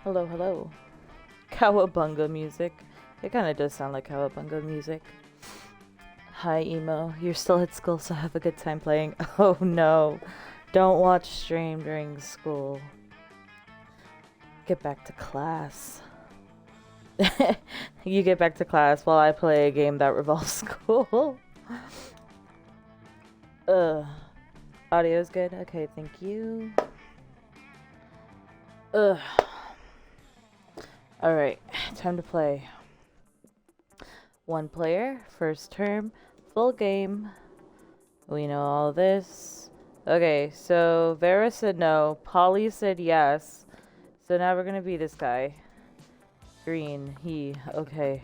Hello, hello. Cowabunga music. It kind of does sound like cowabunga music. Hi, emo. You're still at school, so have a good time playing. Oh no. Don't watch stream during school. Get back to class. You get back to class while I play a game that revolves school. Ugh. Audio's good? Okay, thank you. Ugh. Alright, time to play. One player, first term, full game. We know all this. Okay, so Vera said no. Polly said yes. So now we're gonna be this guy. Green, he, okay.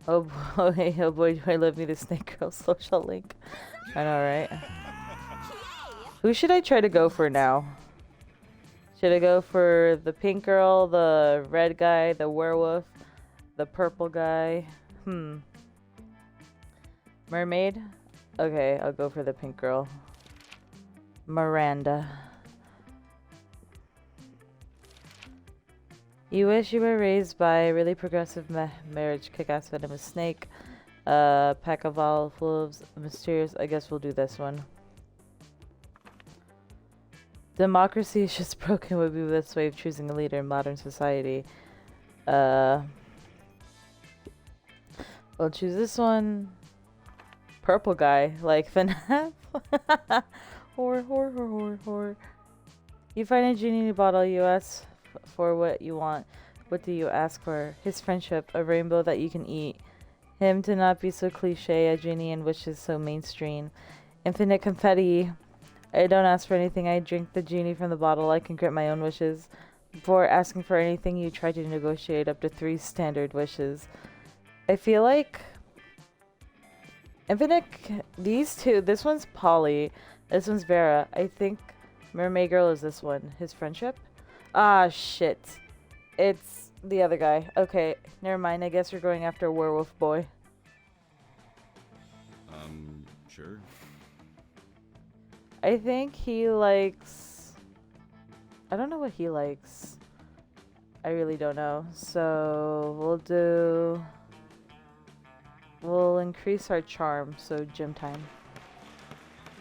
Oh boy, oh boy, do I love me the Snake Girl social link. I know, right? Who should I try to go for now? Should I go for the pink girl, the red guy, the werewolf, the purple guy? Mermaid? Okay, I'll go for the pink girl. Miranda. You wish you were raised by a really progressive marriage, kick-ass venomous snake, pack of wolves, mysterious. I guess we'll do this one. Democracy is just broken would be the best way of choosing a leader in modern society. We'll choose this one. Purple guy, like FNAF. Whore. You find a genie in a bottle, you ask for what you want. What do you ask for? His friendship, a rainbow that you can eat. Him to not be so cliche, a genie and wishes so mainstream. Infinite confetti. I don't ask for anything, I drink the genie from the bottle, I can grant my own wishes. Before asking for anything, you try to negotiate up to 3 standard wishes. I feel like Infinite, these two, this one's Polly, this one's Vera. I think Mermaid Girl is this one, his friendship. Ah, shit. It's the other guy. Okay, never mind, I guess we're going after Werewolf Boy. Sure. I think he likes... I don't know what he likes. I really don't know. So, we'll increase our charm, so gym time.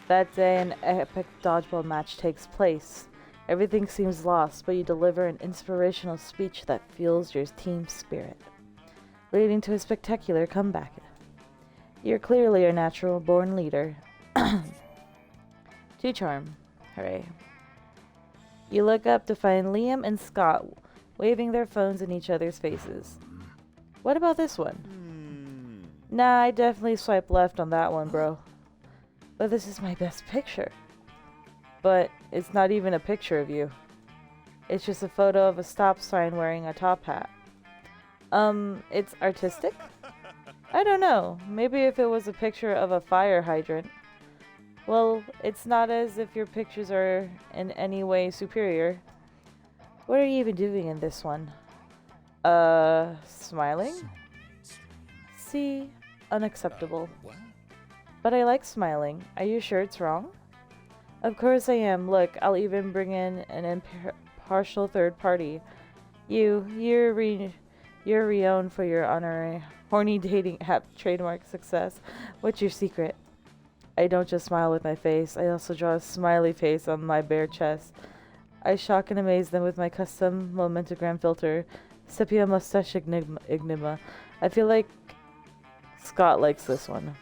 That day, an epic dodgeball match takes place. Everything seems lost, but you deliver an inspirational speech that fuels your team spirit, leading to a spectacular comeback. You're clearly a natural-born leader. 2 charm. Hooray. You look up to find Liam and Scott waving their phones in each other's faces. What about this one? Nah, I definitely swipe left on that one, bro. But this is my best picture. But it's not even a picture of you. It's just a photo of a stop sign wearing a top hat. It's artistic? I don't know. Maybe if it was a picture of a fire hydrant. Well, it's not as if your pictures are in any way superior. What are you even doing in this one? Smiling? See? Unacceptable. But I like smiling. Are you sure it's wrong? Of course I am. Look, I'll even bring in an impartial third party. You're renowned for your honorary horny dating app trademark success. What's your secret? I don't just smile with my face, I also draw a smiley face on my bare chest. I shock and amaze them with my custom momentogram filter, sepia mustache enigma. I feel like Scott likes this one.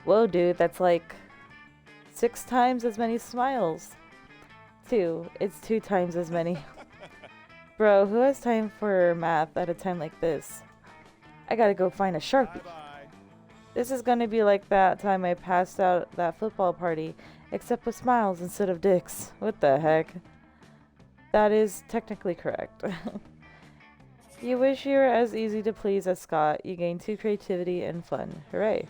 Whoa, dude, that's like 6 times as many smiles. 2. It's 2 times as many. Bro, who has time for math at a time like this? I gotta go find a Sharpie. This is gonna be like that time I passed out at that football party, except with smiles instead of dicks. What the heck? That is technically correct. You wish you were as easy to please as Scott. You gain 2 creativity and fun. Hooray.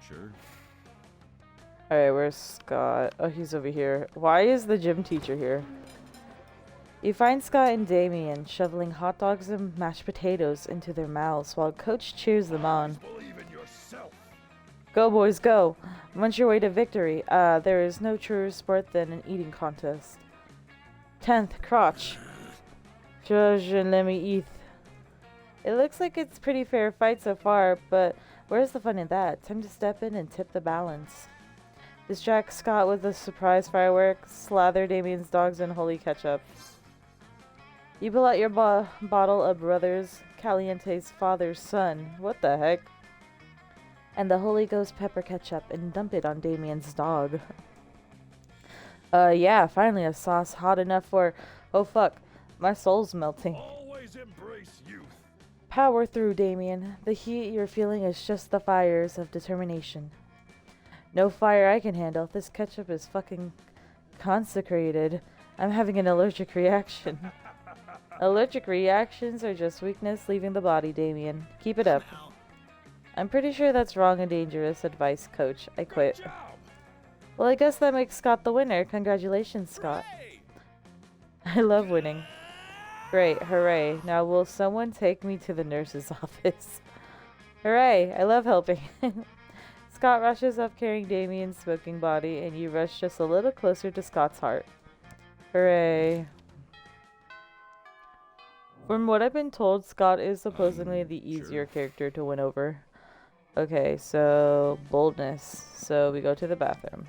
Sure. Alright, where's Scott? Oh, he's over here. Why is the gym teacher here? You find Scott and Damien shoveling hot dogs and mashed potatoes into their mouths while Coach cheers them on. Go, boys, go. Munch your way to victory. There is no truer sport than an eating contest. 10th, crotch. Let me eat. It looks like it's a pretty fair fight so far, but where's the fun in that? Time to step in and tip the balance. Distract Scott with a surprise firework. Slather Damien's dogs in holy ketchup. You pull out your bottle of Brothers Caliente's father's son. What the heck? And the Holy Ghost pepper ketchup and dump it on Damien's dog. Yeah, finally a sauce hot enough for... Oh fuck, my soul's melting. Always embrace youth. Power through, Damien. The heat you're feeling is just the fires of determination. No fire I can handle. This ketchup is fucking consecrated. I'm having an allergic reaction. Allergic reactions are just weakness leaving the body, Damien. Keep it up. I'm pretty sure that's wrong and dangerous advice, Coach. I quit. Well, I guess that makes Scott the winner. Congratulations, Scott. I love winning. Great, hooray. Now will someone take me to the nurse's office? Hooray, I love helping. Scott rushes up carrying Damien's smoking body, and you rush just a little closer to Scott's heart. Hooray. From what I've been told, Scott is supposedly the easier character to win over. Okay, so boldness. So we go to the bathroom.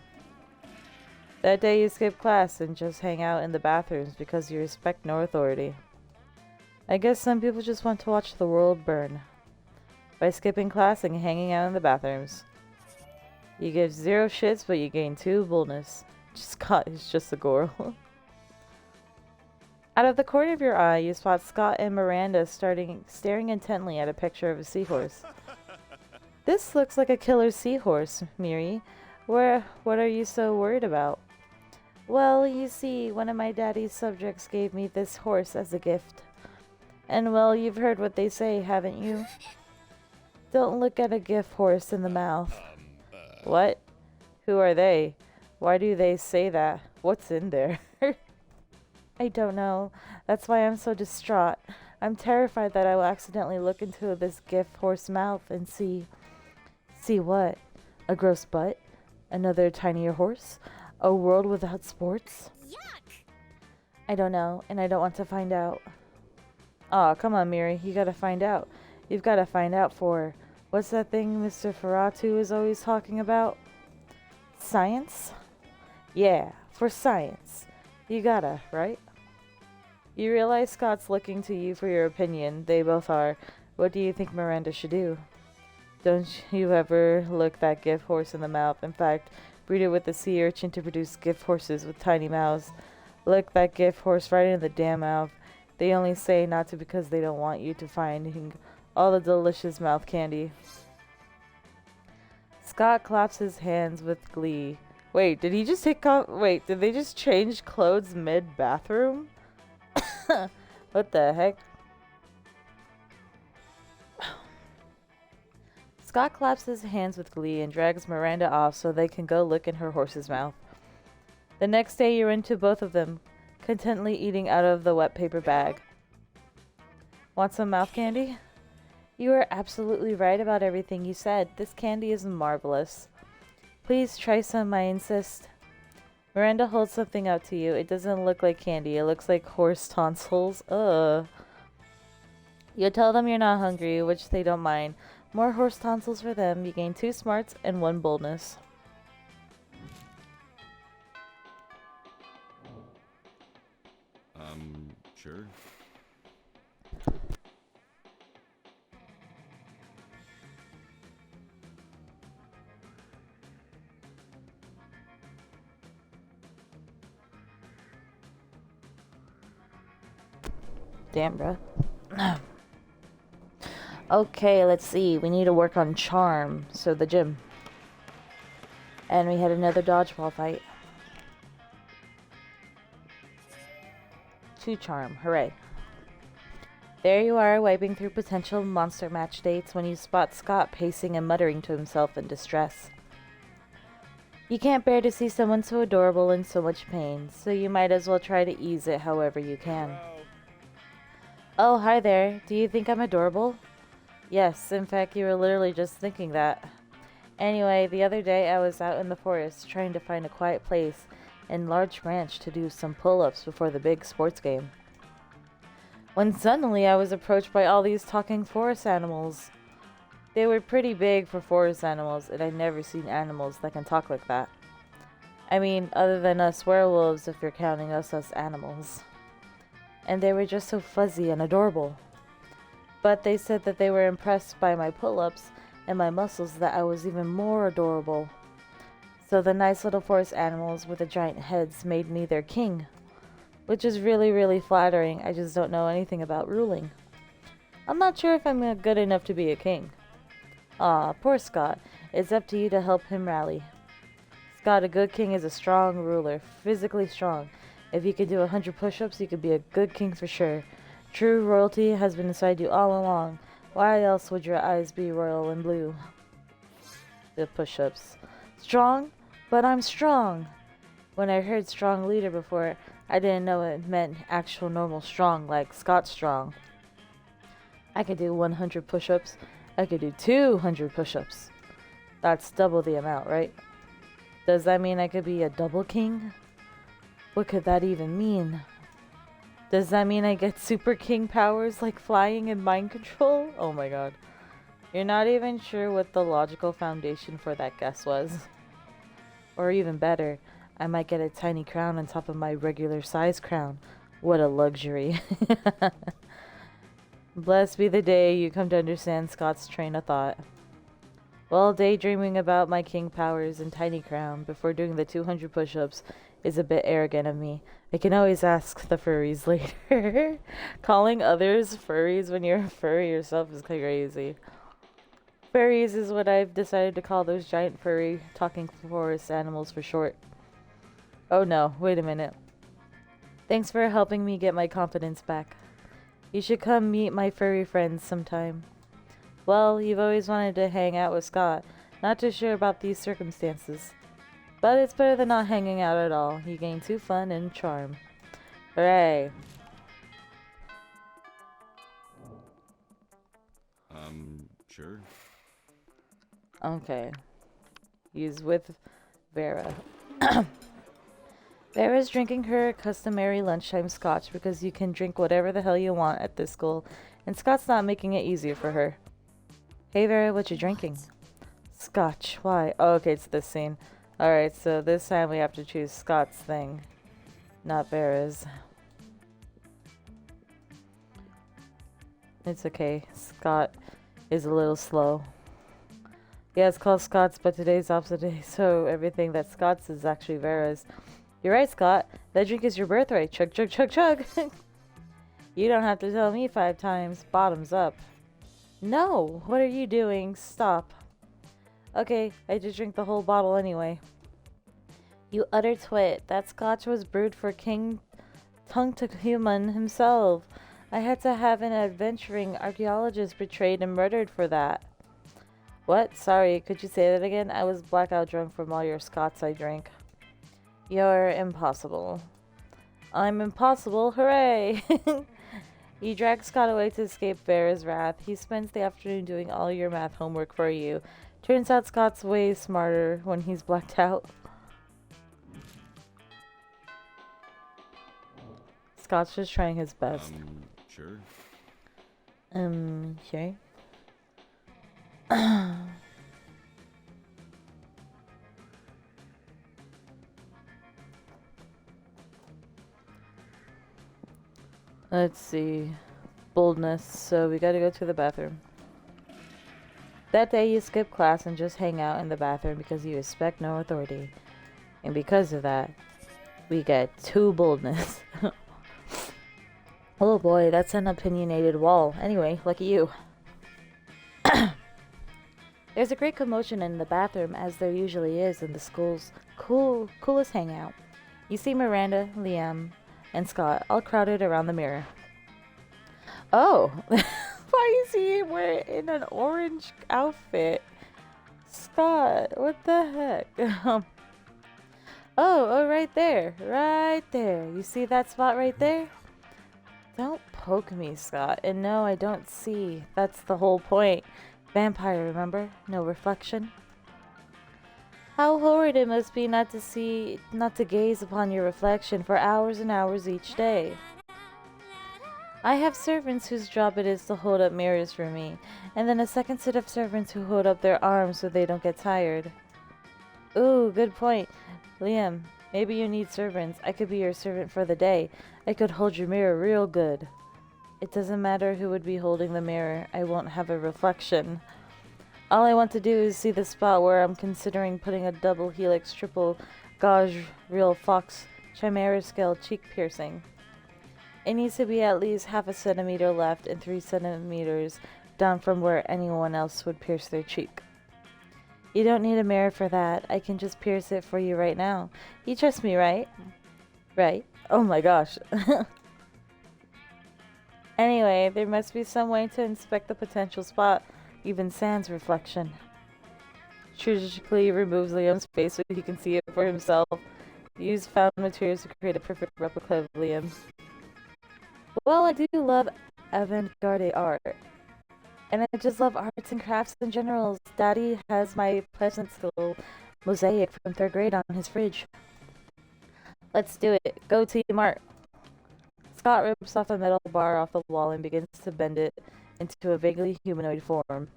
That day you skip class and just hang out in the bathrooms because you respect no authority. I guess some people just want to watch the world burn. By skipping class and hanging out in the bathrooms. You give 0 shits, but you gain 2 boldness. Scott is just a girl. Out of the corner of your eye, you spot Scott and Miranda staring intently at a picture of a seahorse. This looks like a killer seahorse, Miri. What are you so worried about? Well, you see, one of my daddy's subjects gave me this horse as a gift. And well, you've heard what they say, haven't you? Don't look at a gift horse in the mouth. What? Who are they? Why do they say that? What's in there? I don't know. That's why I'm so distraught. I'm terrified that I will accidentally look into this gift horse mouth and see... See what? A gross butt? Another tinier horse? A world without sports? Yuck! I don't know, and I don't want to find out. Aw, come on, Miri. You gotta find out. You've gotta find out for... What's that thing Mr. Ferratu is always talking about? Science? Yeah, for science. You gotta, right? You realize Scott's looking to you for your opinion. They both are. What do you think Miranda should do? Don't you ever look that gift horse in the mouth. In fact, breed it with a sea urchin to produce gift horses with tiny mouths. Look that gift horse right in the damn mouth. They only say not to because they don't want you to find all the delicious mouth candy. Scott claps his hands with glee. Wait, did he just take off? Wait, did they just change clothes mid-bathroom? What the heck? Scott claps his hands with glee and drags Miranda off so they can go look in her horse's mouth. The next day you're into both of them, contentedly eating out of the wet paper bag. Want some mouth candy? You are absolutely right about everything you said. This candy is marvelous. Please try some, I insist. Miranda holds something out to you. It doesn't look like candy. It looks like horse tonsils. Ugh. You tell them you're not hungry, which they don't mind. More horse tonsils for them. You gain 2 smarts and 1 boldness. Sure. Damn, bruh. Okay, let's see. We need to work on charm. So the gym. And we had another dodgeball fight. 2 charm. Hooray. There you are, wiping through potential monster match dates when you spot Scott pacing and muttering to himself in distress. You can't bear to see someone so adorable in so much pain, so you might as well try to ease it however you can. Oh, hi there. Do you think I'm adorable? Yes, in fact, you were literally just thinking that. Anyway, the other day I was out in the forest trying to find a quiet place and large branch to do some pull-ups before the big sports game. When suddenly I was approached by all these talking forest animals. They were pretty big for forest animals, and I'd never seen animals that can talk like that. I mean, other than us werewolves, if you're counting us as animals. And they were just so fuzzy and adorable. But they said that they were impressed by my pull-ups and my muscles, that I was even more adorable. So the nice little forest animals with the giant heads made me their king. Which is really, really flattering. I just don't know anything about ruling. I'm not sure if I'm good enough to be a king. Aw, poor Scott. It's up to you to help him rally. Scott, a good king is a strong ruler, physically strong. If you can do 100 push-ups, you could be a good king for sure. True royalty has been inside you all along. Why else would your eyes be royal and blue? The push-ups. Strong? But I'm strong! When I heard strong leader before, I didn't know it meant actual normal strong, like Scott strong. I could do 100 push-ups. I could do 200 push-ups. That's double the amount, right? Does that mean I could be a double king? What could that even mean? Does that mean I get super king powers like flying and mind control? Oh my god. You're not even sure what the logical foundation for that guess was. Or even better, I might get a tiny crown on top of my regular size crown. What a luxury. Blessed be the day you come to understand Scott's train of thought. Well, daydreaming about my king powers and tiny crown before doing the 200 push-ups is a bit arrogant of me. I can always ask the furries later. Calling others furries when you're a furry yourself is crazy. Furries is what I've decided to call those giant furry talking forest animals for short. Oh no, wait a minute. Thanks for helping me get my confidence back. You should come meet my furry friends sometime. Well, you've always wanted to hang out with Scott. Not too sure about these circumstances. But it's better than not hanging out at all. You gain 2 fun and charm. Hooray. Sure. Okay. He's with Vera. Vera's drinking her customary lunchtime scotch because you can drink whatever the hell you want at this school, and Scott's not making it easier for her. Hey Vera, what you drinking? Scotch. Why? Oh, okay, it's this scene. Alright, so this time we have to choose Scott's thing, not Vera's. It's okay. Scott is a little slow. Yeah, it's called Scott's, but today's opposite day, so everything that Scott's is actually Vera's. You're right, Scott. That drink is your birthright. Chug, chug, chug, chug. You don't have to tell me 5 times. Bottoms up. No! What are you doing? Stop. Okay, I just drink the whole bottle anyway. You utter twit. That scotch was brewed for King Tongue-to-Human himself. I had to have an adventuring archaeologist betrayed and murdered for that. What? Sorry, could you say that again? I was blackout drunk from all your Scots I drank. You're impossible. I'm impossible, hooray! You drag Scott away to escape Vera's wrath. He spends the afternoon doing all your math homework for you. Turns out Scott's way smarter when he's blacked out. Scott's just trying his best. Sure. Okay. Let's see. Boldness. So we gotta go to the bathroom. That day you skip class and just hang out in the bathroom because you respect no authority. And because of that, we get 2 boldness. Oh boy, that's an opinionated wall. Anyway, lucky you. There's a great commotion in the bathroom, as there usually is in the school's coolest hangout. You see Miranda, Liam, and Scott all crowded around the mirror. Oh, why is he wearing an orange outfit? Scott, what the heck? Oh, right there. Right there. You see that spot right there? Don't poke me, Scott. And no, I don't see. That's the whole point. Vampire, remember? No reflection. How horrid it must be not to gaze upon your reflection for hours and hours each day. I have servants whose job it is to hold up mirrors for me, and then a second set of servants who hold up their arms so they don't get tired. Ooh, good point. Liam, maybe you need servants. I could be your servant for the day. I could hold your mirror real good. It doesn't matter who would be holding the mirror. I won't have a reflection. All I want to do is see the spot where I'm considering putting a double helix, triple gauge, real fox, chimera scale cheek piercing. It needs to be at least half a centimeter left and 3 centimeters down from where anyone else would pierce their cheek. You don't need a mirror for that. I can just pierce it for you right now. You trust me, right? Right. Oh my gosh. Anyway, there must be some way to inspect the potential spot, even sans reflection. Strategically removes Liam's face so he can see it for himself. Use found materials to create a perfect replica of Liam. Well, I do love avant-garde art. And I just love arts and crafts in general. Daddy has my Pleasantville mosaic from 3rd grade on his fridge. Let's do it. Go Team Art. Scott rips off a metal bar off the wall and begins to bend it into a vaguely humanoid form.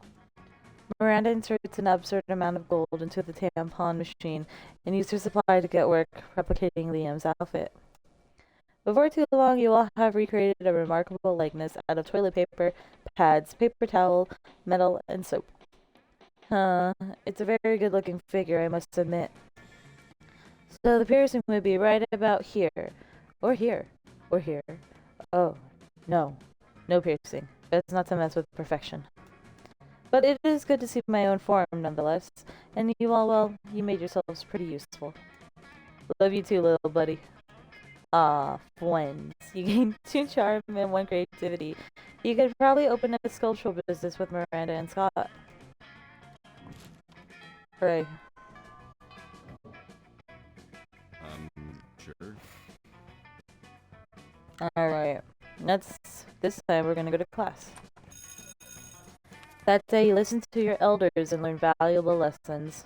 Miranda inserts an absurd amount of gold into the tampon machine and uses her supply to get work replicating Liam's outfit. Before too long, you all have recreated a remarkable likeness out of toilet paper, pads, paper towel, metal, and soap. It's a very good-looking figure, I must admit. So the piercing would be right about here, or here, or here. Oh, no. No piercing. Best not to mess with perfection. But it is good to see my own form, nonetheless. And you all, well, you made yourselves pretty useful. Love you too, little buddy. Ah, friends. You gained 2 charm and 1 creativity. You could probably open a sculptural business with Miranda and Scott. Hooray. Sure. Alright. This time we're gonna go to class. That day you listen to your elders and learn valuable lessons.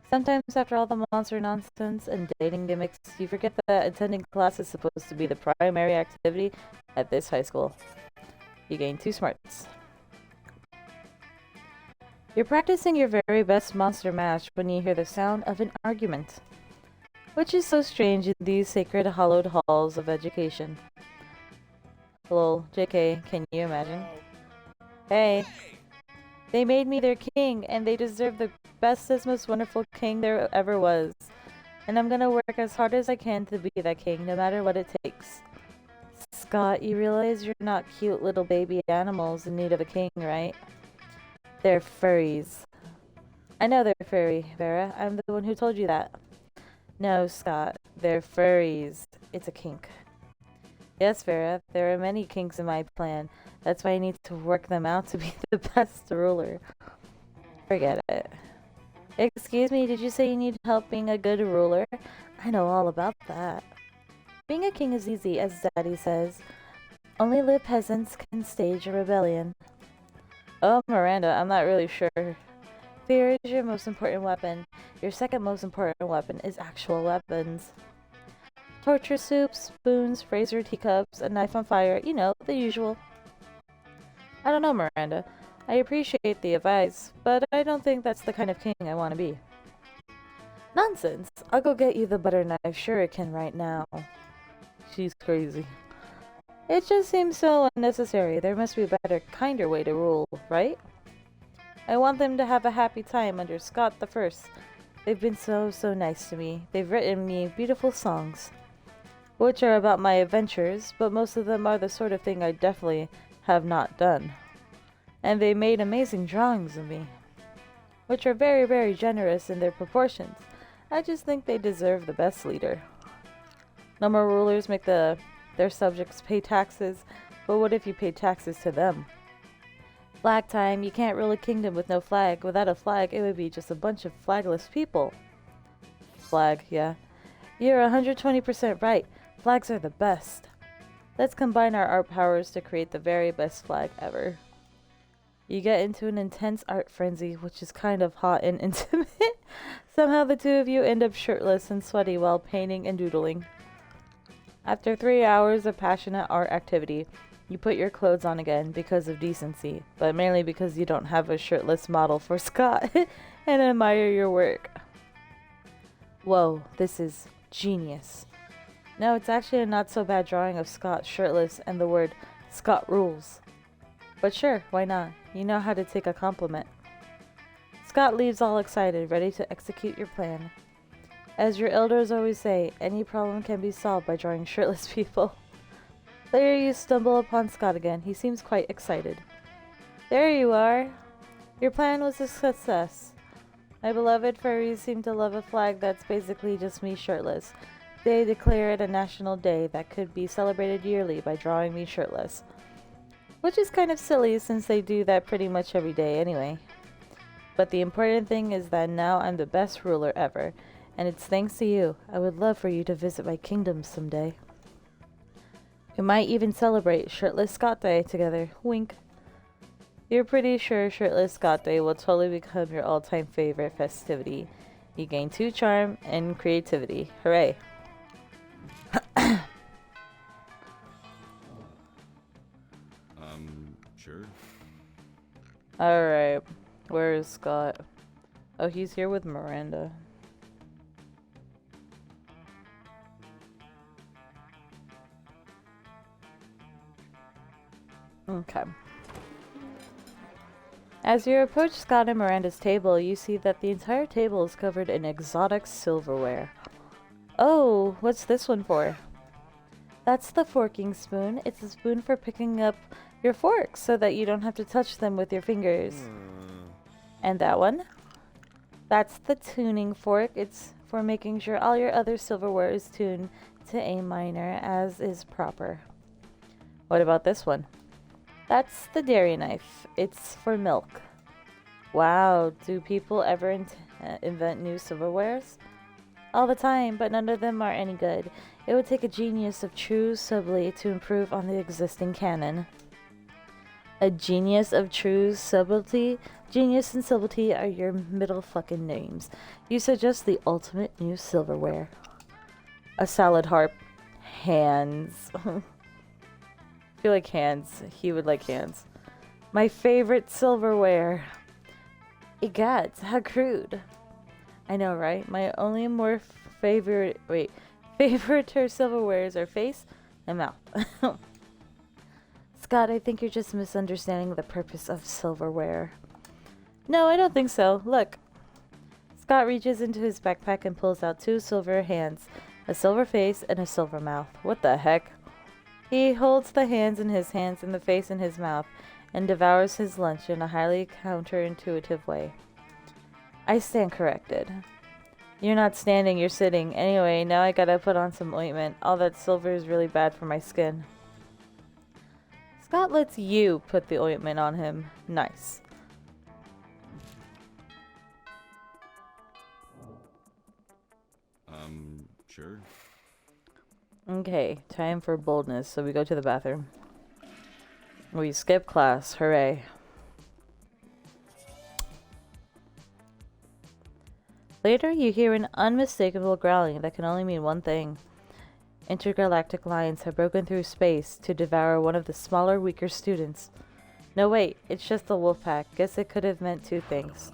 Sometimes after all the monster nonsense and dating gimmicks, you forget that attending class is supposed to be the primary activity at this high school. You gain 2 smarts. You're practicing your very best monster mash when you hear the sound of an argument, which is so strange in these sacred hallowed halls of education. Lol, JK, can you imagine? Hey! They made me their king, and they deserve the bestest, most wonderful king there ever was. And I'm gonna work as hard as I can to be that king, no matter what it takes. Scott, you realize you're not cute little baby animals in need of a king, right? They're furries. I know they're furry, Vera. I'm the one who told you that. No, Scott. They're furries. It's a kink. Yes, Vera. There are many kinks in my plan. That's why I need to work them out to be the best ruler. Forget it. Excuse me, did you say you need help being a good ruler? I know all about that. Being a king is easy, as Daddy says. Only the peasants can stage a rebellion. Oh, Miranda, I'm not really sure. Fear is your most important weapon. Your second most important weapon is actual weapons. Torture soups, spoons, razor teacups, a knife on fire, you know, the usual. I don't know, Miranda. I appreciate the advice, but I don't think that's the kind of king I want to be. Nonsense! I'll go get you the butter knife shuriken right now. She's crazy. It just seems so unnecessary. There must be a better, kinder way to rule, right? I want them to have a happy time under Scott the First. They've been so nice to me. They've written me beautiful songs, which are about my adventures, but most of them are the sort of thing I definitely have not done. And they made amazing drawings of me, which are very generous in their proportions. I just think they deserve the best leader. No more rulers make their subjects pay taxes, but what if you pay taxes to them? Flag time. You can't rule a kingdom with no flag. Without a flag, it would be just a bunch of flagless people. Flag, yeah. You're 120% right. Flags are the best. Let's combine our art powers to create the very best flag ever. You get into an intense art frenzy, which is kind of hot and intimate. Somehow the two of you end up shirtless and sweaty while painting and doodling. After 3 hours of passionate art activity, you put your clothes on again because of decency, but mainly because you don't have a shirtless model for Scott and admire your work. Whoa, this is genius. No, it's actually a not so bad drawing of Scott shirtless and the word Scott rules. But sure, why not? You know how to take a compliment. Scott leaves all excited, ready to execute your plan. As your elders always say, any problem can be solved by drawing shirtless people. Later you stumble upon Scott again. He seems quite excited. There you are. Your plan was a success. My beloved furries seem to love a flag that's basically just me shirtless. They declare it a national day that could be celebrated yearly by drawing me shirtless. Which is kind of silly since they do that pretty much every day anyway. But the important thing is that now I'm the best ruler ever. And it's thanks to you. I would love for you to visit my kingdom someday. We might even celebrate Shirtless Scott Day together. Wink. You're pretty sure Shirtless Scott Day will totally become your all-time favorite festivity. You gain 2 charm and creativity. Hooray. Sure. Alright. Where is Scott? Oh, he's here with Miranda. Okay. As you approach Scott and Miranda's table, you see that the entire table is covered in exotic silverware. Oh, what's this one for? That's the forking spoon. It's a spoon for picking up your forks so that you don't have to touch them with your fingers. And that one? That's the tuning fork. It's for making sure all your other silverware is tuned to A minor as is proper. What about this one? That's the dairy knife. It's for milk. Wow, do people ever invent new silverwares? All the time, but none of them are any good. It would take a genius of true subtlety to improve on the existing canon. A genius of true subtlety? Genius and subtlety are your middle fucking names. You suggest the ultimate new silverware. A salad harp. Hands. I feel like hands. He would like hands. My favorite silverware. Egad, how crude. I know, right? My only more favorite silverwares are face and mouth. Scott, I think you're just misunderstanding the purpose of silverware. No, I don't think so. Look. Scott reaches into his backpack and pulls out 2 silver hands, a silver face and a silver mouth. What the heck? He holds the hands in his hands and the face in his mouth and devours his lunch in a highly counterintuitive way. I stand corrected. You're not standing, you're sitting. Anyway, now I gotta put on some ointment. All that silver is really bad for my skin. Scott lets you put the ointment on him. Nice. Sure. Okay, time for boldness, so we go to the bathroom. We skip class, hooray. Later, you hear an unmistakable growling that can only mean one thing. Intergalactic lions have broken through space to devour one of the smaller, weaker students. No, wait, it's just the wolf pack. Guess it could have meant 2 things.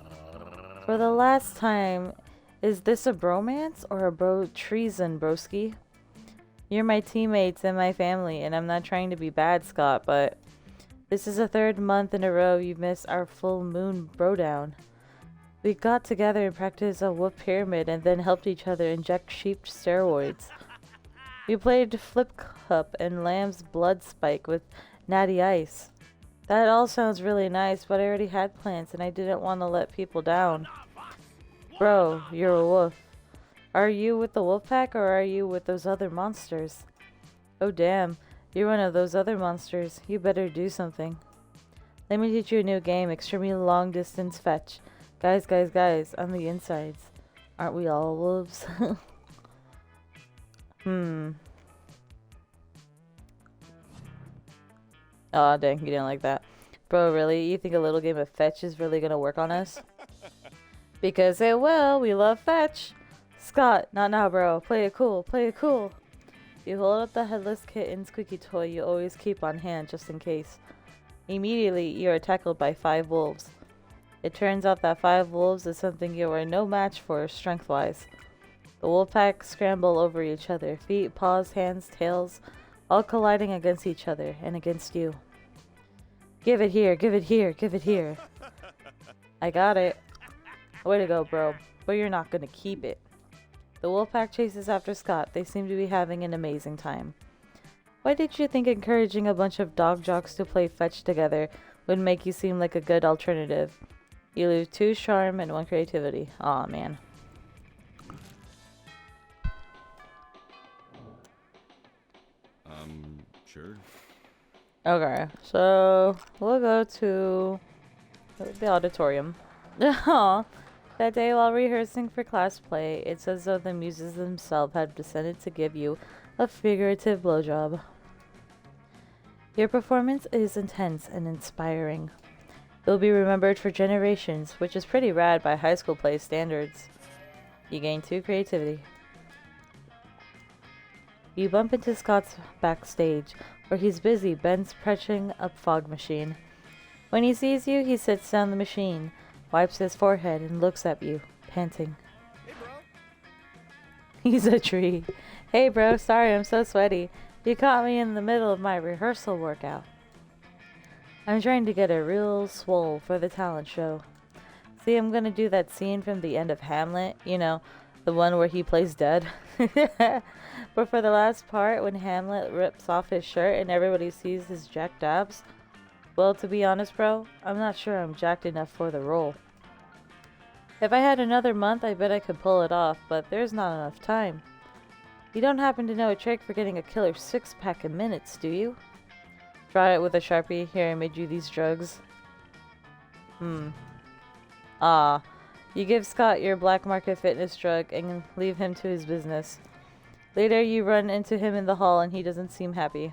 For the last time, is this a bromance or a treason, broski? You're my teammates and my family, and I'm not trying to be bad, Scott, but this is the 3rd month in a row you've missed our full moon bro-down. We got together and practiced a wolf pyramid and then helped each other inject sheep steroids. We played Flip Cup and Lamb's Blood Spike with Natty Ice. That all sounds really nice, but I already had plans and I didn't want to let people down. Bro, you're a wolf. Are you with the wolf pack or are you with those other monsters? Oh damn, you're one of those other monsters. You better do something. Let me teach you a new game, extremely long distance fetch. Guys, on the insides. Aren't we all wolves? Aw, dang, you didn't like that. Bro, really? You think a little game of fetch is really gonna work on us? Because it will. We love fetch. Scott, not now, bro. Play it cool. Play it cool. You hold up the headless kitten squeaky toy you always keep on hand just in case. Immediately, you are tackled by 5 wolves. It turns out that 5 wolves is something you are no match for strength-wise. The wolf pack scramble over each other, feet, paws, hands, tails, all colliding against each other and against you. Give it here, give it here, give it here. I got it. Way to go, bro. But you're not gonna keep it. The wolf pack chases after Scott. They seem to be having an amazing time. Why did you think encouraging a bunch of dog jocks to play fetch together would make you seem like a good alternative? You lose 2 charm and 1 creativity. Aw, man. Sure. Okay, so we'll go to the auditorium. Aw. That day while rehearsing for class play, it's as though the muses themselves had descended to give you a figurative blowjob. Your performance is intense and inspiring. It will be remembered for generations, which is pretty rad by high school play standards. You gain 2 creativity. You bump into Scott's backstage, where he's busy bench pressing a fog machine. When he sees you, he sits down the machine, wipes his forehead, and looks at you, panting. Hey, bro. He's a tree. Hey, bro, sorry I'm so sweaty. You caught me in the middle of my rehearsal workout. I'm trying to get a real swole for the talent show. See, I'm gonna do that scene from the end of Hamlet, you know, the one where he plays dead. But for the last part, when Hamlet rips off his shirt and everybody sees his jacked abs, well, to be honest, bro, I'm not sure I'm jacked enough for the role. If I had another month, I bet I could pull it off, but there's not enough time. You don't happen to know a trick for getting a killer 6-pack in minutes, do you? Try it with a Sharpie. Here, I made you these drugs. Ah. You give Scott your black market fitness drug and leave him to his business. Later, you run into him in the hall and he doesn't seem happy.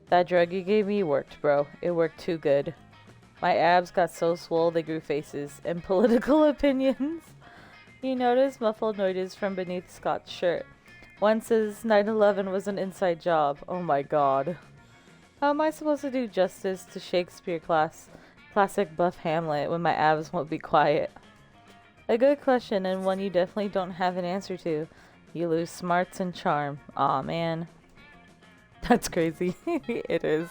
That drug you gave me worked, bro. It worked too good. My abs got so swole they grew faces. And political opinions? You notice muffled noises from beneath Scott's shirt. One says 9/11 was an inside job. Oh my god. How am I supposed to do justice to Shakespeare classic buff Hamlet when my abs won't be quiet? A good question, and one you definitely don't have an answer to. You lose smarts and charm. Aw, man. That's crazy. It is.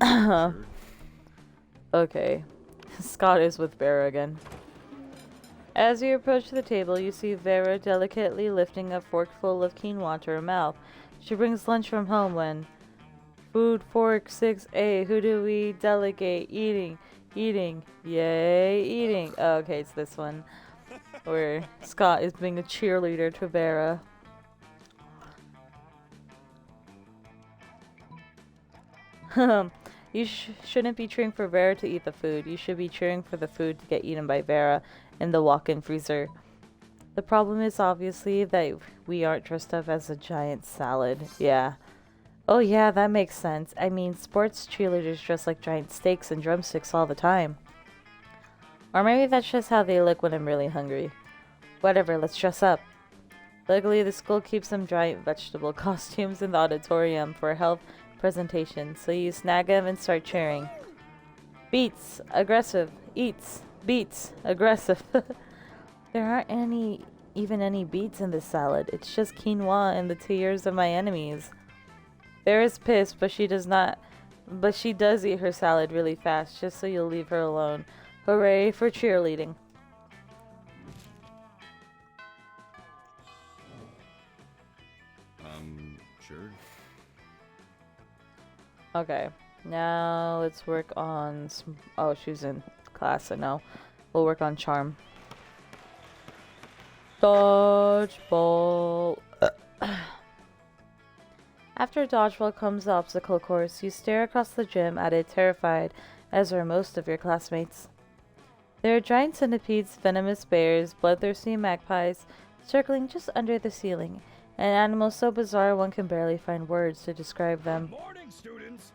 Sure. Okay. Scott is with Vera again. As you approach the table, you see Vera delicately lifting a forkful of quinoa to her mouth. She brings lunch from home when... Food fork 6A, who do we delegate? Eating. Yay, eating. Oh, okay, it's this one. Where Scott is being a cheerleader to Vera. You shouldn't be cheering for Vera to eat the food. You should be cheering for the food to get eaten by Vera in the walk-in freezer. The problem is obviously that we aren't dressed up as a giant salad. Yeah. Oh yeah, that makes sense. I mean, sports cheerleaders dress like giant steaks and drumsticks all the time. Or maybe that's just how they look when I'm really hungry. Whatever, let's dress up. Luckily, the school keeps some giant vegetable costumes in the auditorium for health presentation, so you snag them and start cheering. Beats, aggressive, eats, beats, aggressive. There aren't even any beets in this salad. It's just quinoa and the tears of my enemies. Vera's pissed, but she does eat her salad really fast, just so you'll leave her alone. Hooray for cheerleading. Sure. Okay, now let's work on oh, she's in class, I know. We'll work on charm. Dodgeball. After dodgeball comes the obstacle course, you stare across the gym at it terrified, as are most of your classmates. There are giant centipedes, venomous bears, bloodthirsty magpies, circling just under the ceiling, and animals so bizarre one can barely find words to describe them. Morning, students.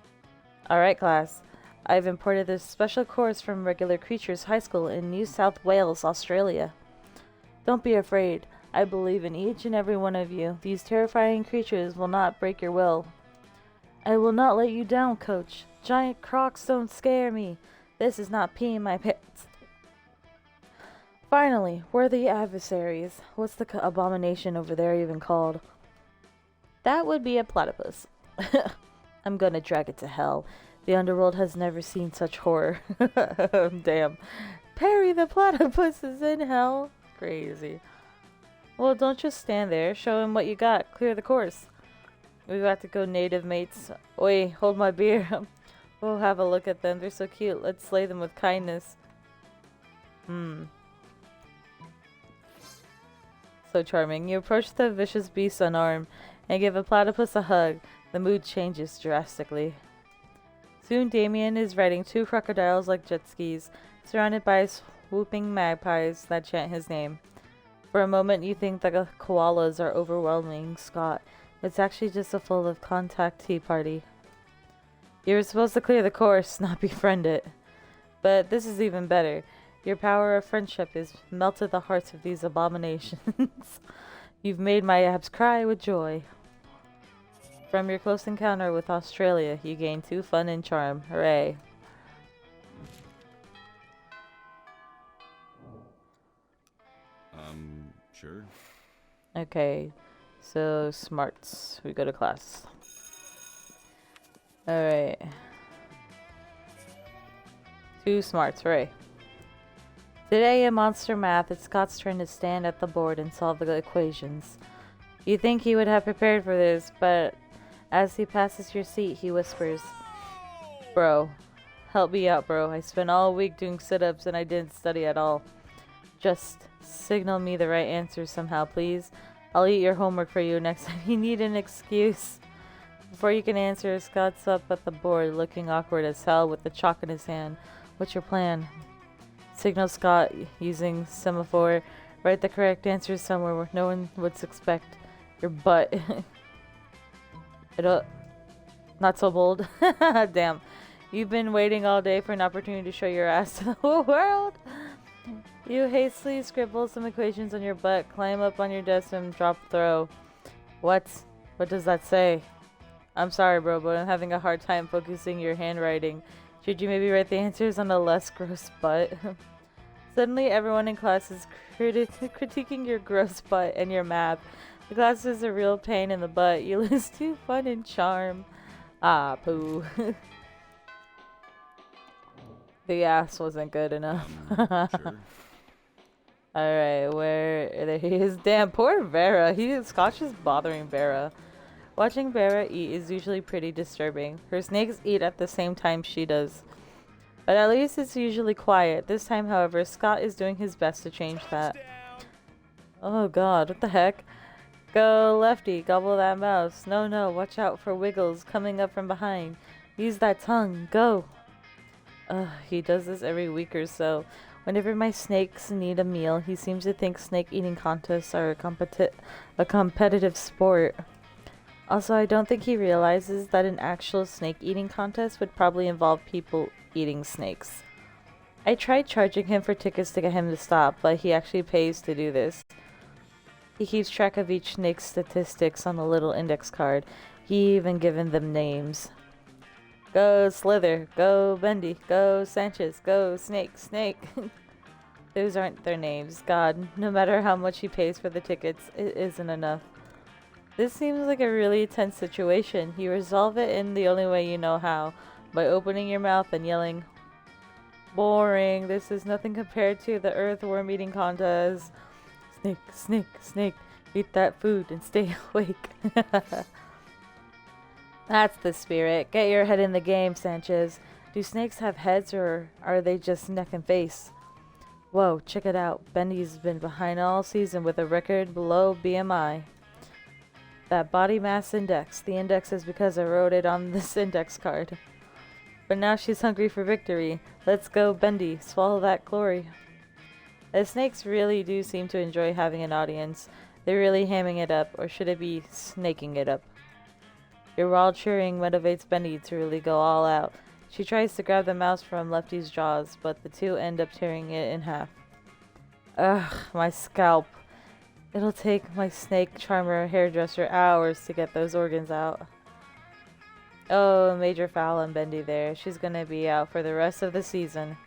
Alright, class. I've imported this special course from Regular Creatures High School in New South Wales, Australia. Don't be afraid. I believe in each and every one of you. These terrifying creatures will not break your will. I will not let you down, Coach. Giant crocs don't scare me. This is not peeing my pants. Finally, worthy adversaries. What's the abomination over there even called? That would be a platypus. I'm gonna drag it to hell. The underworld has never seen such horror. Damn. Perry the platypus is in hell. Crazy. Well, don't just stand there. Show him what you got. Clear the course. We've got to go, native mates. Oi, hold my beer. We'll have a look at them. They're so cute. Let's slay them with kindness. So charming. You approach the vicious beast unarmed and give a platypus a hug. The mood changes drastically. Soon Damien is riding 2 crocodiles like jet skis, surrounded by swooping magpies that chant his name. For a moment you think the koalas are overwhelming Scott. It's actually just a full of contact tea party. You were supposed to clear the course, not befriend it. But this is even better. Your power of friendship has melted the hearts of these abominations. You've made my abs cry with joy. From your close encounter with Australia, you gain 2 fun and charm. Hooray. Sure. Okay, so smarts. We go to class. Alright. 2 smarts, hooray. Today in Monster Math, it's Scott's turn to stand at the board and solve the equations. You think he would have prepared for this, but as he passes your seat, he whispers, Bro, help me out, bro. I spent all week doing sit-ups and I didn't study at all. Just signal me the right answer somehow, please. I'll eat your homework for you next time you need an excuse. Before you can answer, Scott's up at the board looking awkward as hell with the chalk in his hand. What's your plan? Signal Scott using semaphore. Write the correct answer somewhere where no one would suspect. Your butt. Not so bold. Damn. You've been waiting all day for an opportunity to show your ass to the whole world. You hastily scribble some equations on your butt, climb up on your desk and drop throw. What does that say? I'm sorry, bro, but I'm having a hard time focusing your handwriting. Should you maybe write the answers on a less gross butt? Suddenly, everyone in class is critiquing your gross butt and your math. The class is a real pain in the butt. You lose 2 fun and charm. Ah, poo. The ass wasn't good enough. Sure. Alright, there he is. Damn, poor Vera. Scotch is bothering Vera. Watching Vera eat is usually pretty disturbing. Her snakes eat at the same time she does. But at least it's usually quiet. This time, however, Scott is doing his best to change that. Oh god, what the heck? Go, Lefty, gobble that mouse. No, watch out for Wiggles coming up from behind. Use that tongue, go. He does this every week or so. Whenever my snakes need a meal, he seems to think snake eating contests are a competitive sport. Also, I don't think he realizes that an actual snake eating contest would probably involve people eating snakes. I tried charging him for tickets to get him to stop, but he actually pays to do this. He keeps track of each snake's statistics on a little index card. He even given them names. Go Slither, go Bendy, go Sanchez, go Snake. Those aren't their names. God, no matter how much he pays for the tickets, it isn't enough. This seems like a really tense situation. You resolve it in the only way you know how, by opening your mouth and yelling, Boring, this is nothing compared to the earthworm eating contest. Snake, eat that food and stay awake. That's the spirit. Get your head in the game, Sanchez. Do snakes have heads or are they just neck and face? Whoa, check it out. Bendy's been behind all season with a record below BMI. That body mass index. The index is because I wrote it on this index card. But now she's hungry for victory. Let's go, Bendy. Swallow that glory. The snakes really do seem to enjoy having an audience. They're really hamming it up, or should it be snaking it up? Your wild cheering motivates Bendy to really go all out. She tries to grab the mouse from Lefty's jaws, but the two end up tearing it in half. Ugh, my scalp. It'll take my snake charmer hairdresser hours to get those organs out. Oh, major foul on Bendy there. She's gonna be out for the rest of the season.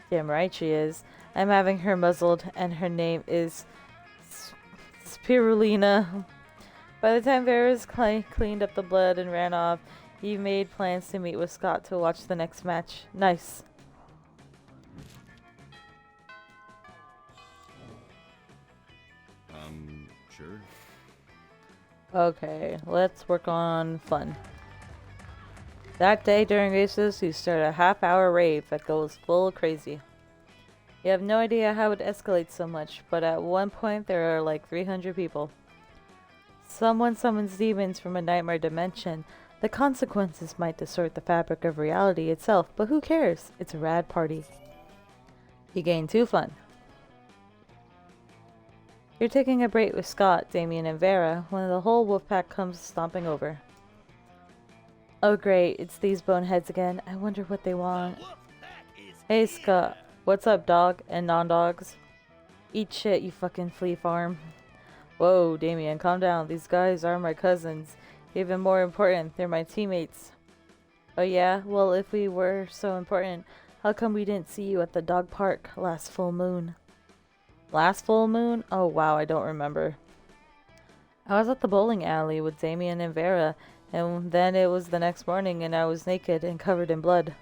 Damn right she is. I'm having her muzzled, and her name is Spirulina. By the time Vera's cleaned up the blood and ran off, he made plans to meet with Scott to watch the next match. Nice. Sure. Okay, let's work on fun. That day during races, you start a half-hour rave that goes full crazy. You have no idea how it escalates so much, but at one point there are like 300 people. Someone summons demons from a nightmare dimension. The consequences might distort the fabric of reality itself, but who cares? It's a rad party. You gain 2 fun. You're taking a break with Scott, Damien, and Vera when the whole wolf pack comes stomping over. Oh great, it's these boneheads again. I wonder what they want. Hey Scott, what's up dog and non-dogs? Eat shit, you fucking flea farm. Whoa, Damien, calm down. These guys are my cousins. Even more important, they're my teammates. Oh yeah? Well, if we were so important, how come we didn't see you at the dog park last full moon? Last full moon? Oh wow, I don't remember. I was at the bowling alley with Damien and Vera, and then it was the next morning and I was naked and covered in blood.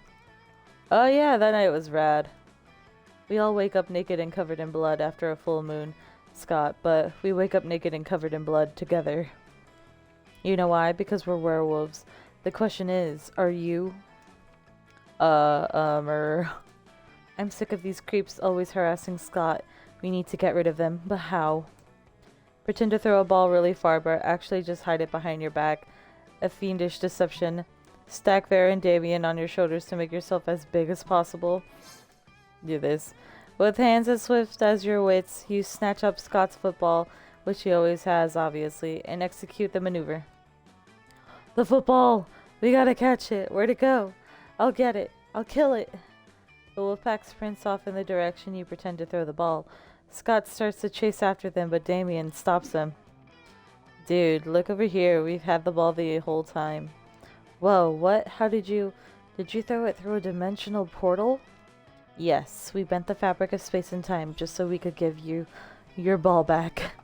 Oh yeah, that night was rad. We all wake up naked and covered in blood after a full moon, Scott, but we wake up naked and covered in blood together. You know why? Because we're werewolves. The question is, are you? I'm sick of these creeps always harassing Scott. We need to get rid of them, but how? Pretend to throw a ball really far, but actually just hide it behind your back. A fiendish deception. Stack Vera and Damien on your shoulders to make yourself as big as possible. Do this. With hands as swift as your wits, you snatch up Scott's football, which he always has, obviously, and execute the maneuver. The football! We gotta catch it! Where'd it go? I'll get it! I'll kill it! The wolfpack sprints off in the direction you pretend to throw the ball. Scott starts to chase after them, but Damien stops him. Dude, look over here. We've had the ball the whole time. Whoa, what? How did you throw it through a dimensional portal? Yes, we bent the fabric of space and time just so we could give you your ball back.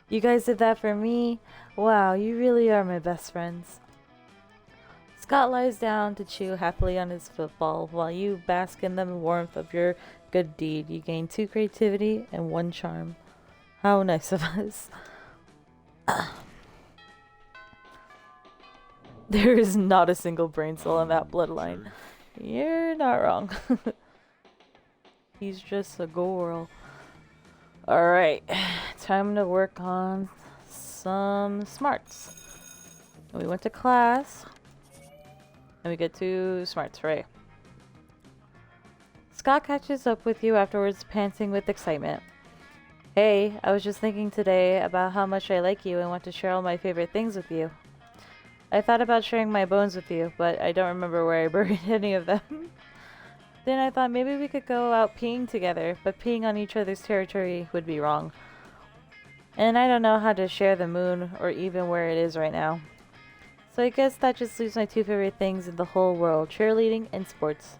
You guys did that for me? Wow, you really are my best friends. Scott lies down to chew happily on his football while you bask in the warmth of your good deed. You gain 2 creativity and 1 charm. How nice of us. There is not a single brain cell in that bloodline. Sure. You're not wrong. He's just a girl. Alright, time to work on some smarts. And we went to class. And we get 2 smarts, right? Scott catches up with you afterwards, panting with excitement. Hey, I was just thinking today about how much I like you and want to share all my favorite things with you. I thought about sharing my bones with you, but I don't remember where I buried any of them. Then I thought maybe we could go out peeing together, but peeing on each other's territory would be wrong. And I don't know how to share the moon or even where it is right now. So I guess that just leaves my 2 favorite things in the whole world, cheerleading and sports.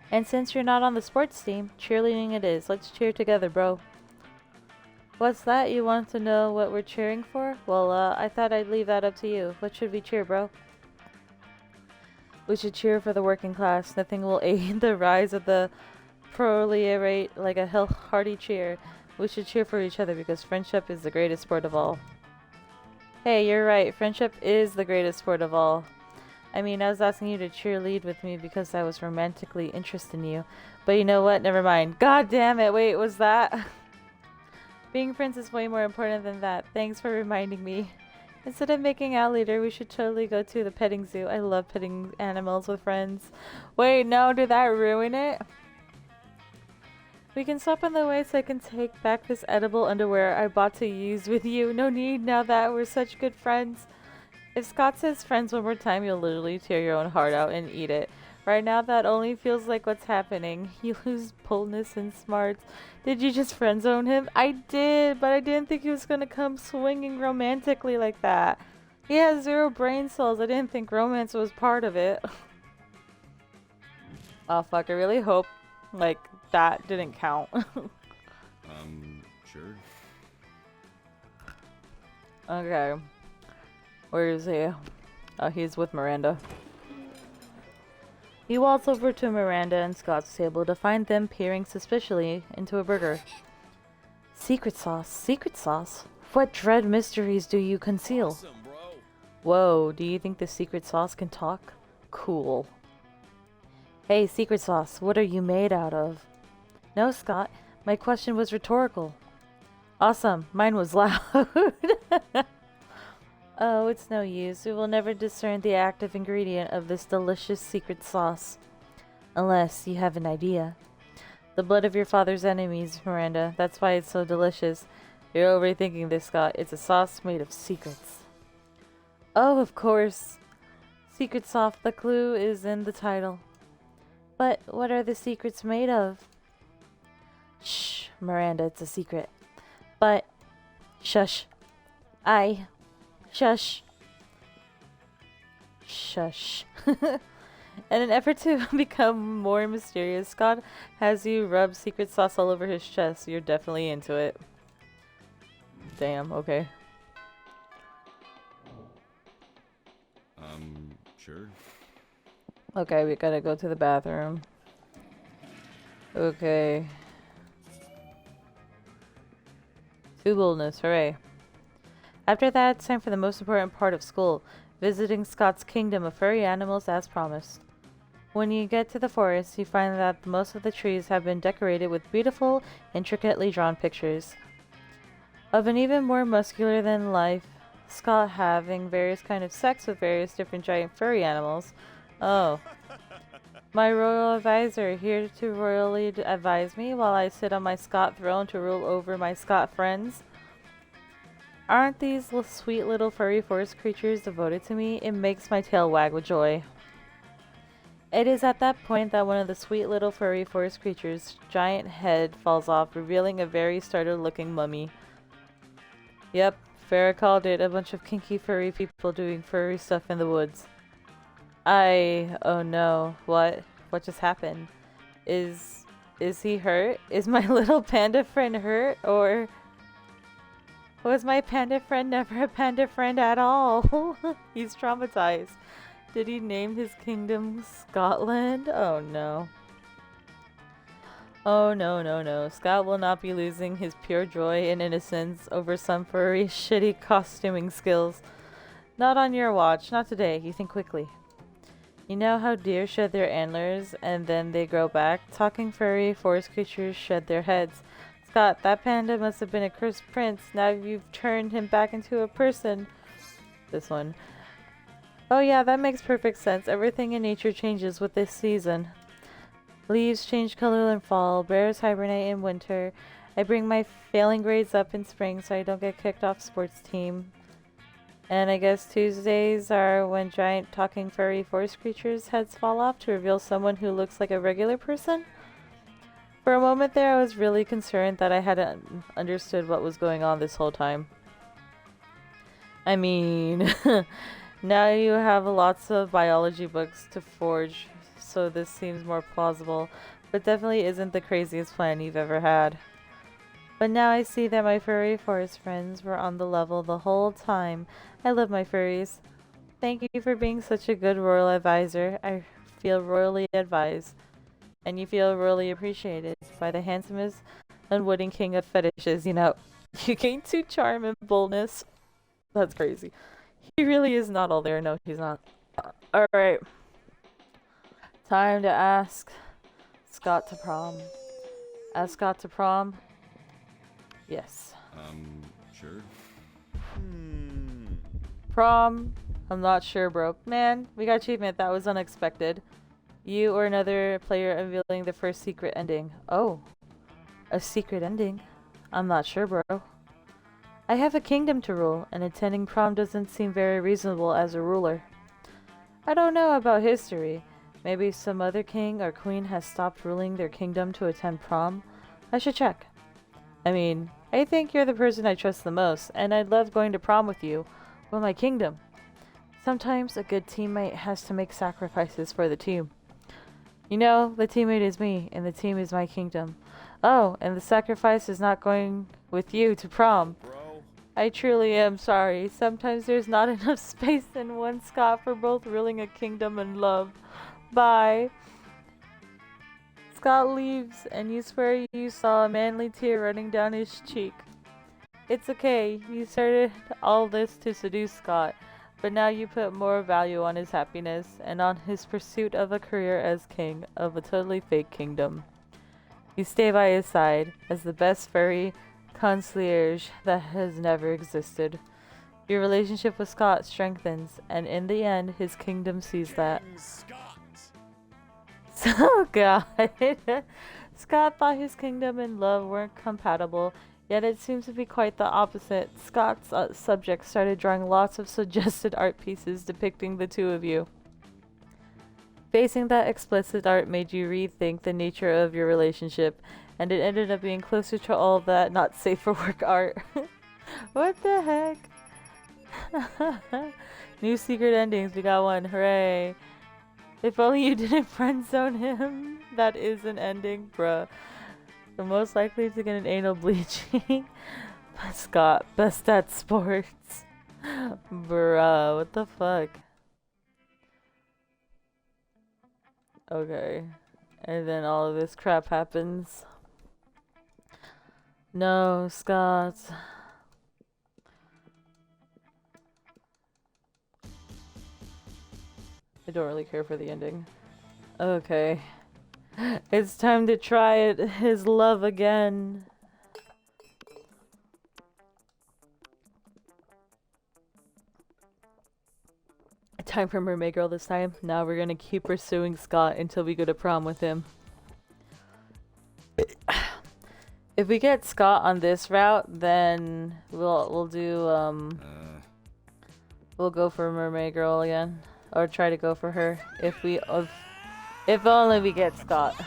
And since you're not on the sports team, cheerleading it is. Let's cheer together, bro. What's that? You want to know what we're cheering for? Well, I thought I'd leave that up to you. What should we cheer, bro? We should cheer for the working class. Nothing will aid the rise of the proletariat like a hearty cheer. We should cheer for each other because friendship is the greatest sport of all. Hey, you're right. Friendship is the greatest sport of all. I mean, I was asking you to cheerlead with me because I was romantically interested in you. But you know what? Never mind. God damn it. Wait, was that? Being friends is way more important than that. Thanks for reminding me. Instead of making out later, we should totally go to the petting zoo. I love petting animals with friends. Wait, no, did that ruin it? We can swap on the way so I can take back this edible underwear I bought to use with you. No need now that we're such good friends. If Scott says friends one more time, you'll literally tear your own heart out and eat it. Right now, that only feels like what's happening. You lose boldness and smarts. Did you just friend zone him? I did, but I didn't think he was gonna come swinging romantically like that. He has 0 brain cells. I didn't think romance was part of it. Oh fuck, I really hope, like, that didn't count. Sure. Okay. Where is he? Oh, he's with Miranda. He walks over to Miranda and Scott's table to find them peering suspiciously into a burger. Secret sauce, secret sauce? What dread mysteries do you conceal? Awesome, bro. Whoa, do you think the secret sauce can talk? Cool. Hey, secret sauce, what are you made out of? No, Scott, my question was rhetorical. Awesome, mine was loud. Oh, it's no use. We will never discern the active ingredient of this delicious secret sauce. Unless you have an idea. The blood of your father's enemies, Miranda. That's why it's so delicious. You're overthinking this, Scott. It's a sauce made of secrets. Oh, of course. Secret sauce, the clue is in the title. But what are the secrets made of? Shh, Miranda, it's a secret. But, shush. Shush. Shush. In an effort to become more mysterious, Scott has you rub secret sauce all over his chest. You're definitely into it. Damn, okay. Sure. Okay, we gotta go to the bathroom. Okay. To boldness, hooray. After that, it's time for the most important part of school, visiting Scott's kingdom of furry animals as promised. When you get to the forest, you find that most of the trees have been decorated with beautiful, intricately drawn pictures of an even more muscular than life Scott having various kind of sex with various different giant furry animals. Oh. My royal advisor here to royally advise me while I sit on my Scott throne to rule over my Scott friends. Aren't these sweet little furry forest creatures devoted to me? It makes my tail wag with joy. It is at that point that one of the sweet little furry forest creatures' giant head falls off, revealing a very startled-looking mummy. Yep, Farrah called it, a bunch of kinky furry people doing furry stuff in the woods. Oh no, what? What just happened? Is he hurt? Is my little panda friend hurt? Or was my panda friend never a panda friend at all? He's traumatized. Did he name his kingdom Scotland? Oh no. Oh no. Scott will not be losing his pure joy and innocence over some furry shitty costuming skills. Not on your watch, not today. You think quickly. You know how deer shed their antlers and then they grow back? Talking furry forest creatures shed their heads. Scott, that panda must have been a cursed prince. Now you've turned him back into a person. This one. Oh yeah, that makes perfect sense. Everything in nature changes with this season. Leaves change color in fall. Bears hibernate in winter. I bring my failing grades up in spring so I don't get kicked off sports team. And I guess Tuesdays are when giant talking furry forest creatures' heads fall off to reveal someone who looks like a regular person? For a moment there, I was really concerned that I hadn't understood what was going on this whole time. I mean, now you have lots of biology books to forge, so this seems more plausible, but definitely isn't the craziest plan you've ever had. But now I see that my furry forest friends were on the level the whole time. I love my furries. Thank you for being such a good royal advisor. I feel royally advised. And you feel royally appreciated by the handsomest unwitting king of fetishes, you know. You gain 2 charm and boldness. That's crazy. He really is not all there. No, he's not. Alright. Time to ask Scott to prom. Ask Scott to prom? Yes. Sure. Prom? I'm not sure, bro. Man, we got achievement. That was unexpected. You or another player unveiling the first secret ending. Oh. A secret ending? I'm not sure, bro. I have a kingdom to rule, and attending prom doesn't seem very reasonable as a ruler. I don't know about history. Maybe some other king or queen has stopped ruling their kingdom to attend prom. I should check. I mean, I think you're the person I trust the most, and I'd love going to prom with you. But my kingdom. Sometimes a good teammate has to make sacrifices for the team. You know, the teammate is me, and the team is my kingdom. Oh, and the sacrifice is not going with you to prom. I truly am sorry. Sometimes there's not enough space in one Scott for both ruling a kingdom and love. Bye. Scott leaves, and you swear you saw a manly tear running down his cheek. It's okay. You started all this to seduce Scott, but now you put more value on his happiness and on his pursuit of a career as king of a totally fake kingdom. You stay by his side as the best furry concierge that has never existed. Your relationship with Scott strengthens, and in the end, his kingdom sees that. So, God. Scott thought his kingdom and love weren't compatible, yet it seems to be quite the opposite. Scott's subject started drawing lots of suggested art pieces depicting the two of you. Facing that explicit art made you rethink the nature of your relationship, and it ended up being closer to all that not safe for work art. What the heck? New secret endings, we got one, hooray. If only you didn't friend zone him. That is an ending, bruh. The most likely to get an anal bleaching. Scott, best at sports. Bruh, what the fuck? Okay. And then all of this crap happens. No, Scott. I don't really care for the ending. Okay. It's time to try it. His love again. Time for Mermaid Girl this time. Now we're gonna keep pursuing Scott until we go to prom with him. If we get Scott on this route, then we'll do we'll go for Mermaid Girl again, or try to go for her if only we get Scott.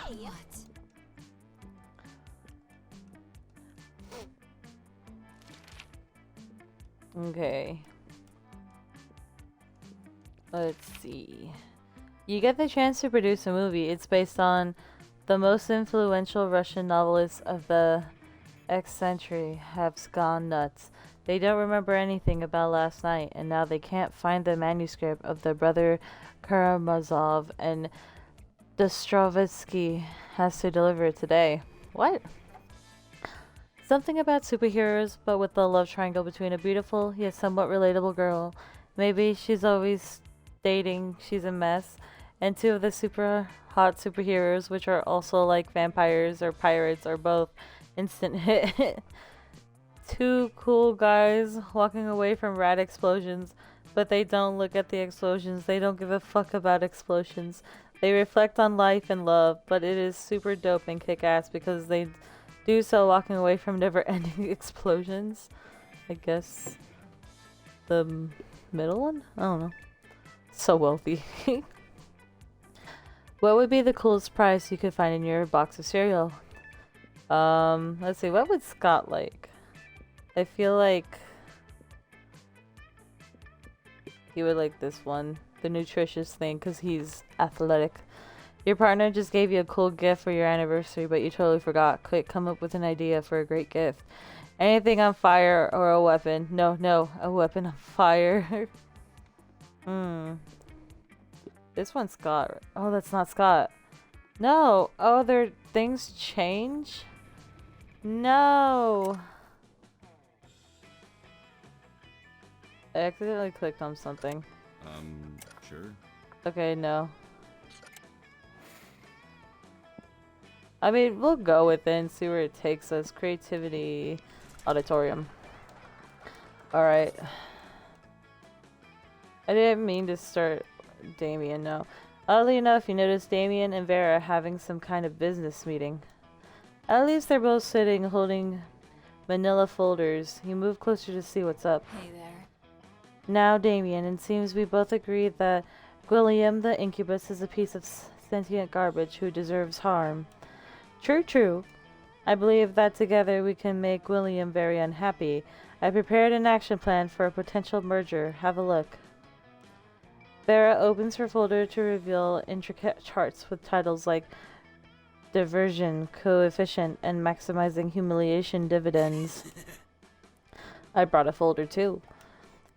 Okay. Let's see. You get the chance to produce a movie. It's based on the most influential Russian novelists of the X century have gone nuts. They don't remember anything about last night, and now they can't find the manuscript of their brother Karamazov, and Dostoevsky has to deliver it today. What? Something about superheroes, but with the love triangle between a beautiful yet somewhat relatable girl. Maybe she's always dating, she's a mess, and two of the super hot superheroes, which are also like vampires or pirates or both, instant hit. Two cool guys walking away from rad explosions, but they don't look at the explosions. They don't give a fuck about explosions. They reflect on life and love, but it is super dope and kick-ass because they do so walking away from never-ending explosions. I guess the middle one? I don't know. So wealthy. What would be the coolest prize you could find in your box of cereal? Let's see. What would Scott like? I feel like he would like this one, the nutritious thing, because he's athletic. Your partner just gave you a cool gift for your anniversary, but you totally forgot. Quick, come up with an idea for a great gift. Anything on fire or a weapon. No, a weapon on fire. This one's Scott. Oh, that's not Scott. No. Oh, their things change? No. I accidentally clicked on something. Sure. Okay, no. I mean, we'll go with it and see where it takes us. Creativity auditorium. Alright. I didn't mean to start Damien, no. Oddly enough, you notice Damien and Vera are having some kind of business meeting. At least they're both sitting holding Manila folders. You move closer to see what's up. Hey there. Now, Damien, it seems we both agree that Gwilliam the Incubus is a piece of sentient garbage who deserves harm. True, true. I believe that together we can make William very unhappy. I prepared an action plan for a potential merger. Have a look. Vera opens her folder to reveal intricate charts with titles like Diversion, Coefficient, and Maximizing Humiliation Dividends. I brought a folder too.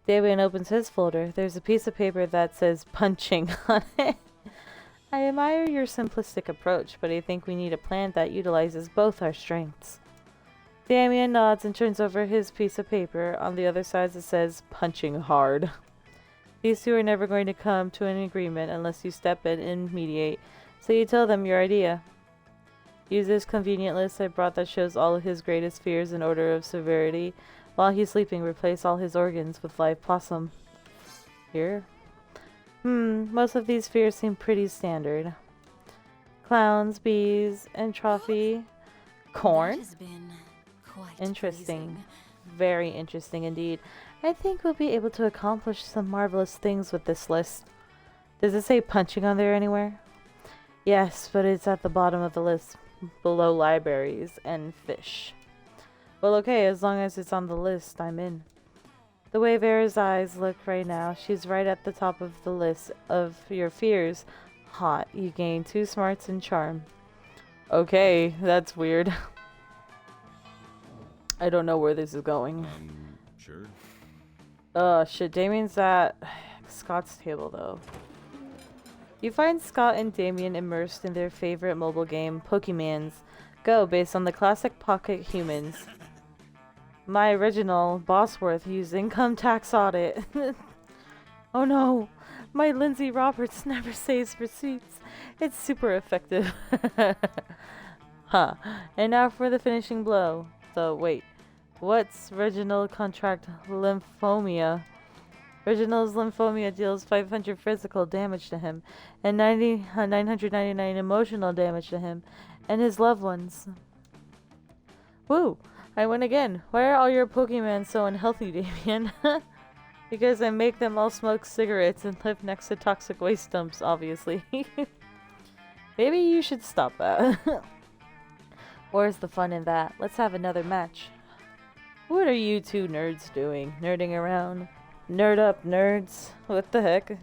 Damien opens his folder. There's a piece of paper that says punching on it. I admire your simplistic approach, but I think we need a plan that utilizes both our strengths. Damien nods and turns over his piece of paper. On the other side it says punching hard. These two are never going to come to an agreement unless you step in and mediate, so you tell them your idea. Use this convenient list I brought that shows all of his greatest fears in order of severity. While he's sleeping, replace all his organs with live possum. Here? Most of these fears seem pretty standard. Clowns, bees, entropy, corn. That has been quite Interesting. pleasing. Very interesting indeed. I think we'll be able to accomplish some marvelous things with this list. Does it say punching on there anywhere? Yes, but it's at the bottom of the list, below libraries and fish. Well, okay, as long as it's on the list, I'm in. The way Vera's eyes look right now, she's right at the top of the list of your fears. Hot. You gain 2 smarts and charm. Okay, that's weird. I don't know where this is going. Sure. Shit, Damien's at Scott's table, though. You find Scott and Damien immersed in their favorite mobile game, Pokemans Go, based on the classic Pocket Humans. My original, Bosworth, used income tax audit. Oh no, my Lindsay Roberts never saves receipts. It's super effective. Huh. And now for the finishing blow. So, wait. What's Reginald Contract Lymphomia? Reginald's lymphomia deals 500 physical damage to him and 999 emotional damage to him and his loved ones. Woo! I win again. Why are all your Pokemon so unhealthy, Damien? Because I make them all smoke cigarettes and live next to toxic waste dumps, obviously. Maybe you should stop that. Where's the fun in that? Let's have another match. What are you two nerds doing? Nerding around? Nerd up, nerds. What the heck?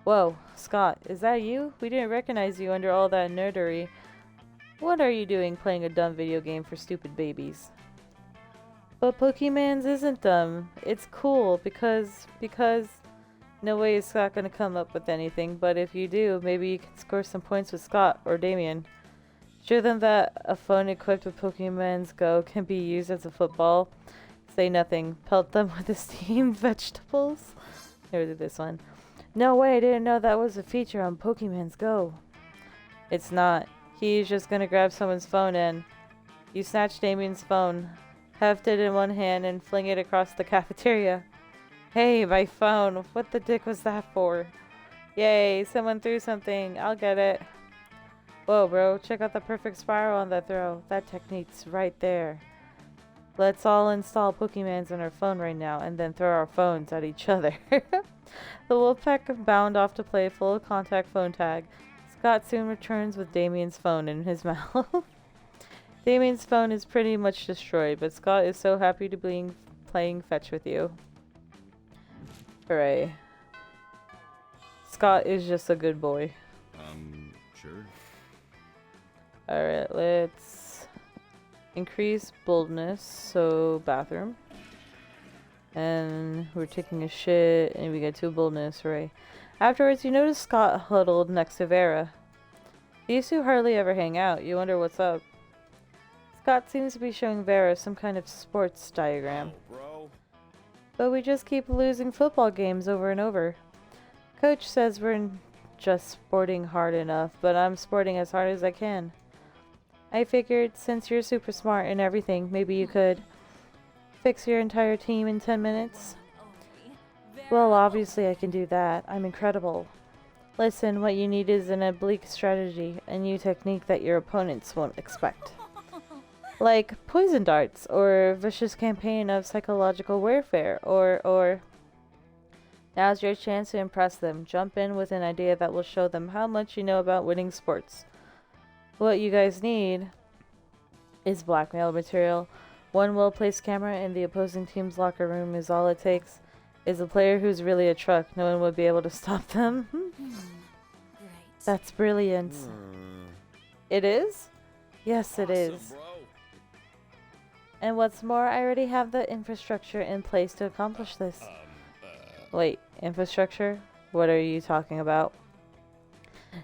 Whoa, Scott, is that you? We didn't recognize you under all that nerdery. What are you doing playing a dumb video game for stupid babies? But Pokemans isn't dumb. It's cool because no way is Scott gonna come up with anything, but if you do, maybe you can score some points with Scott or Damien. Show them that a phone equipped with Pokemans Go can be used as a football. Say nothing. Pelt them with the steamed vegetables. Here, do this one. No way, I didn't know that was a feature on Pokemans Go. It's not. He's just gonna grab someone's phone and... You snatch Damien's phone, heft it in one hand, and fling it across the cafeteria. Hey, my phone. What the dick was that for? Yay, someone threw something. I'll get it. Whoa, bro. Check out the perfect spiral on that throw. That technique's right there. Let's all install Pokemans on our phone right now and then throw our phones at each other. The Wolfpack bound off to play full contact phone tag. Scott soon returns with Damien's phone in his mouth. Damien's phone is pretty much destroyed, but Scott is so happy to be playing fetch with you. Hooray. Scott is just a good boy. Sure. Alright, let's increase boldness, so bathroom. And we're taking a shit, and we get 2 boldness, hooray. Afterwards, you notice Scott huddled next to Vera. These two hardly ever hang out. You wonder what's up. Scott seems to be showing Vera some kind of sports diagram. Oh, bro. But we just keep losing football games over and over. Coach says we're just sporting hard enough, but I'm sporting as hard as I can. I figured since you're super smart and everything, maybe you could fix your entire team in 10 minutes. Well, obviously I can do that. I'm incredible. Listen, what you need is an oblique strategy, a new technique that your opponents won't expect. Like poison darts, or vicious campaign of psychological warfare, or now's your chance to impress them. Jump in with an idea that will show them how much you know about winning sports. What you guys need is blackmail material. One well-placed camera in the opposing team's locker room is all it takes. Is a player who's really a truck. No one would be able to stop them. Great. That's brilliant. It is? Yes, it is. Bro. And what's more, I already have the infrastructure in place to accomplish this. Wait, infrastructure? What are you talking about?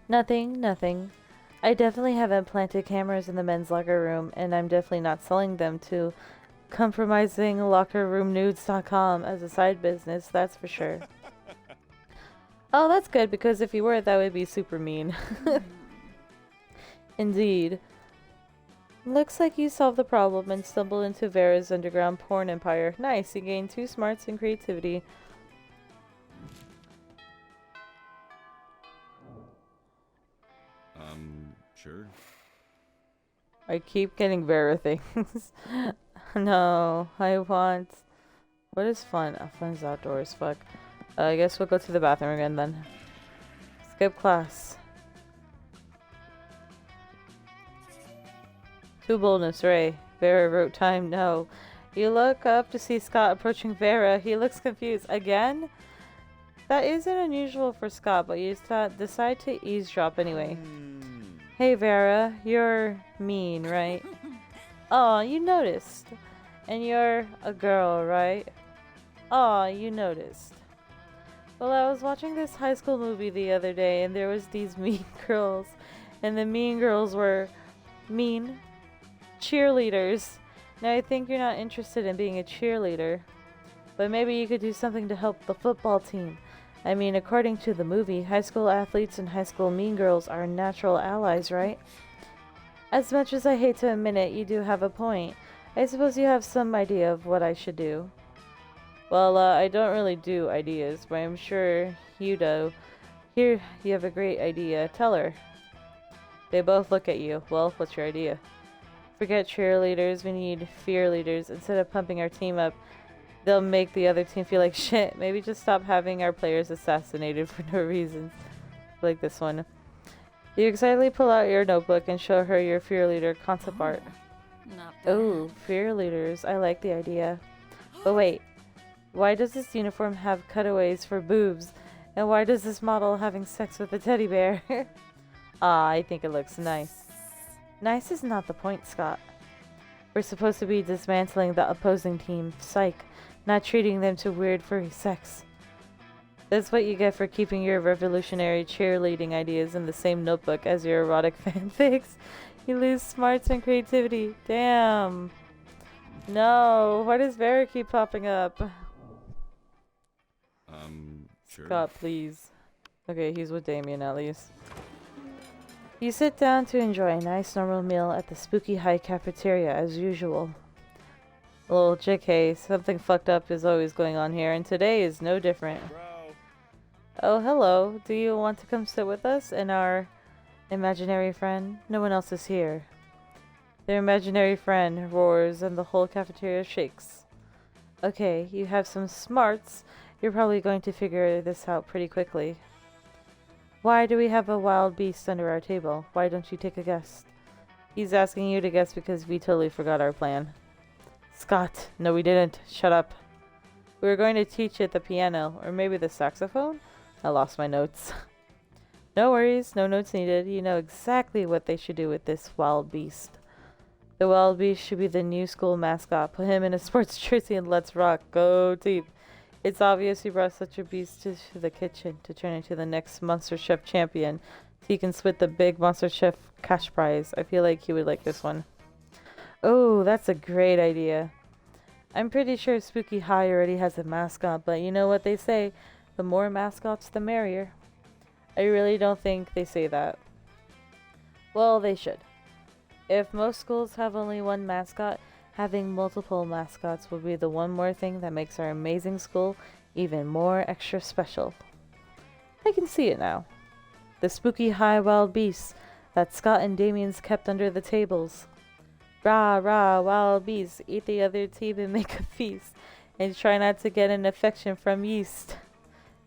Nothing, nothing. I definitely have implanted cameras in the men's locker room, and I'm definitely not selling them to compromisinglockerroomnudes.com as a side business, that's for sure. Oh, that's good, because if you were, that would be super mean. Indeed. Looks like you solved the problem and stumbled into Vera's underground porn empire. Nice, you gained 2 smarts and creativity. Sure. I keep getting Vera things. No, I want... What is fun? Oh, fun's outdoors, fuck. I guess we'll go to the bathroom again then. Skip class. 2 boldness, Ray. Vera wrote time, no. You look up to see Scott approaching Vera. He looks confused. Again? That isn't unusual for Scott, but you decide to eavesdrop anyway. Hey Vera, you're mean, right? Aw, you noticed. And you're a girl, right? Aw, you noticed. Well, I was watching this high school movie the other day, and there was these mean girls. And the mean girls were mean cheerleaders. Now, I think you're not interested in being a cheerleader. But maybe you could do something to help the football team. I mean, according to the movie, high school athletes and high school mean girls are natural allies, right? As much as I hate to admit it, you do have a point. I suppose you have some idea of what I should do. Well, I don't really do ideas, but I'm sure you do. Here, you have a great idea. Tell her. They both look at you. Well, what's your idea? Forget cheerleaders, we need fear leaders. Instead of pumping our team up, they'll make the other team feel like shit. Maybe just stop having our players assassinated for no reason. Like this one. You excitedly pull out your notebook and show her your fear leader concept art. Not bad. Oh, fear leaders. I like the idea. But wait. Why does this uniform have cutaways for boobs? And why does this model having sex with a teddy bear? Ah, I think it looks nice. Nice is not the point, Scott. We're supposed to be dismantling the opposing team, psych, not treating them to weird furry sex. That's what you get for keeping your revolutionary cheerleading ideas in the same notebook as your erotic fanfics. You lose smarts and creativity. Damn. No, why does Vera keep popping up? Sure. Scott, please. Okay, he's with Damien at least. You sit down to enjoy a nice normal meal at the Spooky High cafeteria as usual. Lol, JK, something fucked up is always going on here, and today is no different. Bro. Oh, hello. Do you want to come sit with us and our imaginary friend? No one else is here. Their imaginary friend roars and the whole cafeteria shakes. Okay, you have some smarts. You're probably going to figure this out pretty quickly. Why do we have a wild beast under our table? Why don't you take a guess? He's asking you to guess because we totally forgot our plan. Scott, no we didn't. Shut up. We were going to teach it the piano, or maybe the saxophone? I lost my notes. No worries, no notes needed. You know exactly what they should do with this wild beast. The wild beast should be the new school mascot. Put him in a sports jersey and let's rock. Go team. It's obvious you brought such a beast to the kitchen to turn into the next Monster Chef champion, so you can split the big Monster Chef cash prize. I feel like he would like this one. Oh, that's a great idea. I'm pretty sure Spooky High already has a mascot, but you know what they say, the more mascots the merrier. I really don't think they say that. Well, they should. If most schools have only one mascot, having multiple mascots would be the one more thing that makes our amazing school even more extra special. I can see it now. The Spooky High wild beasts that Scott and Damien's kept under the tables. Rah, rah, wild beasts, eat the other team and make a feast. And try not to get an infection from yeast.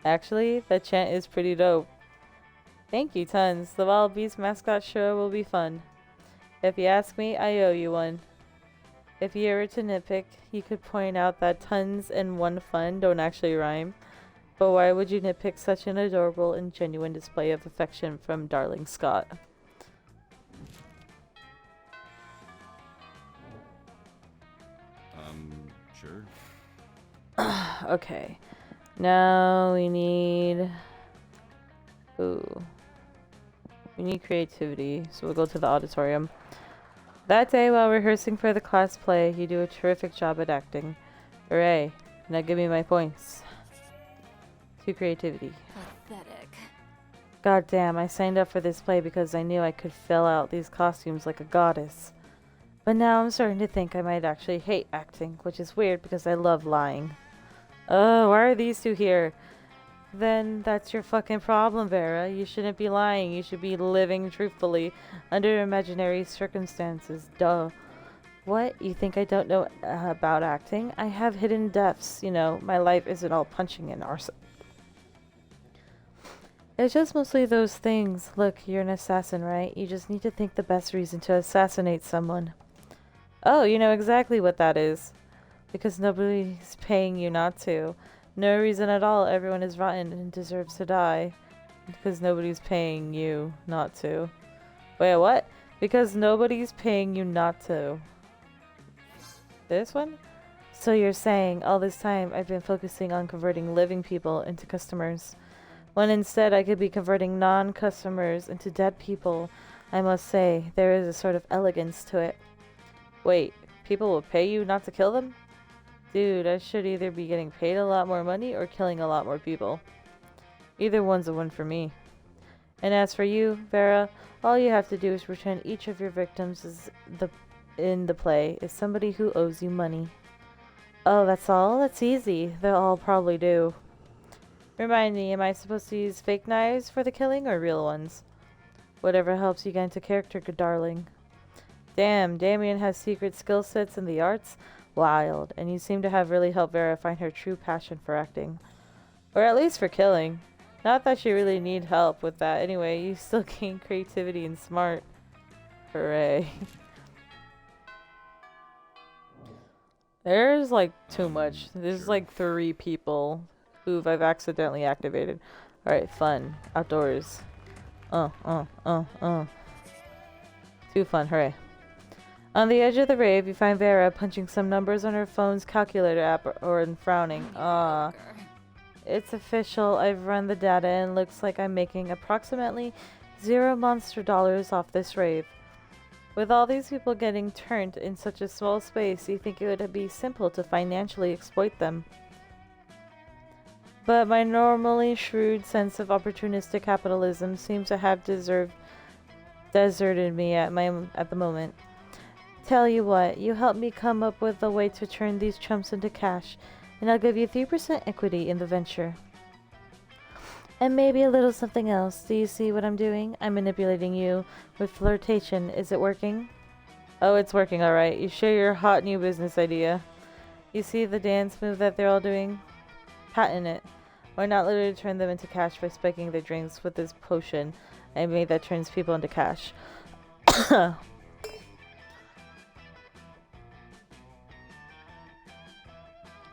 Actually, that chant is pretty dope. Thank you, Tons. The wild beast mascot sure will be fun. If you ask me, I owe you one. If you were to nitpick, you could point out that tons and one fun don't actually rhyme. But why would you nitpick such an adorable and genuine display of affection from darling Scott? Sure. Okay. Now we need... Ooh. We need creativity, so we'll go to the auditorium. That day, while rehearsing for the class play, you do a terrific job at acting. Hooray. Now give me my points. To creativity. Pathetic. God damn, I signed up for this play because I knew I could fill out these costumes like a goddess. But now I'm starting to think I might actually hate acting, which is weird because I love lying. Oh, why are these two here? Then that's your fucking problem, Vera. You shouldn't be lying. You should be living truthfully under imaginary circumstances. Duh. What? You think I don't know about acting? I have hidden depths. You know, my life isn't all punching and arson. It's just mostly those things. Look, you're an assassin, right? You just need to think the best reason to assassinate someone. Oh, you know exactly what that is. Because nobody's paying you not to. No reason at all. Everyone is rotten and deserves to die. Because nobody's paying you not to. Wait, what? Because nobody's paying you not to. This one? So you're saying all this time I've been focusing on converting living people into customers. When instead I could be converting non-customers into dead people. I must say, there is a sort of elegance to it. Wait, people will pay you not to kill them? Dude, I should either be getting paid a lot more money or killing a lot more people. Either one's a win for me. And as for you, Vera, all you have to do is return each of your victims in the play is somebody who owes you money. Oh, that's all? That's easy. They'll all probably do. Remind me, am I supposed to use fake knives for the killing or real ones? Whatever helps you get into character, good darling. Damn, Damien has secret skill sets in the arts? Wild. And you seem to have really helped Vera find her true passion for acting. Or at least for killing. Not that you really need help with that anyway. You still gain creativity and smart. Hooray. There's like too much. There's like 3 people who I've accidentally activated. Alright, fun. Outdoors. Too fun, hooray. On the edge of the rave, you find Vera punching some numbers on her phone's calculator app or frowning. It's official. I've run the data and looks like I'm making approximately 0 monster dollars off this rave. With all these people getting turned in such a small space, you think it would be simple to financially exploit them. But my normally shrewd sense of opportunistic capitalism seems to have deserted me at the moment. Tell you what, you help me come up with a way to turn these chumps into cash, and I'll give you 3% equity in the venture. And maybe a little something else. Do you see what I'm doing? I'm manipulating you with flirtation. Is it working? Oh, it's working alright. You share your hot new business idea. You see the dance move that they're all doing? Patent it. Why not literally turn them into cash by spiking their drinks with this potion I made that turns people into cash?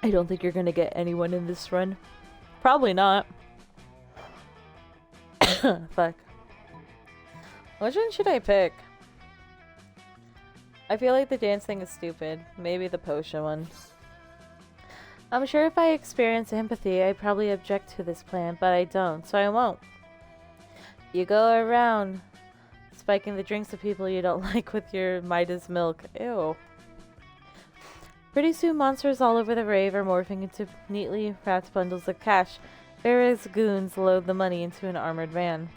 I don't think you're gonna get anyone in this run. Probably not. Fuck. Which one should I pick? I feel like the dance thing is stupid. Maybe the potion one. I'm sure if I experience empathy, I'd probably object to this plan, but I don't, so I won't. You go around spiking the drinks of people you don't like with your Midas milk. Ew. Pretty soon, monsters all over the rave are morphing into neatly wrapped bundles of cash. Various goons load the money into an armored van.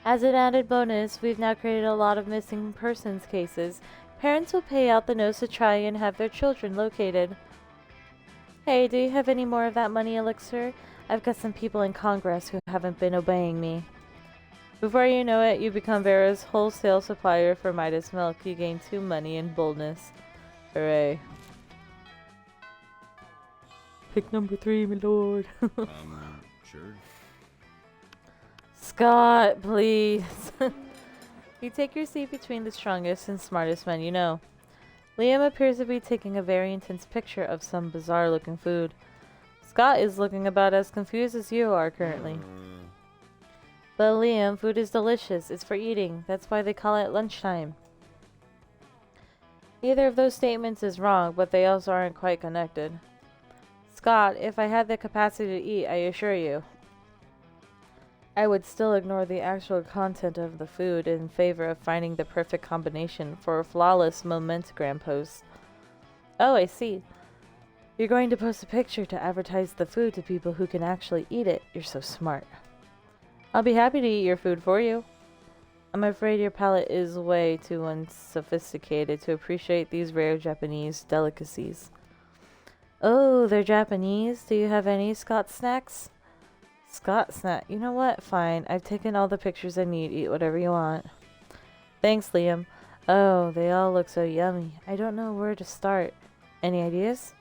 As an added bonus, we've now created a lot of missing persons cases. Parents will pay out the nose to try and have their children located. Hey, do you have any more of that money elixir? I've got some people in Congress who haven't been obeying me. Before you know it, you become Vera's wholesale supplier for Midas milk. You gain 2 money and boldness. Hooray. Pick number 3, my lord. Sure. Scott, please. You take your seat between the strongest and smartest men you know. Liam appears to be taking a very intense picture of some bizarre-looking food. Scott is looking about as confused as you are currently. But Liam, food is delicious. It's for eating. That's why they call it lunchtime. Neither of those statements is wrong, but they also aren't quite connected. Scott, if I had the capacity to eat, I assure you, I would still ignore the actual content of the food in favor of finding the perfect combination for a flawless Momentagram post. Oh, I see. You're going to post a picture to advertise the food to people who can actually eat it. You're so smart. I'll be happy to eat your food for you. I'm afraid your palate is way too unsophisticated to appreciate these rare Japanese delicacies. Oh, they're Japanese? Do you have any Scott snacks? Scott snack? You know what? Fine. I've taken all the pictures I need. Eat whatever you want. Thanks, Liam. Oh, they all look so yummy. I don't know where to start. Any ideas?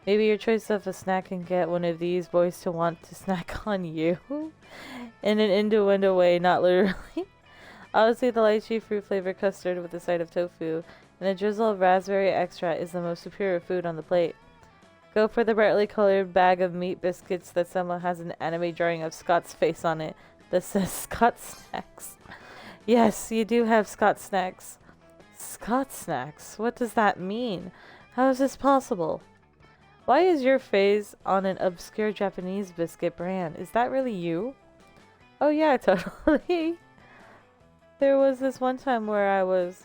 Maybe your choice of a snack can get one of these boys to want to snack on you. In an innuendo way, not literally. Honestly, the lychee fruit flavored custard with a side of tofu and a drizzle of raspberry extract is the most superior food on the plate. Go for the brightly colored bag of meat biscuits that someone has an anime drawing of Scott's face on it that says Scott Snacks. Yes, you do have Scott Snacks. Scott Snacks? What does that mean? How is this possible? Why is your face on an obscure Japanese biscuit brand? Is that really you? Oh yeah, totally. There was this one time where I was...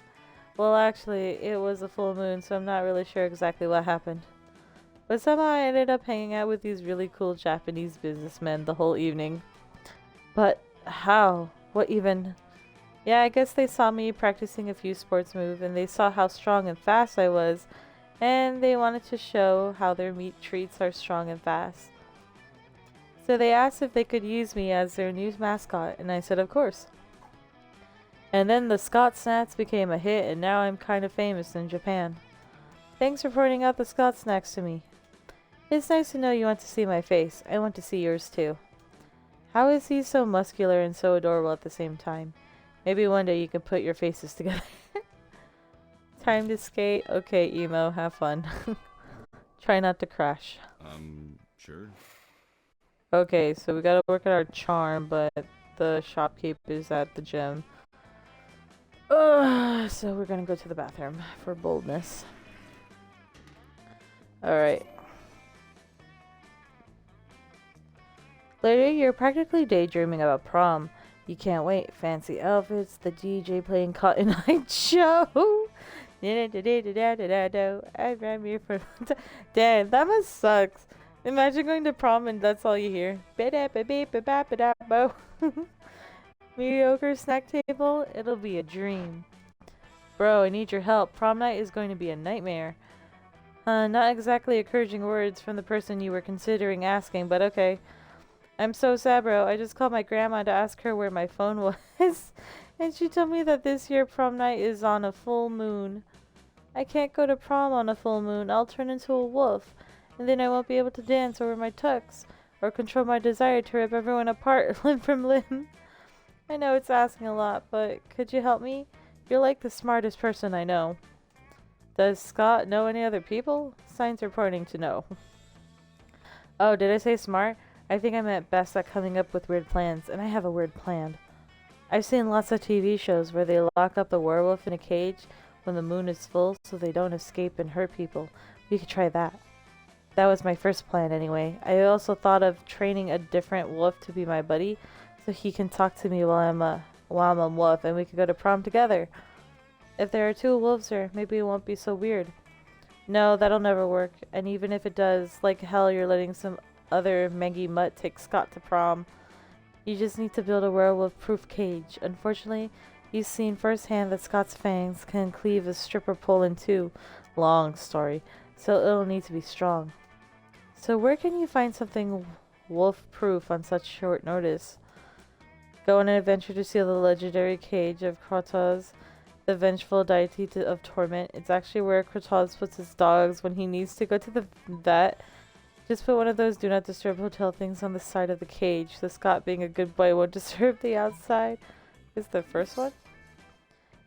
Well, actually, it was a full moon, so I'm not really sure exactly what happened. But somehow I ended up hanging out with these really cool Japanese businessmen the whole evening. But how? What even? Yeah, I guess they saw me practicing a few sports moves and they saw how strong and fast I was. And they wanted to show how their meat treats are strong and fast. So they asked if they could use me as their new mascot, and I said of course. And then the Scott Snacks became a hit, and now I'm kind of famous in Japan. Thanks for pointing out the Scott Snacks to me. It's nice to know you want to see my face. I want to see yours too. How is he so muscular and so adorable at the same time? Maybe one day you can put your faces together. Time to skate? Okay, emo, have fun. Try not to crash. Sure. Okay, so we gotta work at our charm, but the shopkeep is at the gym. So we're gonna go to the bathroom for boldness. Alright. Later, you're practically daydreaming about prom. You can't wait. Fancy outfits, the DJ playing Cotton Eye Joe. Damn, that must suck. Imagine going to prom and that's all you hear. Mediocre snack table? It'll be a dream. Bro, I need your help. Prom night is going to be a nightmare. Not exactly encouraging words from the person you were considering asking, but okay. I'm so sad, bro. I just called my grandma to ask her where my phone was. And she told me that this year prom night is on a full moon. I can't go to prom on a full moon. I'll turn into a wolf. And then I won't be able to dance over my tux. Or control my desire to rip everyone apart limb from limb. I know it's asking a lot, but could you help me? You're like the smartest person I know. Does Scott know any other people? Signs are pointing to no. Oh, did I say smart? I think I meant best at coming up with weird plans, and I have a weird plan. I've seen lots of TV shows where they lock up the werewolf in a cage when the moon is full so they don't escape and hurt people. We could try that. That was my first plan anyway. I also thought of training a different wolf to be my buddy so he can talk to me while I'm a wolf and we could go to prom together. If there are 2 wolves there, maybe it won't be so weird. No, that'll never work. And even if it does, like hell you're letting some other mangy mutt take Scott to prom. You just need to build a werewolf-proof cage. Unfortunately, you've seen firsthand that Scott's fangs can cleave a stripper pole in 2. Long story. So it'll need to be strong. So where can you find something wolf-proof on such short notice? Go on an adventure to seal the legendary cage of Kratos, the vengeful deity of torment. It's actually where Kratos puts his dogs when he needs to go to the vet. Just put one of those do not disturb hotel things on the side of the cage, so Scott, being a good boy, won't disturb the outside. Is the first one?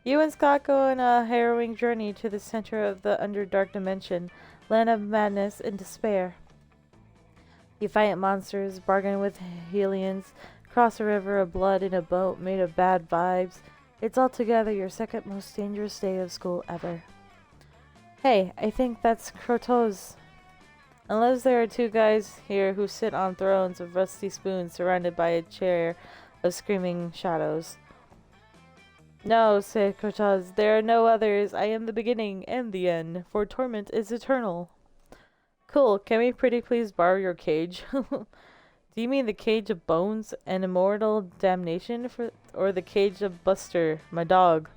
You and Scott go on a harrowing journey to the center of the Underdark Dimension, land of madness and despair. You fight monsters, bargain with Hellions, cross a river of blood in a boat made of bad vibes. It's altogether your second most dangerous day of school ever. Hey, I think that's Kratos. Unless there are two guys here who sit on thrones of rusty spoons surrounded by a chair of screaming shadows. No, said Kratos, there are no others. I am the beginning and the end, for torment is eternal. Cool, can we pretty please borrow your cage? Do you mean the cage of bones and immortal damnation, or the cage of Buster, my dog?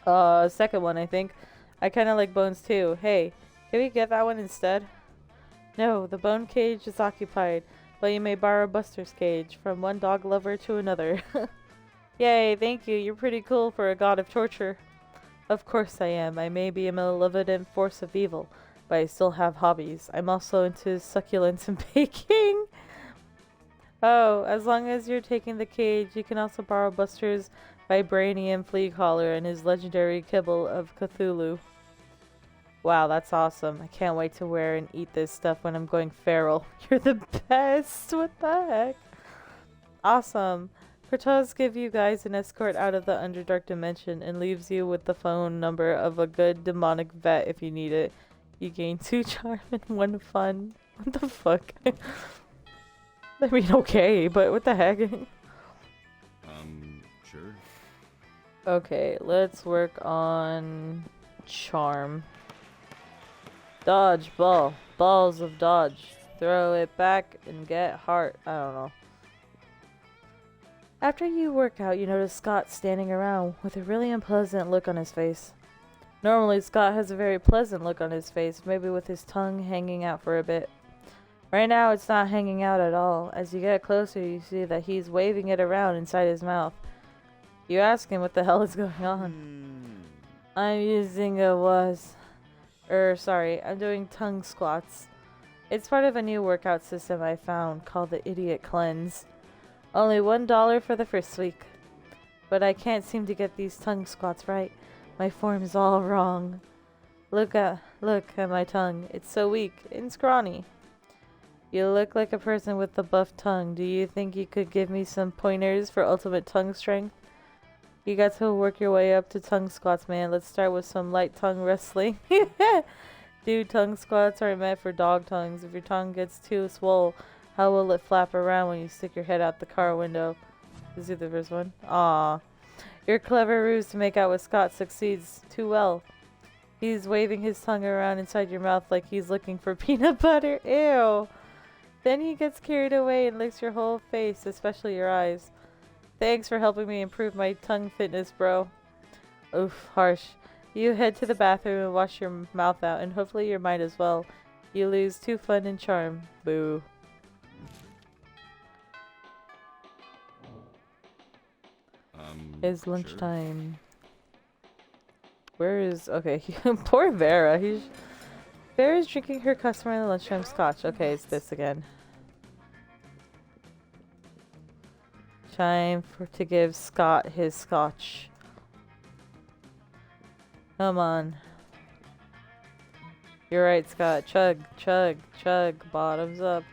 Second one, I think. I kinda like bones too. Hey, can we get that one instead? No, the bone cage is occupied, but you may borrow Buster's cage, from one dog lover to another. Yay, thank you, you're pretty cool for a god of torture. Of course I am. I may be a malevolent force of evil, but I still have hobbies. I'm also into succulents and baking. Oh, as long as you're taking the cage, you can also borrow Buster's vibranium flea collar and his legendary kibble of Cthulhu. Wow, that's awesome. I can't wait to wear and eat this stuff when I'm going feral. You're the best. What the heck? Awesome. Kratos gives you guys an escort out of the Underdark Dimension and leaves you with the phone number of a good demonic vet if you need it. You gain 2 charm and 1 fun. What the fuck? I mean, okay, but what the heck? Sure. Okay, let's work on charm. Dodge, ball. Balls of dodge. Throw it back and get heart. I don't know. After you work out, you notice Scott standing around with a really unpleasant look on his face. Normally, Scott has a very pleasant look on his face, maybe with his tongue hanging out for a bit. Right now, it's not hanging out at all. As you get closer, you see that he's waving it around inside his mouth. You ask him what the hell is going on. I'm using I'm doing tongue squats. It's part of a new workout system I found called the Idiot Cleanse. Only $1 for the first week. But I can't seem to get these tongue squats right. My form's all wrong. Look at my tongue. It's so weak and scrawny. You look like a person with a buff tongue. Do you think you could give me some pointers for ultimate tongue strength? You got to work your way up to tongue squats, man. Let's start with some light tongue wrestling. Dude, tongue squats aren't meant for dog tongues. If your tongue gets too swole, how will it flap around when you stick your head out the car window? This is the first one. Aww. Your clever ruse to make out with Scott succeeds too well. He's waving his tongue around inside your mouth like he's looking for peanut butter. Ew. Then he gets carried away and licks your whole face, especially your eyes. Thanks for helping me improve my tongue fitness, bro. Oof, harsh. You head to the bathroom and wash your mouth out, and hopefully your mind as well. You lose 2 fun and charm. Boo. It's lunchtime. Where is... Okay, poor Vera. Vera's drinking her customary lunchtime scotch. Okay, it's this again. Time to give Scott his scotch. Come on. You're right, Scott. Chug, chug, chug. Bottoms up.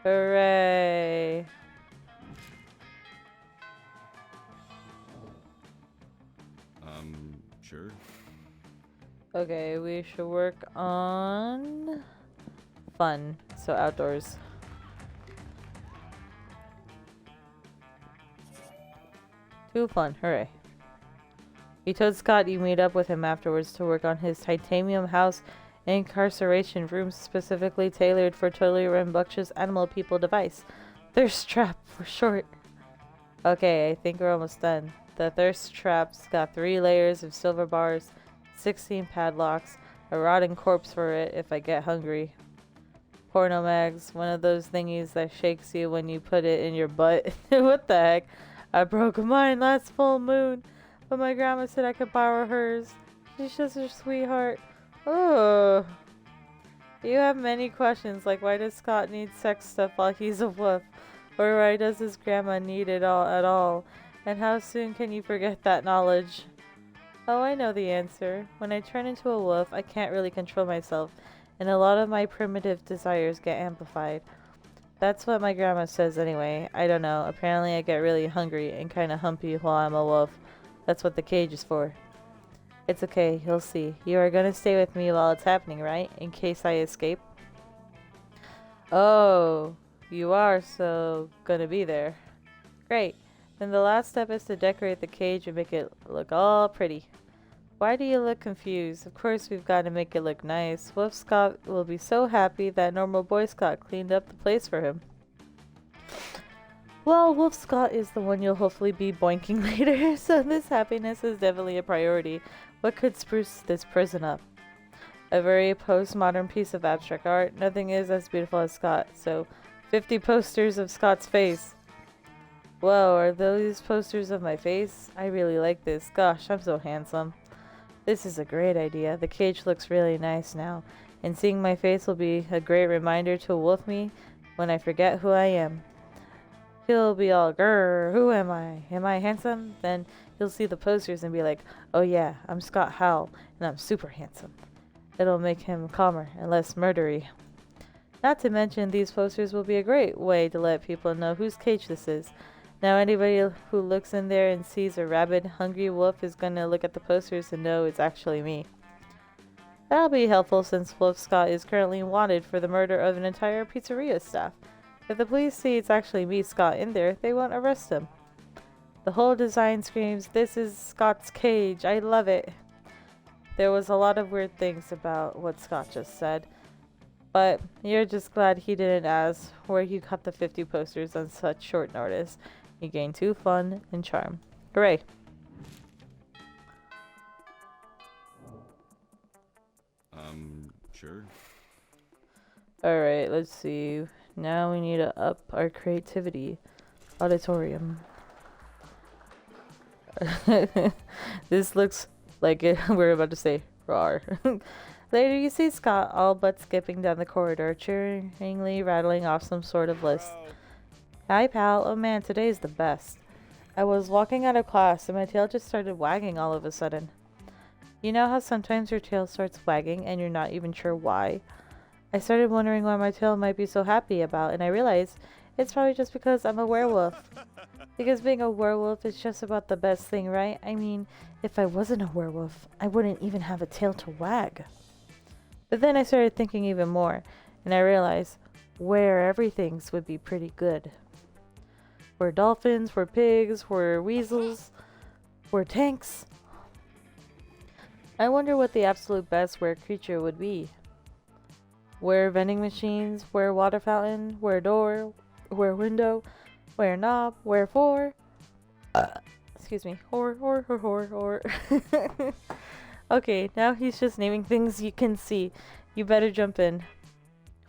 Hooray. Sure. Okay, we should work on fun. So outdoors. Too fun. Hooray. You told Scott you meet up with him afterwards to work on his titanium house incarceration room specifically tailored for totally rambunctious animal people device. Thirst trap for short. Okay, I think we're almost done. The thirst trap's got 3 layers of silver bars, 16 padlocks, a rotting corpse for it if I get hungry. porno mags, one of those thingies that shakes you when you put it in your butt. What the heck? I broke mine last full moon, but my grandma said I could borrow hers. She's just a sweetheart. Oh. You have many questions, like why does Scott need sex stuff while he's a wolf? Or why does his grandma need it all at all? And how soon can you forget that knowledge? Oh, I know the answer. When I turn into a wolf, I can't really control myself, and a lot of my primitive desires get amplified. That's what my grandma says anyway. I don't know. Apparently I get really hungry and kinda humpy while I'm a wolf. That's what the cage is for. It's okay, you'll see. You are gonna stay with me while it's happening, right? In case I escape? Oh, you are so gonna be there. Great. Then the last step is to decorate the cage and make it look all pretty. Why do you look confused? Of course we've got to make it look nice. Wolf Scott will be so happy that normal boy Scott cleaned up the place for him. Well, Wolf Scott is the one you'll hopefully be boinking later, so this happiness is definitely a priority. What could spruce this prison up? A very postmodern piece of abstract art. Nothing is as beautiful as Scott, so 50 posters of Scott's face. Whoa, are those posters of my face? I really like this. Gosh, I'm so handsome. This is a great idea. The cage looks really nice now, and seeing my face will be a great reminder to wolf me when I forget who I am. He'll be all, grrr, who am I? Am I handsome? Then he'll see the posters and be like, oh yeah, I'm Scott Howell, and I'm super handsome. It'll make him calmer and less murdery. Not to mention, these posters will be a great way to let people know whose cage this is. Now anybody who looks in there and sees a rabid, hungry wolf is gonna look at the posters and know it's actually me. That'll be helpful since Wolf Scott is currently wanted for the murder of an entire pizzeria staff. If the police see it's actually me, Scott, in there, they won't arrest him. The whole design screams, this is Scott's cage. I love it. There was a lot of weird things about what Scott just said. But you're just glad he didn't ask where he got the 50 posters on such short notice. He gained 2 fun and charm. Hooray. Sure. Alright, let's see. Now we need to up our creativity. Auditorium. This looks like we're about to say rawr. Later you see Scott all but skipping down the corridor, cheeringly rattling off some sort of list. Hi pal, oh man, today's the best. I was walking out of class and my tail just started wagging all of a sudden. You know how sometimes your tail starts wagging and you're not even sure why? I started wondering why my tail might be so happy about, and I realized it's probably just because I'm a werewolf. Because being a werewolf is just about the best thing, right? I mean, if I wasn't a werewolf, I wouldn't even have a tail to wag. But then I started thinking even more, and I realized where everything's would be pretty good. We're dolphins, we're pigs, we're weasels, we're tanks. I wonder what the absolute best were creature would be. Where vending machines, where water fountain, where door, where window, where knob, where for. Excuse me. Or. Okay, now he's just naming things you can see. You better jump in.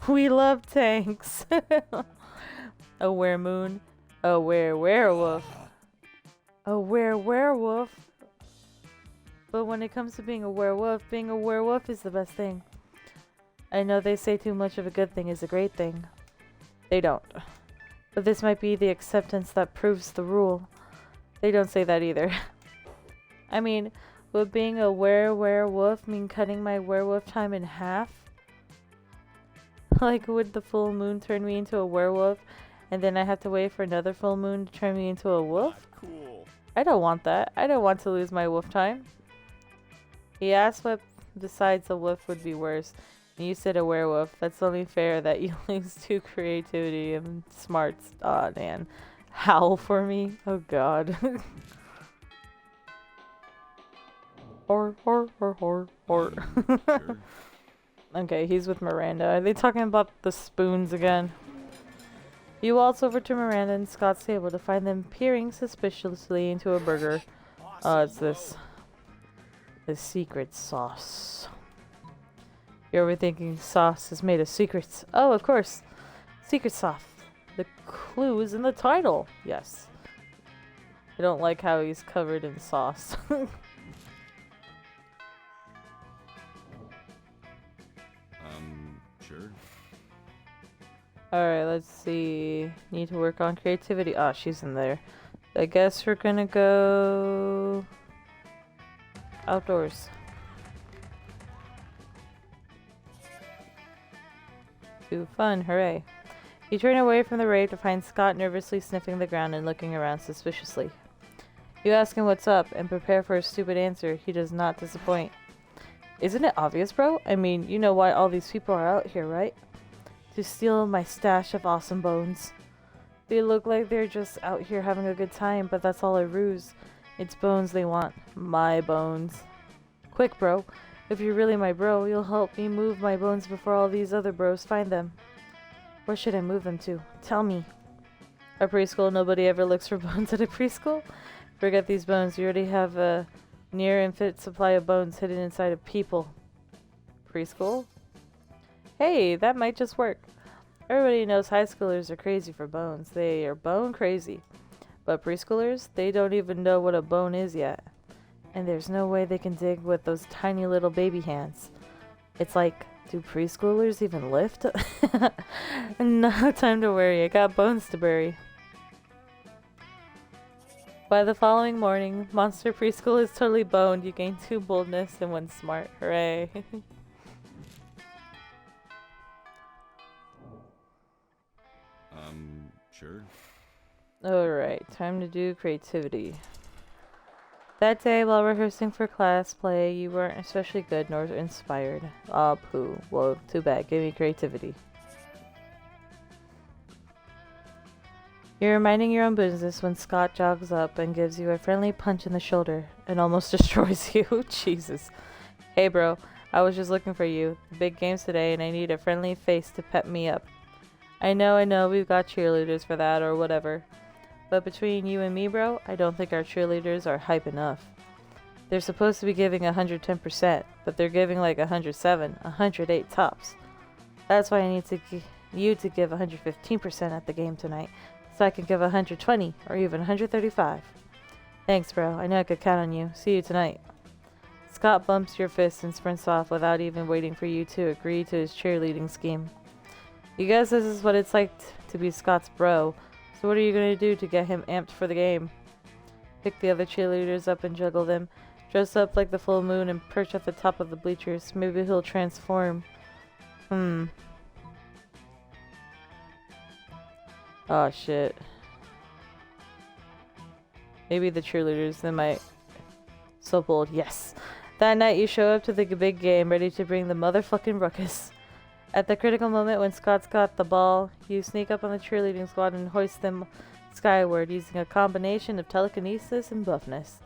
We love tanks. A were-moon. A were-werewolf. A were-werewolf. But when it comes to being a werewolf is the best thing. I know they say too much of a good thing is a great thing. They don't. But this might be the acceptance that proves the rule. They don't say that either. I mean, would being a werewolf mean cutting my werewolf time in half? Like, would the full moon turn me into a werewolf, and then I have to wait for another full moon to turn me into a wolf? Cool. I don't want that. I don't want to lose my wolf time. He asked what besides a wolf would be worse. And you said a werewolf. That's only fair that you lose 2 creativity and smarts. Aw, man. Howl for me? Oh, God. Or. Sure. Okay, he's with Miranda. Are they talking about the spoons again? You waltz over to Miranda and Scott's table to find them peering suspiciously into a burger. Oh, it's this. The secret sauce. You're overthinking. Sauce is made of secrets. Oh, of course. Secret sauce. The clue is in the title. Yes. I don't like how he's covered in sauce. Sure. Alright, let's see. Need to work on creativity. Ah, she's in there. I guess we're gonna go outdoors. To fun, hooray. You turn away from the rave to find Scott nervously sniffing the ground and looking around suspiciously. You ask him what's up and prepare for a stupid answer. He does not disappoint. Isn't it obvious, bro? I mean, you know why all these people are out here, right? To steal my stash of awesome bones. They look like they're just out here having a good time, but that's all a ruse. It's bones they want. My bones. Quick, bro. If you're really my bro, you'll help me move my bones before all these other bros find them. Where should I move them to? Tell me. A preschool? Nobody ever looks for bones at a preschool? Forget these bones. You already have a near infinite supply of bones hidden inside of people. Preschool? Hey, that might just work. Everybody knows high schoolers are crazy for bones. They are bone crazy. But preschoolers, they don't even know what a bone is yet. And there's no way they can dig with those tiny little baby hands. It's like, do preschoolers even lift? No time to worry, I got bones to bury. By the following morning, Monster Preschool is totally boned. You gain 2 boldness and 1 smart. Hooray. Sure. Alright, time to do creativity. That day, while rehearsing for class play, you weren't especially good nor inspired. Aw, poo. Well, too bad. Give me creativity. You're minding your own business when Scott jogs up and gives you a friendly punch in the shoulder and almost destroys you. Jesus. Hey, bro. I was just looking for you. The big game's today, and I need a friendly face to pep me up. I know, we've got cheerleaders for that or whatever. But between you and me, bro, I don't think our cheerleaders are hype enough. They're supposed to be giving 110%, but they're giving like 107, 108 tops. That's why I need you to give 115% at the game tonight, so I can give 120 or even 135. Thanks, bro. I know I could count on you. See you tonight. Scott bumps your fist and sprints off without even waiting for you to agree to his cheerleading scheme. You guess this is what it's like to be Scott's bro. So what are you going to do to get him amped for the game? Pick the other cheerleaders up and juggle them. Dress up like the full moon and perch at the top of the bleachers. Maybe he'll transform. Oh shit. Maybe the cheerleaders, they might. So bold, yes. That night you show up to the big game ready to bring the motherfucking ruckus. At the critical moment when Scott's got the ball, you sneak up on the cheerleading squad and hoist them skyward using a combination of telekinesis and buffness.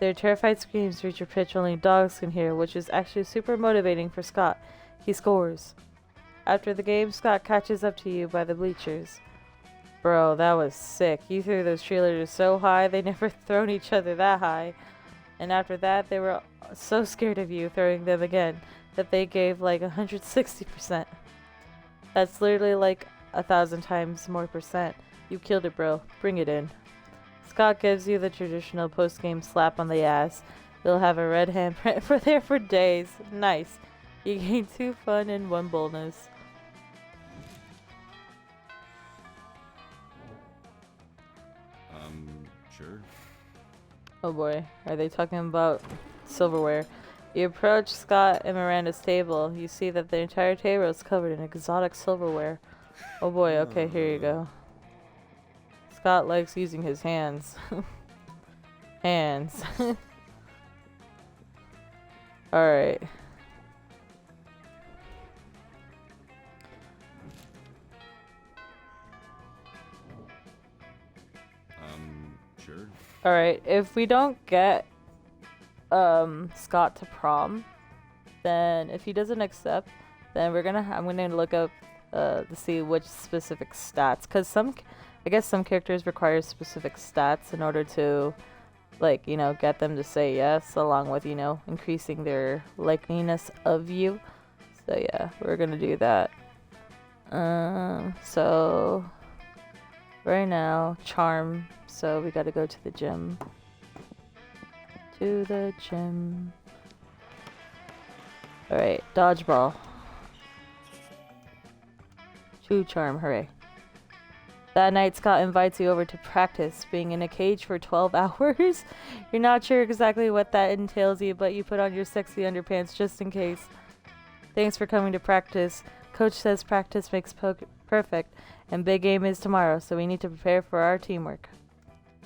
Their terrified screams reach a pitch only dogs can hear, which is actually super motivating for Scott. He scores. After the game, Scott catches up to you by the bleachers. Bro, that was sick. You threw those cheerleaders so high, they never thrown each other that high. And after that, they were so scared of you throwing them again that they gave like 160%. That's literally like 1,000 times more percent. You killed it, bro. Bring it in. Scott gives you the traditional post-game slap on the ass. You'll have a red handprint for there for days. Nice. You gain 2 fun and 1 boldness. Sure. Oh boy, are they talking about silverware? You approach Scott and Miranda's table. You see that the entire table is covered in exotic silverware. Oh boy, okay, here you go. Scott likes using his hands. Hands. Alright. Sure. Alright, if we don't get Scott to prom, then if he doesn't accept, then I'm gonna look up to see which specific stats, because I guess some characters require specific stats in order to, like, get them to say yes, along with, increasing their likeliness of you. So yeah, we're gonna do that. So right now, charm. So we gotta go to the gym. To the gym. Alright, dodgeball. 2 charm, hooray. That night, Scott invites you over to practice, being in a cage for 12 hours. You're not sure exactly what that entails you, but you put on your sexy underpants just in case. Thanks for coming to practice. Coach says practice makes perfect, and big game is tomorrow, so we need to prepare for our teamwork.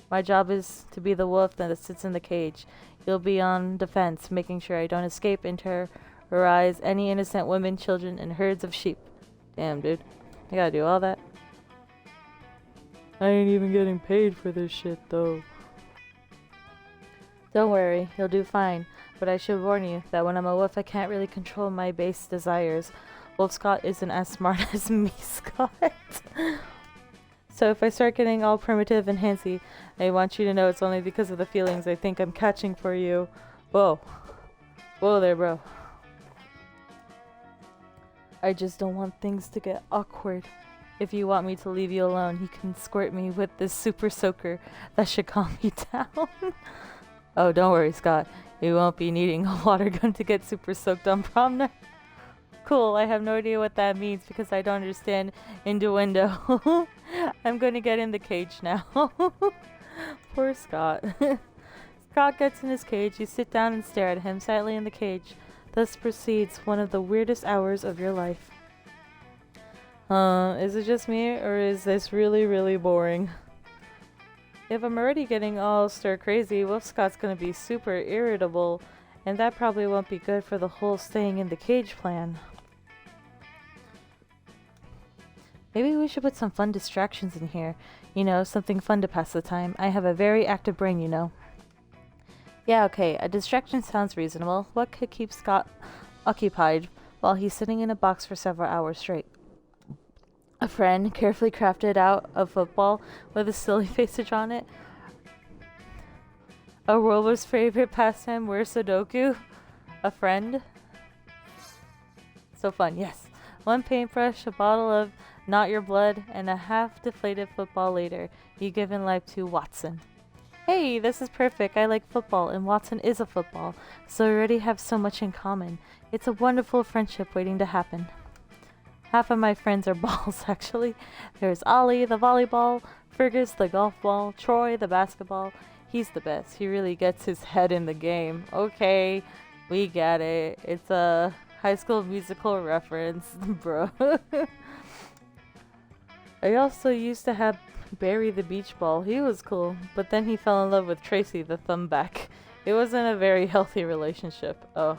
My job is to be the wolf that sits in the cage. You'll be on defense, making sure I don't escape and terrorize any innocent women, children, and herds of sheep. Damn, dude. I gotta do all that. I ain't even getting paid for this shit, though. Don't worry, you'll do fine. But I should warn you that when I'm a wolf, I can't really control my base desires. Wolf Scott isn't as smart as me, Scott. So if I start getting all primitive and handsy, I want you to know it's only because of the feelings I think I'm catching for you. Whoa. Whoa there, bro. I just don't want things to get awkward. If you want me to leave you alone, you can squirt me with this super soaker. That should calm you down. Oh, don't worry, Scott. You won't be needing a water gun to get super soaked on prom night. Cool, I have no idea what that means because I don't understand innuendo. I'm going to get in the cage now. Poor Scott. Scott gets in his cage. You sit down and stare at him silently in the cage. Thus proceeds one of the weirdest hours of your life. Is it just me, or is this really, really boring? If I'm already getting all stir crazy, Wolf Scott's gonna be super irritable, and that probably won't be good for the whole staying in the cage plan. Maybe we should put some fun distractions in here. You know, something fun to pass the time. I have a very active brain, you know. Yeah, okay, a distraction sounds reasonable. What could keep Scott occupied while he's sitting in a box for several hours straight? A friend, carefully crafted out of football with a silly face on it. A roller's favorite pastime, where Sudoku. A friend. So fun, yes. 1 paintbrush, a bottle of Not Your Blood, and a half-deflated football later. You've given life to Watson. Hey, this is perfect. I like football, and Watson is a football, so we already have so much in common. It's a wonderful friendship waiting to happen. Half of my friends are balls, actually. There's Ollie, the volleyball, Fergus, the golf ball, Troy, the basketball. He's the best. He really gets his head in the game. Okay, we get it. It's a High School Musical reference, bro. I also used to have Barry the beach ball. He was cool, but then he fell in love with Tracy the thumbback. It wasn't a very healthy relationship. Oh.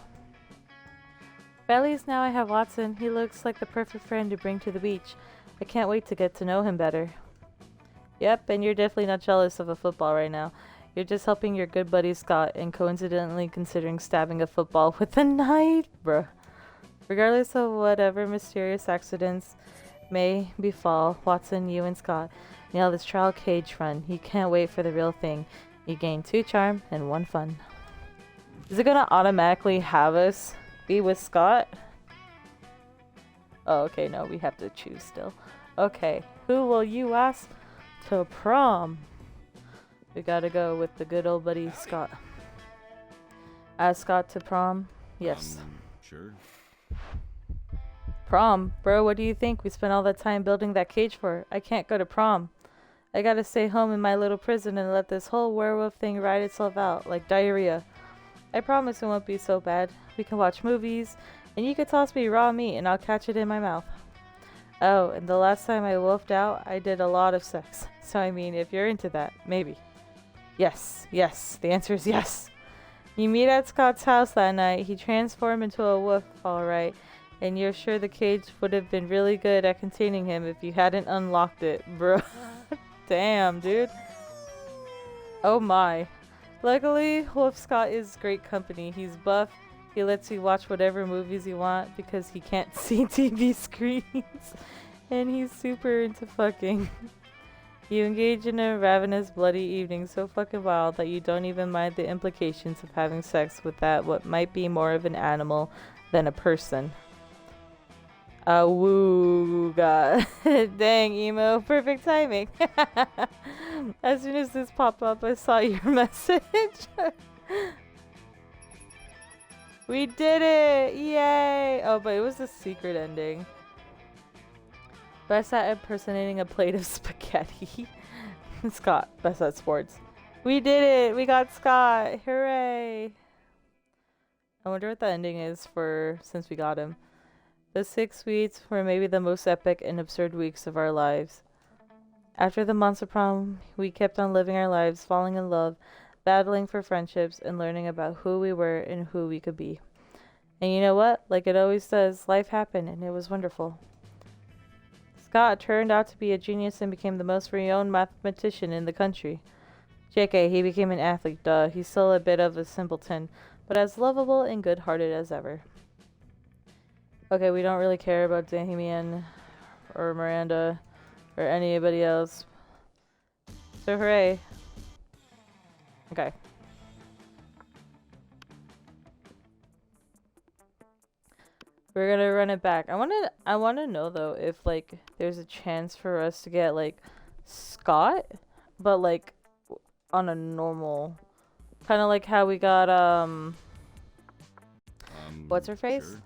But at least now I have Watson. He looks like the perfect friend to bring to the beach. I can't wait to get to know him better. Yep, and you're definitely not jealous of a football right now. You're just helping your good buddy Scott and coincidentally considering stabbing a football with a knife, bruh. Regardless of whatever mysterious accidents may befall Watson, you, and Scott, nail this trial cage run. You can't wait for the real thing. You gain 2 charm and 1 fun. Is it gonna automatically have us be with Scott? Oh, okay, no, we have to choose still. Okay, who will you ask to prom? We gotta go with the good old buddy Scott. Ask Scott to prom? Yes. Sure. Prom? Bro, what do you think we spent all that time building that cage for? I can't go to prom. I gotta stay home in my little prison and let this whole werewolf thing ride itself out, like diarrhea. I promise it won't be so bad. We can watch movies, and you can toss me raw meat and I'll catch it in my mouth. Oh, and the last time I wolfed out, I did a lot of sex. So I mean, if you're into that, maybe. Yes, yes, the answer is yes. You meet at Scott's house that night. He transformed into a wolf, alright. And you're sure the cage would have been really good at containing him if you hadn't unlocked it, bro. Damn, dude. Oh my. Luckily, Wolf Scott is great company. He's buff. He lets you watch whatever movies you want because he can't see TV screens. And he's super into fucking. You engage in a ravenous, bloody evening so fucking wild that you don't even mind the implications of having sex with that what might be more of an animal than a person. Awooga. Dang, emo. Perfect timing. As soon as this popped up, I saw your message. We did it! Yay! Oh, but it was a secret ending. Best at impersonating a plate of spaghetti. Scott, best at sports. We did it! We got Scott! Hooray! I wonder what the ending is for since we got him. The 6 weeks were maybe the most epic and absurd weeks of our lives. After the monster prom, we kept on living our lives, falling in love, battling for friendships, and learning about who we were and who we could be. And you know what? Like it always does, life happened and it was wonderful. Scott turned out to be a genius and became the most renowned mathematician in the country. JK, he became an athlete, duh. He's still a bit of a simpleton, but as lovable and good-hearted as ever. Okay, we don't really care about Damien or Miranda or anybody else. So hooray. Okay. We're gonna run it back. I wanna know though if like there's a chance for us to get like Scott, but like on a normal, kind of like how we got what's her face?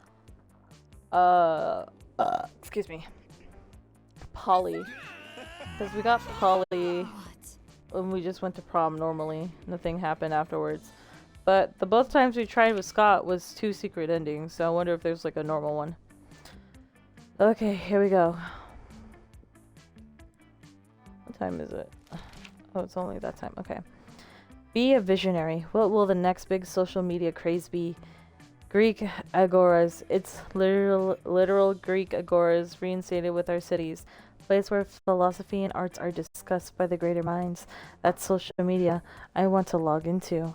Sure. Excuse me. Polly. Because we got Polly when we just went to prom normally. Nothing happened afterwards. But the both times we tried with Scott was 2 secret endings, so I wonder if there's like a normal one. Okay, here we go. What time is it? Oh, it's only that time. Okay. Be a visionary. What will the next big social media craze be? Greek agoras. It's literal Greek agoras reinstated with our cities. Place where philosophy and arts are discussed by the greater minds. That's social media I want to log into.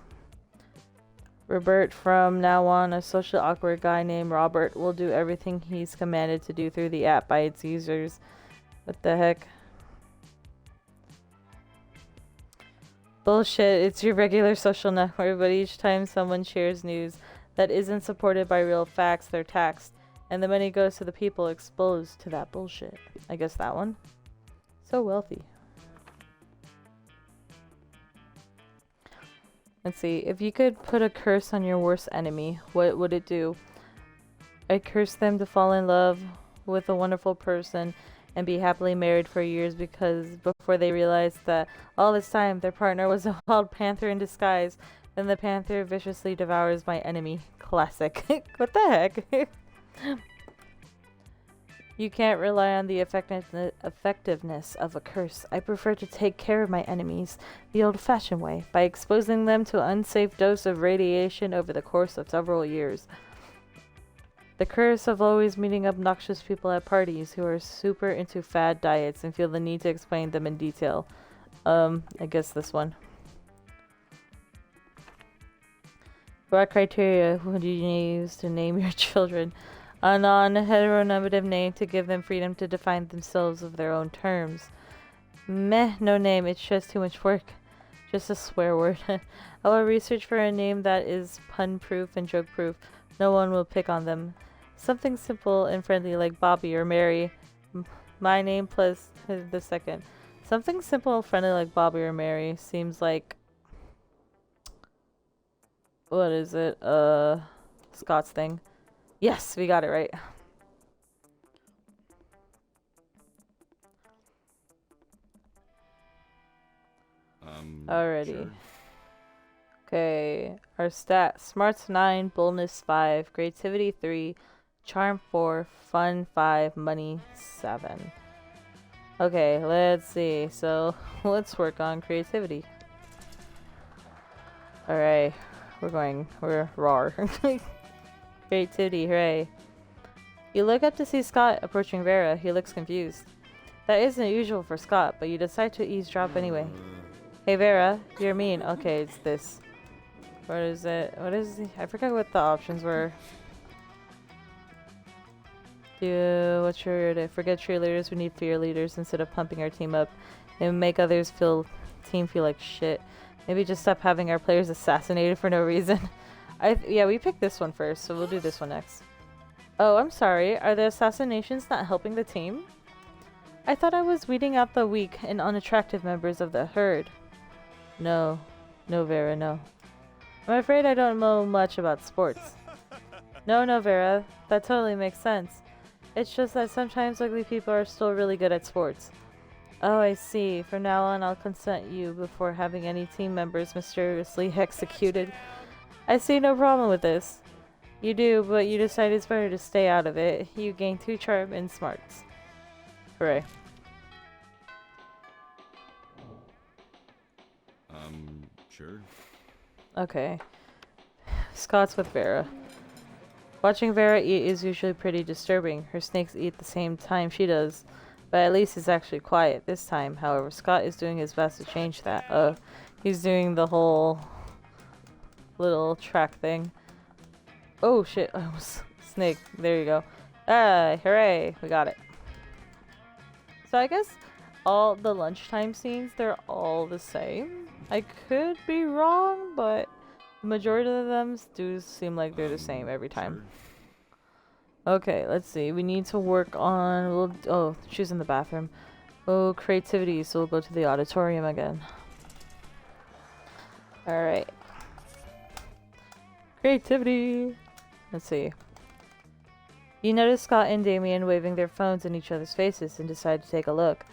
Robert, from now on, a social awkward guy named Robert will do everything he's commanded to do through the app by its users. What the heck? Bullshit, it's your regular social network, but each time someone shares news that isn't supported by real facts, they're taxed. And the money goes to the people exposed to that bullshit. I guess that one. So wealthy. Let's see. If you could put a curse on your worst enemy, what would it do? I'd curse them to fall in love with a wonderful person and be happily married for years because before they realized that all this time their partner was a wild panther in disguise, then the panther viciously devours my enemy. Classic. What the heck? You can't rely on the effectiveness of a curse. I prefer to take care of my enemies the old-fashioned way, by exposing them to an unsafe dose of radiation over the course of several years. The curse of always meeting obnoxious people at parties who are super into fad diets and feel the need to explain them in detail. I guess this one. What criteria would you use to name your children? A non-heteronormative name to give them freedom to define themselves of their own terms. Meh, no name, it's just too much work. Just a swear word. I will research for a name that is pun-proof and joke-proof. No one will pick on them. Something simple and friendly like Bobby or Mary. My name plus the second. Something simple and friendly like Bobby or Mary seems like... What is it? Scott's thing. Yes, we got it right. Alrighty. Sure. Okay, our stats. Smarts 9, Boldness 5, Creativity 3, Charm 4, Fun 5, Money 7. Okay, let's see. So, let's work on creativity. Alright, we're raw. Creativity, hooray. You look up to see Scott approaching Vera. He looks confused. That isn't usual for Scott, but you decide to eavesdrop anyway. Hey Vera, you're mean. Okay, it's this. What is it? What is the... I forgot what the options were. Forget cheerleaders. We need fear leaders instead of pumping our team up and make others feel like shit. Maybe just stop having our players assassinated for no reason. Yeah, we picked this one first, so we'll do this one next. Oh, I'm sorry. Are the assassinations not helping the team? I thought I was weeding out the weak and unattractive members of the herd. No. No, Vera, no. I'm afraid I don't know much about sports. No, Vera. That totally makes sense. It's just that sometimes ugly people are still really good at sports. Oh, I see. From now on, I'll consent you before having any team members mysteriously executed. I see no problem with this. You do, but you decide it's better to stay out of it. You gain 2 charm and smarts. Hooray. Sure. Okay. Scott's with Vera. Watching Vera eat is usually pretty disturbing. Her snakes eat the same time she does. But at least it's actually quiet this time. However, Scott is doing his best to change that. He's doing the whole little track thing. Oh shit, I was snake. There you go. Ah, hooray, we got it. So I guess all the lunchtime scenes, they're all the same. I could be wrong, but the majority of them do seem like they're the same every time. Sure. Okay, let's see. We need to work on... oh, she's in the bathroom. Oh, creativity, so we'll go to the auditorium again. Alright. Creativity! Let's see. You notice Scott and Damien waving their phones in each other's faces and decide to take a look.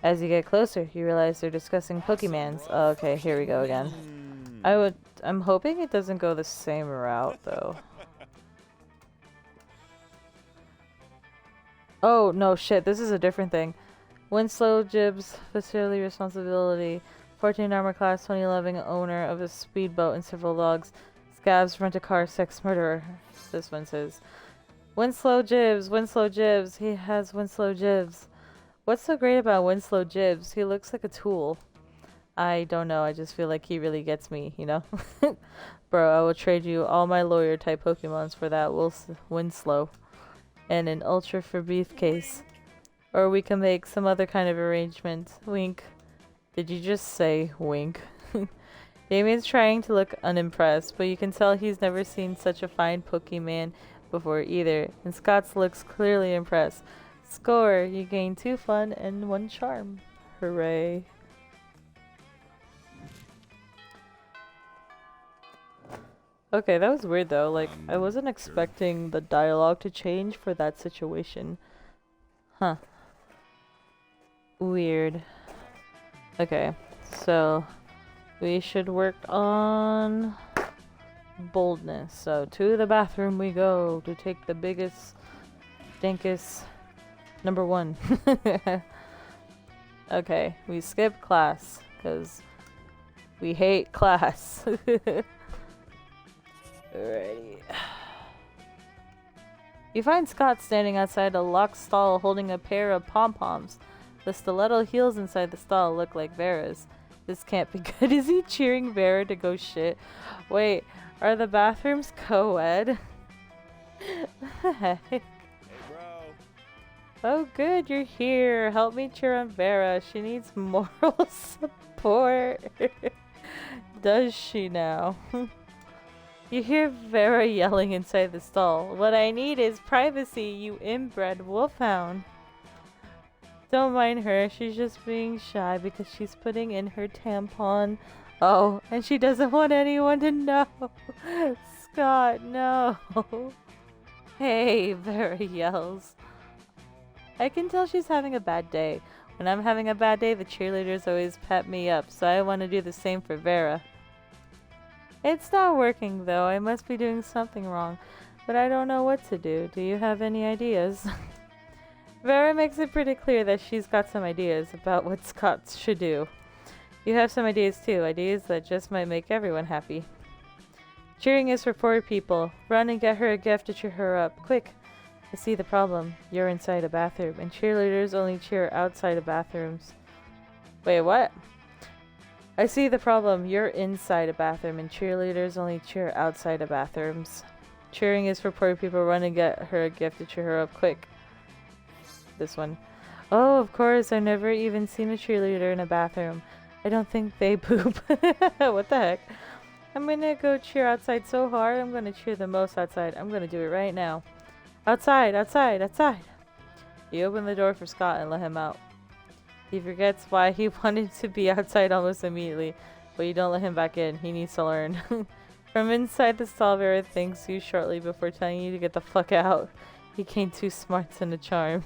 As you get closer, you realize they're discussing Pokemans. Oh, okay, here we go again. I'm hoping it doesn't go the same route, though. Oh, no, shit, this is a different thing. Winslow Gibbs, facility responsibility, 14 armor class, 2011, owner of a speedboat and several logs. Scabs, rent-a-car, sex murderer. This one says. Winslow Gibbs, he has Winslow Gibbs. What's so great about Winslow Gibbs? He looks like a tool. I don't know, I just feel like he really gets me, you know? Bro, I will trade you all my lawyer-type Pokemons for that Winslow. And an Ultra for briefcase. Or we can make some other kind of arrangement. Wink. Did you just say wink? Damien's trying to look unimpressed, but you can tell he's never seen such a fine Pokemon before either. And Scott's looks clearly impressed. Score! You gain 2 fun and 1 charm. Hooray. Okay, that was weird though. Like, I wasn't expecting the dialogue to change for that situation. Huh. Weird. Okay, so we should work on boldness. So to the bathroom we go to take the biggest, stinkest number 1. Okay, we skip class because we hate class. Alrighty. You find Scott standing outside a locked stall holding a pair of pom-poms. The stiletto heels inside the stall look like Vera's. This can't be good. Is he cheering Vera to go shit? Wait, are the bathrooms co-ed? Hey, bro. Oh good, you're here. Help me cheer on Vera. She needs moral support. Does she now? You hear Vera yelling inside the stall. What I need is privacy, you inbred wolfhound. Don't mind her, she's just being shy because she's putting in her tampon. Oh, and she doesn't want anyone to know. Scott, no. Hey, Vera yells. I can tell she's having a bad day. When I'm having a bad day, the cheerleaders always pep me up, so I want to do the same for Vera. It's not working though, I must be doing something wrong, but I don't know what to do. Do you have any ideas? Vera makes it pretty clear that she's got some ideas about what Scott should do. You have some ideas too, ideas that just might make everyone happy. Cheering is for poor people. Run and get her a gift to cheer her up. Quick! I see the problem. You're inside a bathroom, and cheerleaders only cheer outside of bathrooms. Wait, what? I see the problem. You're inside a bathroom, and cheerleaders only cheer outside of bathrooms. Cheering is for poor people. Run and get her a gift to cheer her up. Quick! This one. Oh, of course. I've never even seen a cheerleader in a bathroom. I don't think they poop. What the heck? I'm gonna go cheer outside so hard. I'm gonna cheer the most outside. I'm gonna do it right now. Outside, outside, outside. You open the door for Scott and let him out. He forgets why he wanted to be outside almost immediately, but you don't let him back in. He needs to learn. From inside the stall, Vera thanks you shortly before telling you to get the fuck out. He gained 2 smarts and a charm.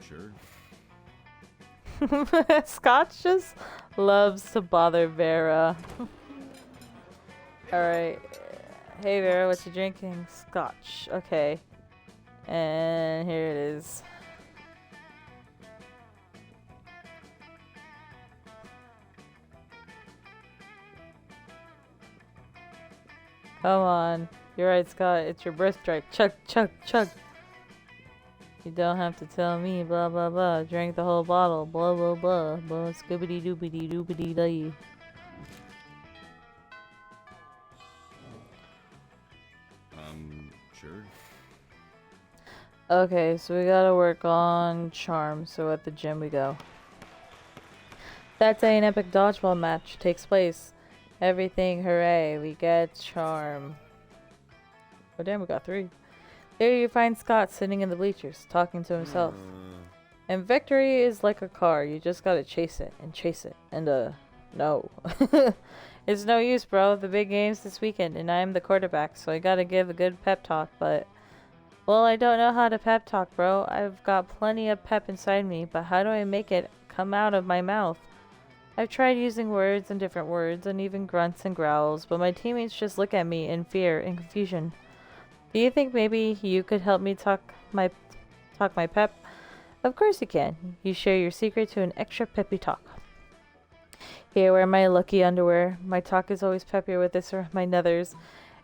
Sure. Scott just loves to bother Vera. Alright. Hey Vera, what you drinking? Scotch. Okay. And here it is. Come on. You're right, Scott. It's your birthright. Chug, chug, chug. You don't have to tell me, blah, blah, blah. Drank the whole bottle, blah, blah, blah. Blah, scoobity doobity doobity day. Sure. Okay, so we gotta work on charm. So at the gym we go. That day, an epic dodgeball match takes place. Everything, hooray, we get charm. Oh damn, we got 3. There you find Scott sitting in the bleachers, talking to himself. And victory is like a car, you just gotta chase it, and no. It's no use, bro. The big game's this weekend, and I'm the quarterback, so I gotta give a good pep talk, but... Well, I don't know how to pep talk, bro. I've got plenty of pep inside me, but how do I make it come out of my mouth? I've tried using words and different words, and even grunts and growls, but my teammates just look at me in fear and confusion. Do you think maybe you could help me talk my pep? Of course you can. You share your secret to an extra peppy talk. Here, wear my lucky underwear. My talk is always peppier with this or my nethers.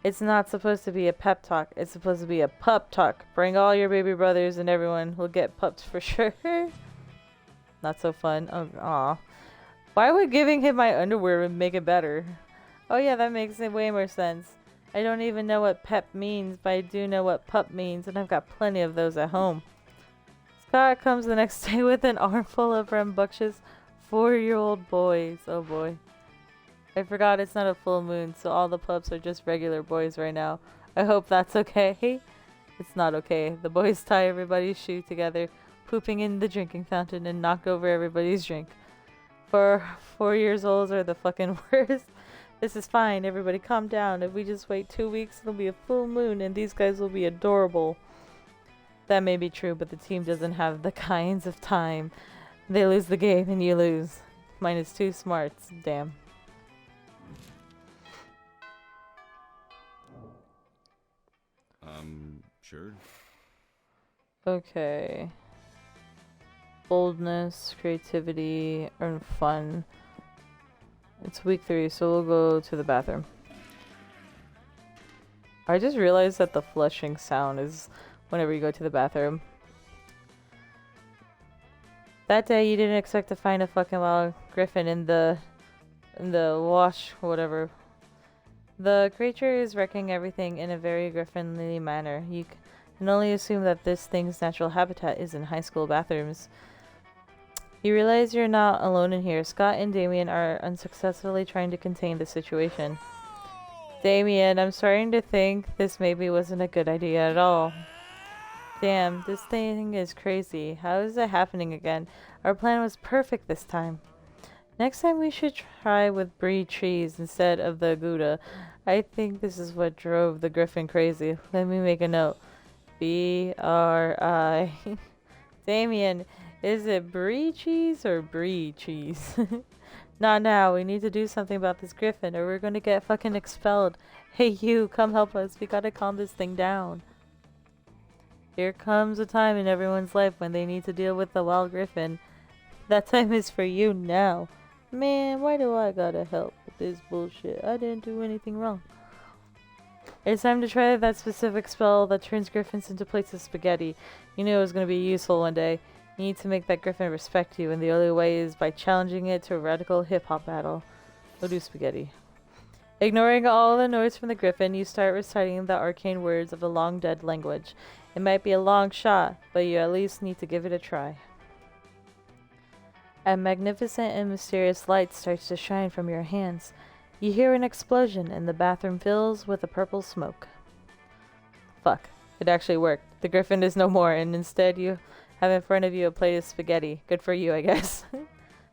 It's not supposed to be a pep talk. It's supposed to be a pup talk. Bring all your baby brothers and everyone will get pups for sure. Not so fun. Oh, aw. Why would giving him my underwear make it better? Oh yeah, that makes it way more sense. I don't even know what pep means, but I do know what pup means, and I've got plenty of those at home. Scott comes the next day with an armful of rambunctious 4-year-old boys. Oh boy. I forgot it's not a full moon, so all the pups are just regular boys right now. I hope that's okay. It's not okay. The boys tie everybody's shoe together, pooping in the drinking fountain, and knock over everybody's drink. For 4 years olds are the fucking worst. This is fine. Everybody calm down. If we just wait 2 weeks, it'll be a full moon, and these guys will be adorable. That may be true, but the team doesn't have the kinds of time. They lose the game, and you lose. Minus 2 smarts. Damn. Sure. Okay. Boldness, creativity, earn fun. It's week 3, so we'll go to the bathroom. I just realized that the flushing sound is whenever you go to the bathroom. That day you didn't expect to find a fucking wild griffin in the wash, whatever. The creature is wrecking everything in a very griffinly manner. You can only assume that this thing's natural habitat is in high school bathrooms. You realize you're not alone in here. Scott and Damien are unsuccessfully trying to contain the situation. Damien, I'm starting to think this maybe wasn't a good idea at all. Damn, this thing is crazy. How is it happening again? Our plan was perfect this time. Next time we should try with brie cheese instead of the Gouda. I think this is what drove the griffin crazy. Let me make a note. B-R-I. Damien, is it brie cheese or brie cheese? Not now. We need to do something about this griffin or we're going to get fucking expelled. Hey you, come help us. We gotta calm this thing down. Here comes a time in everyone's life when they need to deal with the wild griffin. That time is for you now. Man, why do I gotta help with this bullshit? I didn't do anything wrong. It's time to try that specific spell that turns griffins into plates of spaghetti. You knew it was gonna be useful one day. You need to make that griffin respect you, and the only way is by challenging it to a radical hip-hop battle. We'll do spaghetti. Ignoring all the noise from the griffin, you start reciting the arcane words of the long-dead language. It might be a long shot, but you at least need to give it a try. A magnificent and mysterious light starts to shine from your hands. You hear an explosion and the bathroom fills with a purple smoke. Fuck. It actually worked. The griffin is no more, and instead you have in front of you a plate of spaghetti. Good for you, I guess.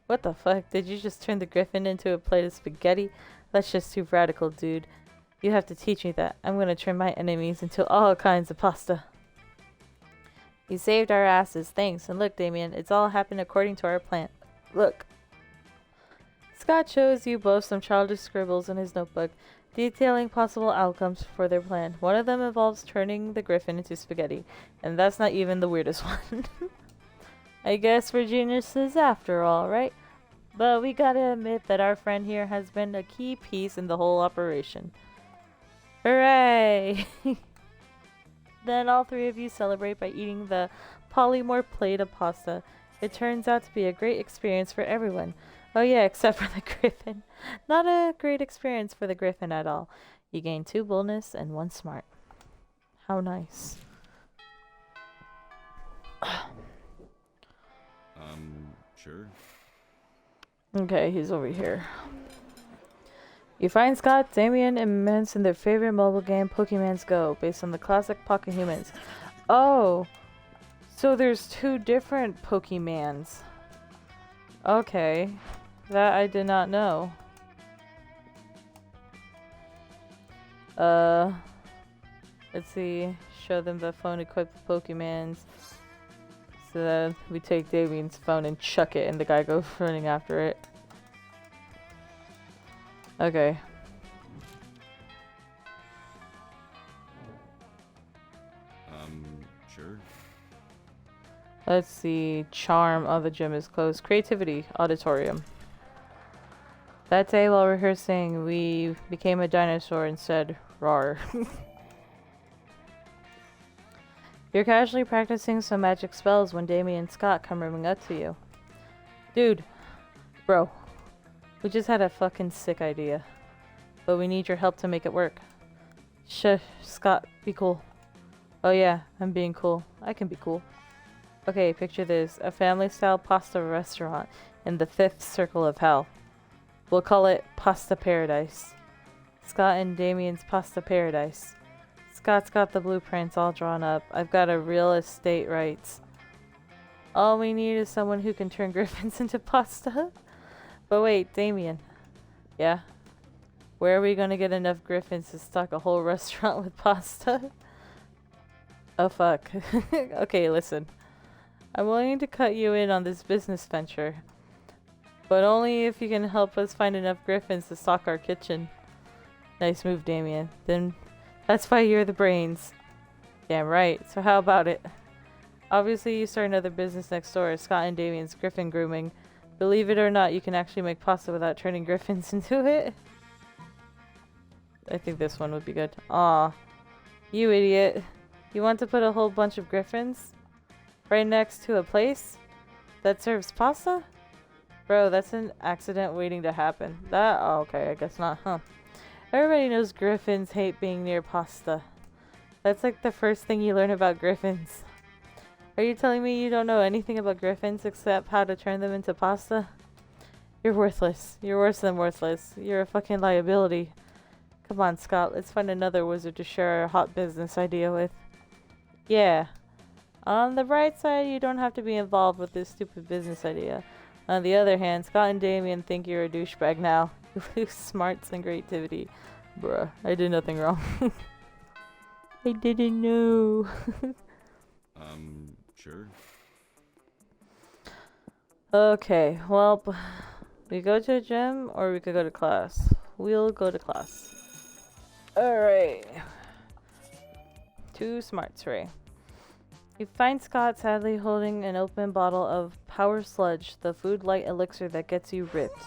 What the fuck? Did you just turn the griffin into a plate of spaghetti? That's just too radical, dude. You have to teach me that. I'm gonna turn my enemies into all kinds of pasta. You saved our asses. Thanks. And look, Damien, it's all happened according to our plan. Look. Scott shows you both some childish scribbles in his notebook, detailing possible outcomes for their plan. One of them involves turning the griffin into spaghetti, and that's not even the weirdest one. I guess we're geniuses after all, right? But we gotta admit that our friend here has been a key piece in the whole operation. Hooray! Then all three of you celebrate by eating the polymorph plate of pasta. It turns out to be a great experience for everyone. Oh yeah, except for the griffin. Not a great experience for the griffin at all. You gain 2 boldness and 1 smart. How nice. Sure. Okay, he's over here. You find Scott, Damien, and Mence in their favorite mobile game, Pokemon's Go, based on the classic Pocket Humans. Oh, so there's 2 different Pokemans. Okay, that I did not know. Let's see. Show them the phone equipped with Pokemans. So then we take Damien's phone and chuck it, and the guy goes running after it. Okay. Sure. Let's see. Charm. Oh, the gym is closed. Creativity. Auditorium. That day while rehearsing, we became a dinosaur and said, "Rawr." You're casually practicing some magic spells when Damien and Scott come running up to you. Dude. Bro. We just had a fucking sick idea. But we need your help to make it work. Shush, Scott, be cool. Oh yeah, I'm being cool. I can be cool. Okay, picture this. A family-style pasta restaurant in the 5th circle of hell. We'll call it Pasta Paradise. Scott and Damien's Pasta Paradise. Scott's got the blueprints all drawn up. I've got a real estate rights. All we need is someone who can turn griffins into pasta. But wait, Damien. Yeah? Where are we gonna get enough griffins to stock a whole restaurant with pasta? Oh fuck. Okay, listen. I'm willing to cut you in on this business venture. But only if you can help us find enough griffins to stock our kitchen. Nice move, Damien. Then that's why you're the brains. Damn right. So how about it? Obviously you start another business next door, Scott and Damien's Griffin Grooming. Believe it or not, you can actually make pasta without turning griffins into it. I think this one would be good. Aw. You idiot. You want to put a whole bunch of griffins right next to a place that serves pasta? Bro, that's an accident waiting to happen. That? Oh, okay, I guess not, huh? Everybody knows griffins hate being near pasta. That's like the first thing you learn about griffins. Are you telling me you don't know anything about griffins except how to turn them into pasta? You're worthless. You're worse than worthless. You're a fucking liability. Come on, Scott, let's find another wizard to share our hot business idea with. Yeah. On the bright side, you don't have to be involved with this stupid business idea. On the other hand, Scott and Damien think you're a douchebag now. You lose smarts and creativity. Bruh, I did nothing wrong. I didn't know. Sure. Okay, well, we go to the gym or we could go to class. We'll go to class. Alright. 2 smarts, Ray. You find Scott sadly holding an open bottle of Power Sludge, the food light elixir that gets you ripped.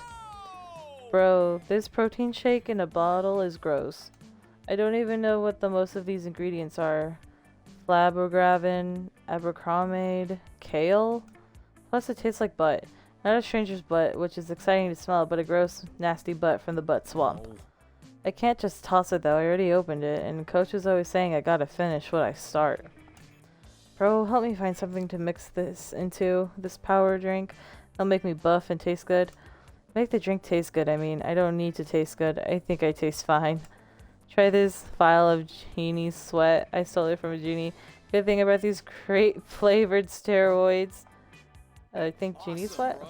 Bro, this protein shake in a bottle is gross. I don't even know what the most of these ingredients are. Flabbergravin, abercrombide, kale? Plus it tastes like butt. Not a stranger's butt, which is exciting to smell, but a gross, nasty butt from the butt swamp. I can't just toss it though, I already opened it, and Coach is always saying I gotta finish what I start. Bro, help me find something to mix this into, this power drink. It'll make me buff and taste good. Make the drink taste good. I mean, I don't need to taste good. I think I taste fine. Try this vial of genie sweat. I stole it from a genie. Good thing about these great flavored steroids. I think genie sweat?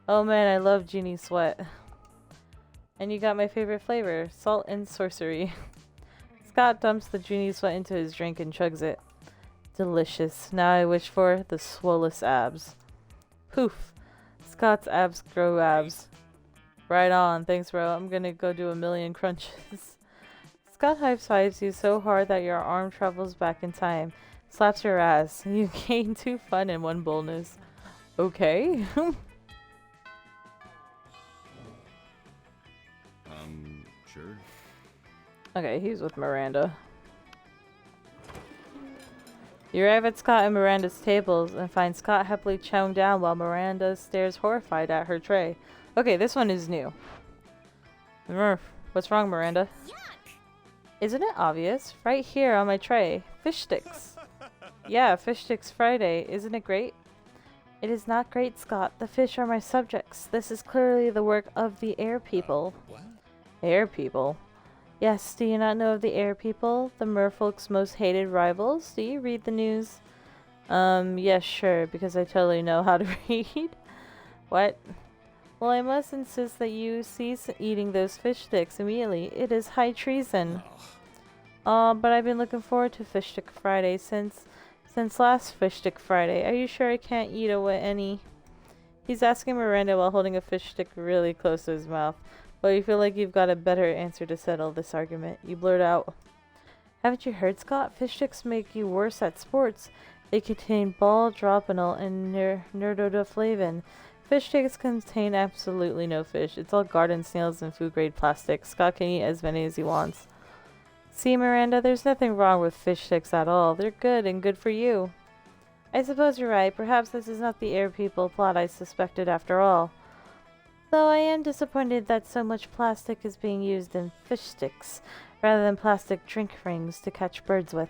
Oh man, I love genie sweat. And you got my favorite flavor, salt and sorcery. Scott dumps the genie sweat into his drink and chugs it. Delicious. Now I wish for the swollest abs. Poof. Scott's abs grow abs. Right on. Thanks, bro. I'm gonna go do a million crunches. Scott high-fives you so hard that your arm travels back in time. Slaps your ass. You gain 2 fun and 1 boldness. Okay. Sure. Okay, he's with Miranda. You arrive at Scott and Miranda's tables and find Scott happily chowing down while Miranda stares horrified at her tray. Okay, this one is new. Murph, what's wrong, Miranda? Isn't it obvious? Right here on my tray. Fish sticks. Yeah, fish sticks Friday. Isn't it great? It is not great, Scott. The fish are my subjects. This is clearly the work of the air people. What? Air people? Yes, do you not know of the air people? The merfolk's most hated rivals? Do you read the news? Yes, sure, because I totally know how to read. What? Well, I must insist that you cease eating those fish sticks immediately. It is high treason. But I've been looking forward to Fish Stick Friday since last Fish Stick Friday. Are you sure I can't eat any? He's asking Miranda while holding a fish stick really close to his mouth. Well, you feel like you've got a better answer to settle this argument. You blurt out, haven't you heard, Scott? Fish sticks make you worse at sports. They contain ball-dropanol and nerdodaflavin. Fish sticks contain absolutely no fish. It's all garden snails and food-grade plastic. Scott can eat as many as he wants. See, Miranda, there's nothing wrong with fish sticks at all. They're good and good for you. I suppose you're right. Perhaps this is not the air people plot I suspected after all. Though I am disappointed that so much plastic is being used in fish sticks, rather than plastic drink rings to catch birds with.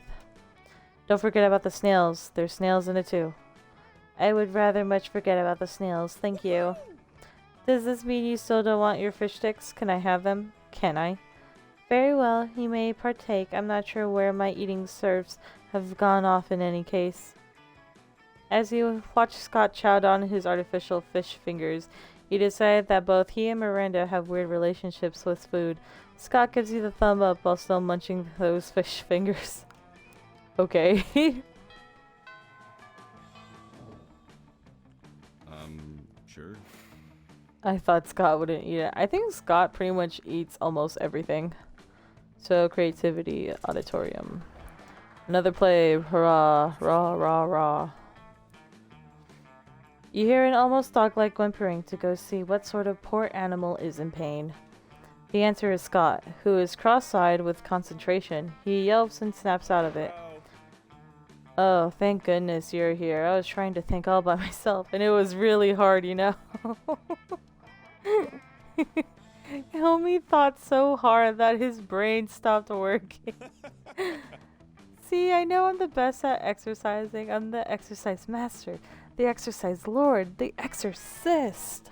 Don't forget about the snails. There's snails in it too. I would rather much forget about the snails, thank you. Does this mean you still don't want your fish sticks? Can I have them? Can I? Very well, you may partake. I'm not sure where my eating serfs have gone off in any case. As you watch Scott chow down his artificial fish fingers, you decide that both he and Miranda have weird relationships with food. Scott gives you the thumb up while still munching those fish fingers. Okay. Sure. I thought Scott wouldn't eat it. I think Scott pretty much eats almost everything. So, creativity, auditorium. Another play. Hurrah, rah, rah, rah. You hear an almost dog-like whimpering to go see what sort of poor animal is in pain. The answer is Scott, who is cross-eyed with concentration. He yelps and snaps out of it. Oh, thank goodness you're here. I was trying to think all by myself, and it was really hard, you know? Homie thought so hard that his brain stopped working. See, I know I'm the best at exercising. I'm the exercise master, the exercise lord, the exorcist.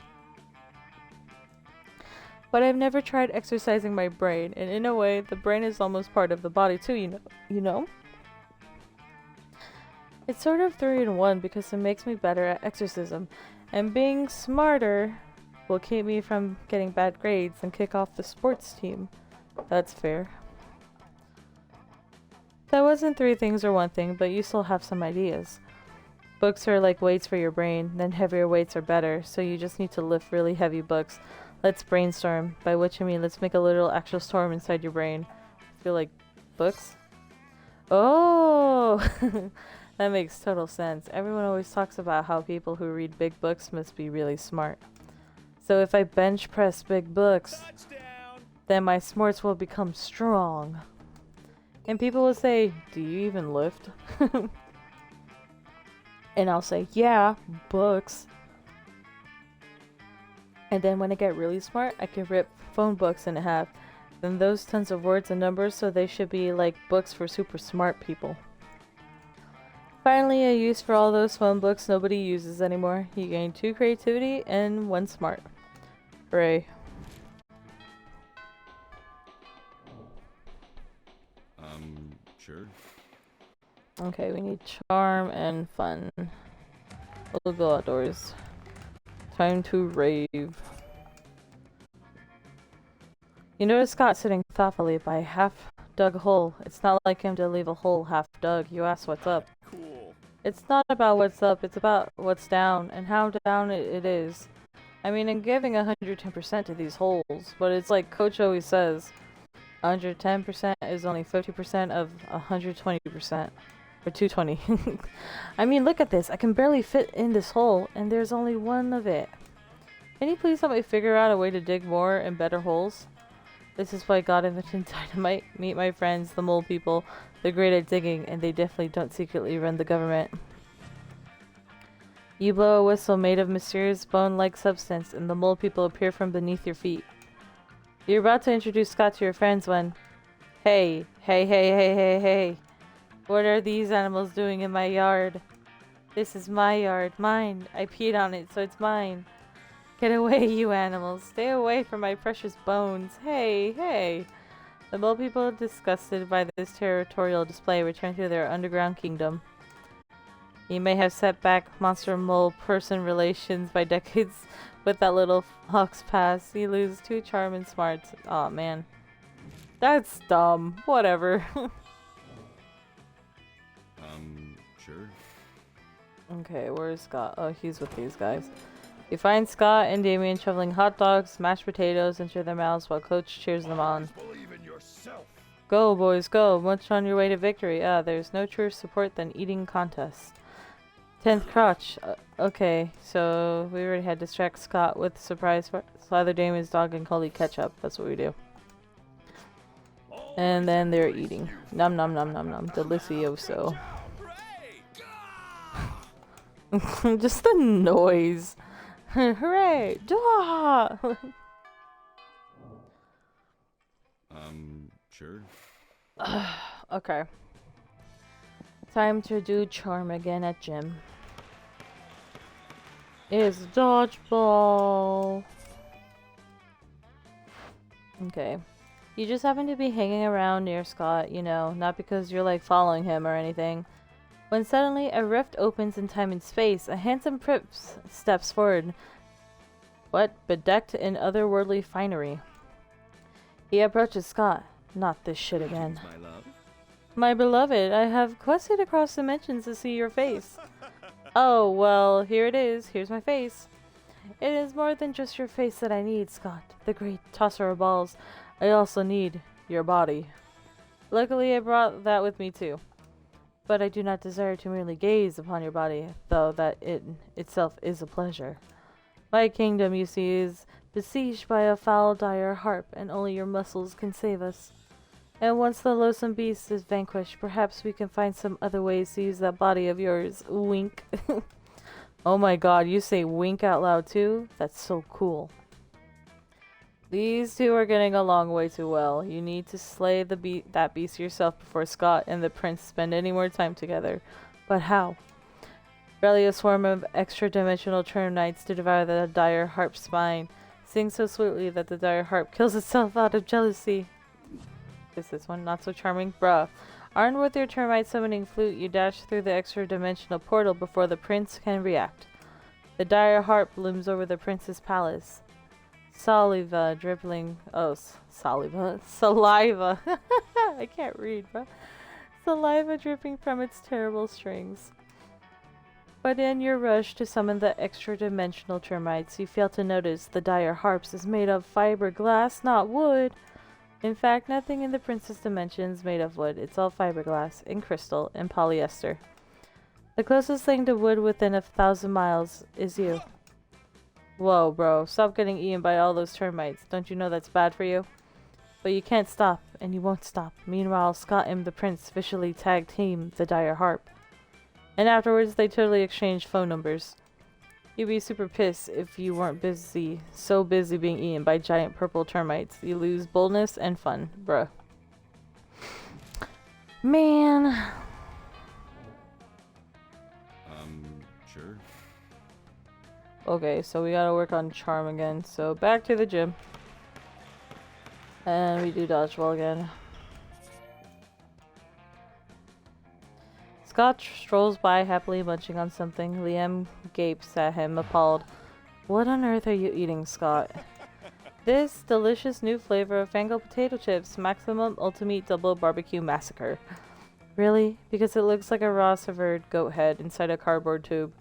But I've never tried exercising my brain, and in a way, the brain is almost part of the body too, you know? It's sort of 3 in 1 because it makes me better at exorcism, and being smarter will keep me from getting bad grades and kick off the sports team. That's fair. That wasn't 3 things or 1 thing, but you still have some ideas. Books are like weights for your brain, then heavier weights are better, so you just need to lift really heavy books. Let's brainstorm, by which I mean let's make a literal actual storm inside your brain. I feel like books? Oh! That makes total sense. Everyone always talks about how people who read big books must be really smart. So if I bench press big books, then my smarts will become strong. And people will say, do you even lift? And I'll say, yeah, books. And then when I get really smart, I can rip phone books in half. Then those tons of words and numbers, so they should be like books for super smart people. Finally, a use for all those phone books nobody uses anymore. You gain 2 creativity and 1 smart. Ray. Sure. Okay, we need charm and fun. We'll go outdoors. Time to rave. You notice Scott sitting thoughtfully by a half-dug hole. It's not like him to leave a hole half-dug. You ask what's up. Cool. It's not about what's up, it's about what's down, and how down it is. I mean, I'm giving 110% to these holes, but it's like Coach always says, 110% is only 50% of 120%. Or 220. I mean, look at this. I can barely fit in this hole, and there's only one of it. Can you please help me figure out a way to dig more and better holes? This is why God invented dynamite. Meet my friends, the mole people. They're great at digging, and they definitely don't secretly run the government. You blow a whistle made of mysterious bone-like substance, and the mole people appear from beneath your feet. You're about to introduce Scott to your friends when... Hey, hey, hey, hey, hey, hey. What are these animals doing in my yard? This is my yard. Mine. I peed on it, so it's mine. Get away, you animals. Stay away from my precious bones. Hey, hey. The mole people, disgusted by this territorial display, return to their underground kingdom. You may have set back monster mole-person relations by decades with that little fox pass. You lose 2 charm and smarts. Aw, man. That's dumb. Whatever. Sure. Okay, where's Scott? Oh, he's with these guys. You find Scott and Damien shoveling hot dogs, mashed potatoes into their mouths while Coach cheers them on. Go, boys, go. Much on your way to victory. Ah, there's no truer support than eating contest. 10th crotch. Okay, so we already had to distract Scott with surprise slather Damien's dog and Coley ketchup. That's what we do. And then they're eating. Nom nom nom nom nom. Delicioso. Just the noise. Hooray! Duh! Sure. Okay. Time to do charm again at gym. It's dodgeball. Okay. You just happen to be hanging around near Scott, you know, not because you're like following him or anything. When suddenly a rift opens in time and space, a handsome prince steps forward. What? Bedecked in otherworldly finery. He approaches Scott. Not this shit again. My love. My beloved, I have quested across dimensions to see your face. Oh, well, here it is. Here's my face. It is more than just your face that I need, Scott, the great tosser of balls. I also need your body. Luckily, I brought that with me too. But I do not desire to merely gaze upon your body, though that in itself is a pleasure. My kingdom, you see, is besieged by a foul dire harp, and only your muscles can save us. And once the loathsome beast is vanquished, perhaps we can find some other ways to use that body of yours. Wink. Oh my god, you say wink out loud too? That's so cool. These two are getting along way too well. You need to slay that beast yourself before Scott and the prince spend any more time together. But how? Rally a swarm of extra-dimensional termites to devour the dire harp's spine. Sing so sweetly that the dire harp kills itself out of jealousy. Is this one not so charming? Bruh. Armed with your termite summoning flute, you dash through the extra-dimensional portal before the prince can react. The dire harp looms over the prince's palace. Saliva dribbling. Oh, saliva. Saliva. I can't read, bro. Saliva dripping from its terrible strings. But in your rush to summon the extra-dimensional termites, you fail to notice the dire harps is made of fiberglass, not wood. In fact, nothing in the princess dimension is made of wood. It's all fiberglass, and crystal, and polyester. The closest thing to wood within 1,000 miles is you. Whoa, bro. Stop getting eaten by all those termites. Don't you know that's bad for you? But you can't stop, and you won't stop. Meanwhile, Scott and the prince officially tag team the dire harp. And afterwards, they totally exchanged phone numbers. You'd be super pissed if you weren't so busy being eaten by giant purple termites. You lose boldness and fun, bruh. Man. Sure. Okay, so we gotta work on charm again. So back to the gym. And we do dodgeball again. Scott strolls by happily munching on something. Liam gapes at him, appalled. What on earth are you eating, Scott? This delicious new flavor of Fango potato chips. Maximum Ultimate Double Barbecue Massacre. Really? Because it looks like a raw severed goat head inside a cardboard tube.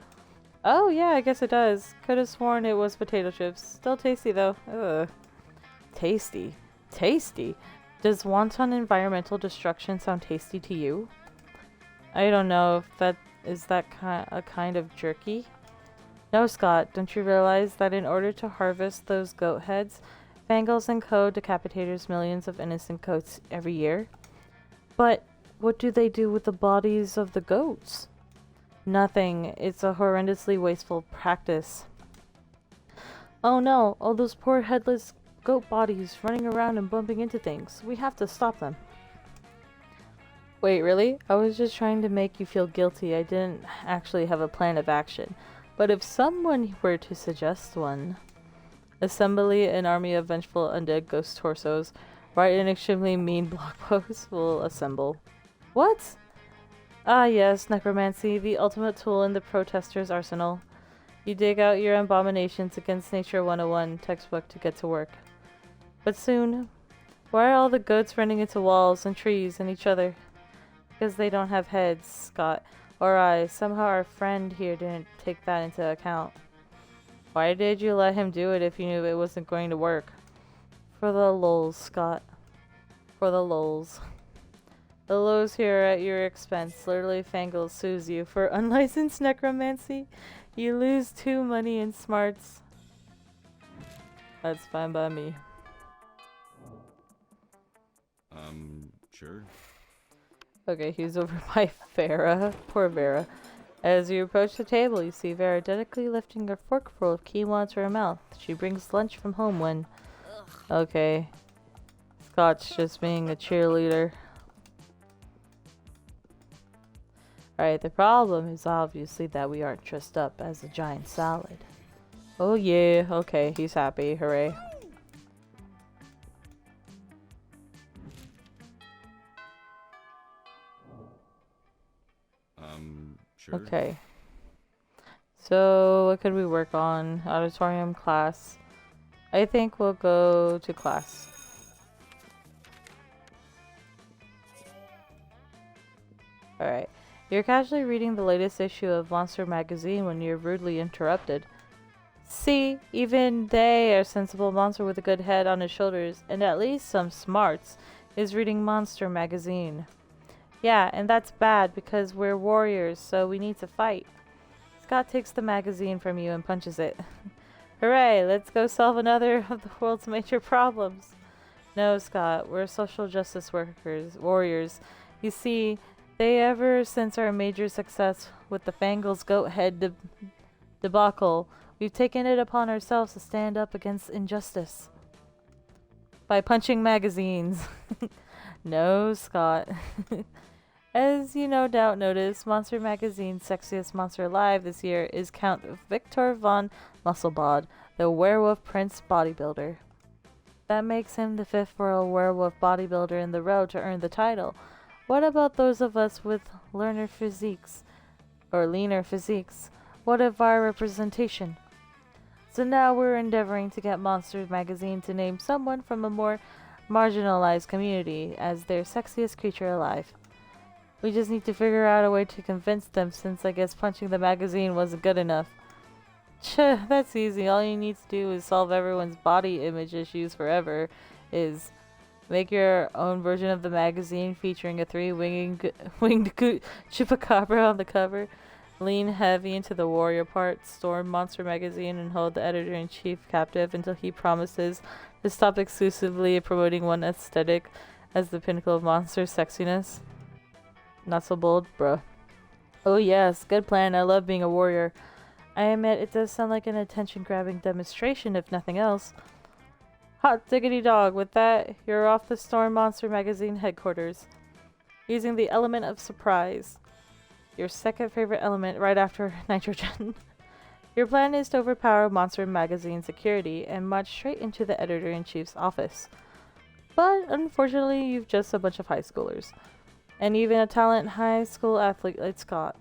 Oh yeah, I guess it does. Could have sworn it was potato chips. Still tasty though. Ugh. Tasty. Tasty? Does wanton environmental destruction sound tasty to you? I don't know if that is a kind of jerky. No, Scott, don't you realize that in order to harvest those goat heads, Fangles and Co. decapitators millions of innocent goats every year? But what do they do with the bodies of the goats? Nothing. It's a horrendously wasteful practice. Oh no, all those poor headless goat bodies running around and bumping into things. We have to stop them. Wait, really? I was just trying to make you feel guilty. I didn't actually have a plan of action. But if someone were to suggest one... Assembly an army of vengeful undead ghost torsos. Write an extremely mean blog post. Will assemble. What? Ah yes, necromancy, the ultimate tool in the protester's arsenal. You dig out your abominations against Nature 101 textbook to get to work. But soon, why are all the goats running into walls and trees and each other? Because they don't have heads, Scott. Or eyes. Somehow our friend here didn't take that into account. Why did you let him do it if you knew it wasn't going to work? For the lulz, Scott. For the lulz. The lows here are at your expense. Literally, Fangles sues you for unlicensed necromancy. You lose 2 money and smarts. That's fine by me. Sure. Okay, he's over by Vera. Poor Vera. As you approach the table, you see Vera delicately lifting a forkful of quinoa to her mouth. She brings lunch from home when... Okay. Scott's just being a cheerleader. Alright, the problem is obviously that we aren't dressed up as a giant salad. Oh yeah, okay, he's happy, hooray. Sure. Okay. So, what could we work on? Auditorium, class. I think we'll go to class. Alright. You're casually reading the latest issue of Monster magazine when you're rudely interrupted. See, even they, a sensible monster with a good head on his shoulders, and at least some smarts, is reading Monster magazine. Yeah, and that's bad because we're warriors, so we need to fight. Scott takes the magazine from you and punches it. Hooray, let's go solve another of the world's major problems. No, Scott, we're social justice warriors. You see, ever since our major success with the Fangles goat head debacle, we've taken it upon ourselves to stand up against injustice. By punching magazines. No, Scott. As you no doubt noticed, Monster Magazine's sexiest monster alive this year is Count Victor von Musselbod, the werewolf prince bodybuilder. That makes him the 5th world werewolf bodybuilder in the row to earn the title. What about those of us with leaner physiques? What of our representation? So now we're endeavoring to get Monster Magazine to name someone from a more marginalized community as their sexiest creature alive. We just need to figure out a way to convince them, since I guess punching the magazine wasn't good enough. That's easy. All you need to do is solve everyone's body image issues forever. Is make your own version of the magazine featuring a 3-winged chupacabra on the cover. Lean heavy into the warrior part. Storm Monster Magazine and hold the editor-in-chief captive until he promises to stop exclusively promoting one aesthetic as the pinnacle of monster sexiness. Not so bold, bruh. Oh yes, good plan. I love being a warrior. I admit it does sound like an attention-grabbing demonstration, if nothing else. Hot diggity dog, with that, you're off the Storm Monster Magazine headquarters. Using the element of surprise. Your second favorite element right after nitrogen. Your plan is to overpower Monster Magazine security and march straight into the editor-in-chief's office. But unfortunately, you've just a bunch of high schoolers. And even a talented high school athlete like Scott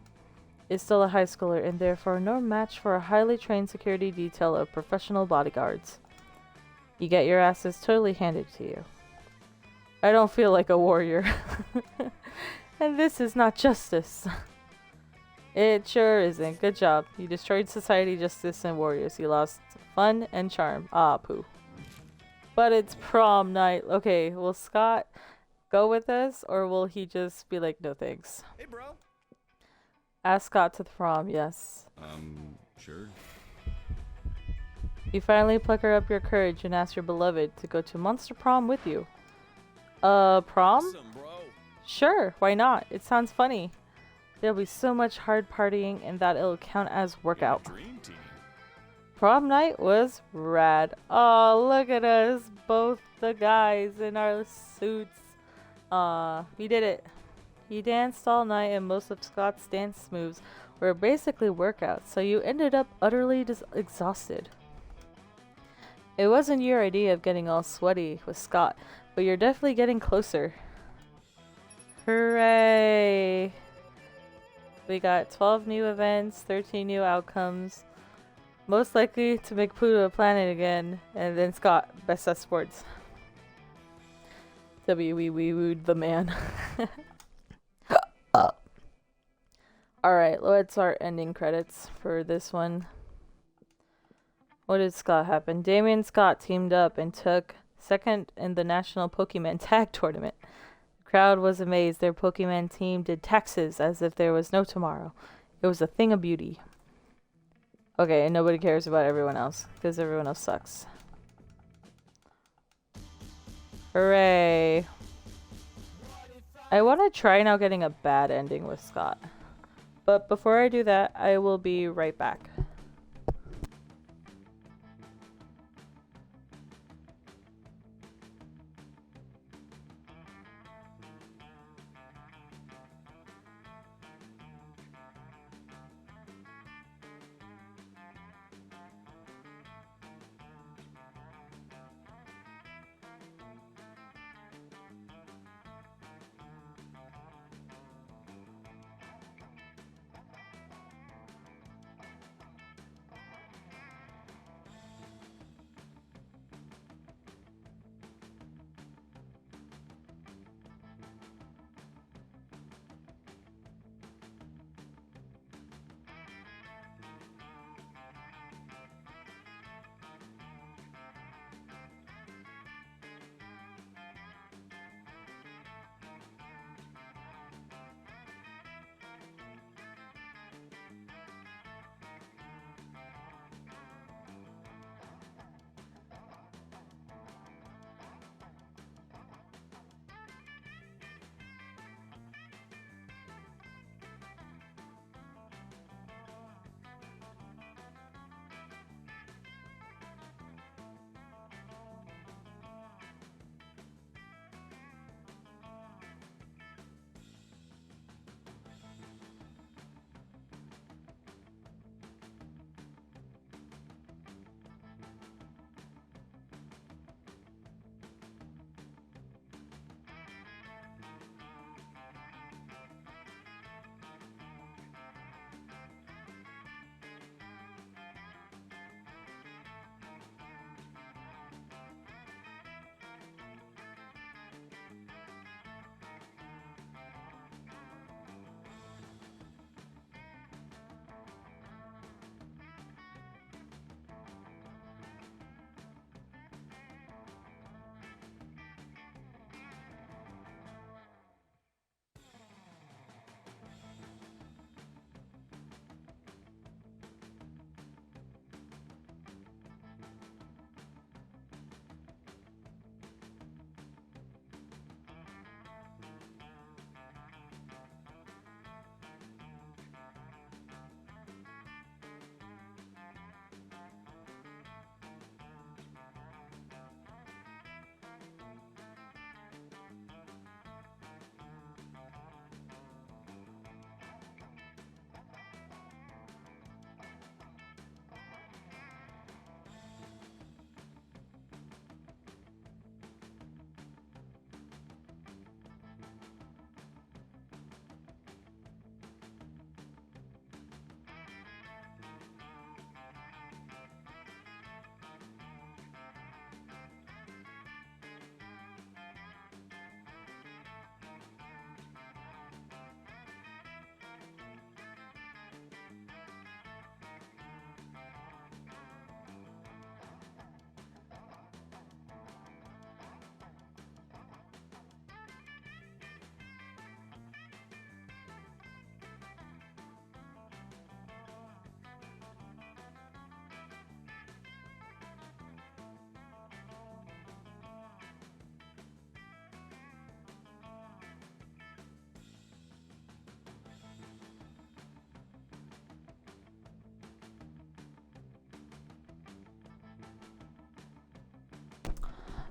is still a high schooler and therefore no match for a highly trained security detail of professional bodyguards. You get your asses totally handed to you. I don't feel like a warrior. And this is not justice. It sure isn't. Good job. You destroyed society, justice, and warriors. You lost fun and charm. Ah, poo. But it's prom night. Okay, will Scott go with us, or will he just be like, no thanks? Hey, bro. Ask Scott to the prom, yes. Sure. You finally plucker up your courage and ask your beloved to go to Monster Prom with you. Prom? Awesome, bro. Sure, why not? It sounds funny. There'll be so much hard partying and that it'll count as workout. Dream team. Prom night was rad. Oh, look at us, both the guys in our suits. We did it. You danced all night and most of Scott's dance moves were basically workouts, so you ended up utterly exhausted. It wasn't your idea of getting all sweaty with Scott, but you're definitely getting closer. Hooray! We got 12 new events, 13 new outcomes. Most likely to make Pluto a planet again. And then Scott, best at sports. W-wee-wee-wooed the man. Alright, let's start ending credits for this one. What did Scott happen? Damien Scott teamed up and took second in the National Pokemon Tag Tournament. The crowd was amazed. Their Pokemon team did taxes as if there was no tomorrow. It was a thing of beauty. Okay, and nobody cares about everyone else, because everyone else sucks. Hooray. I want to try now getting a bad ending with Scott. But before I do that, I will be right back.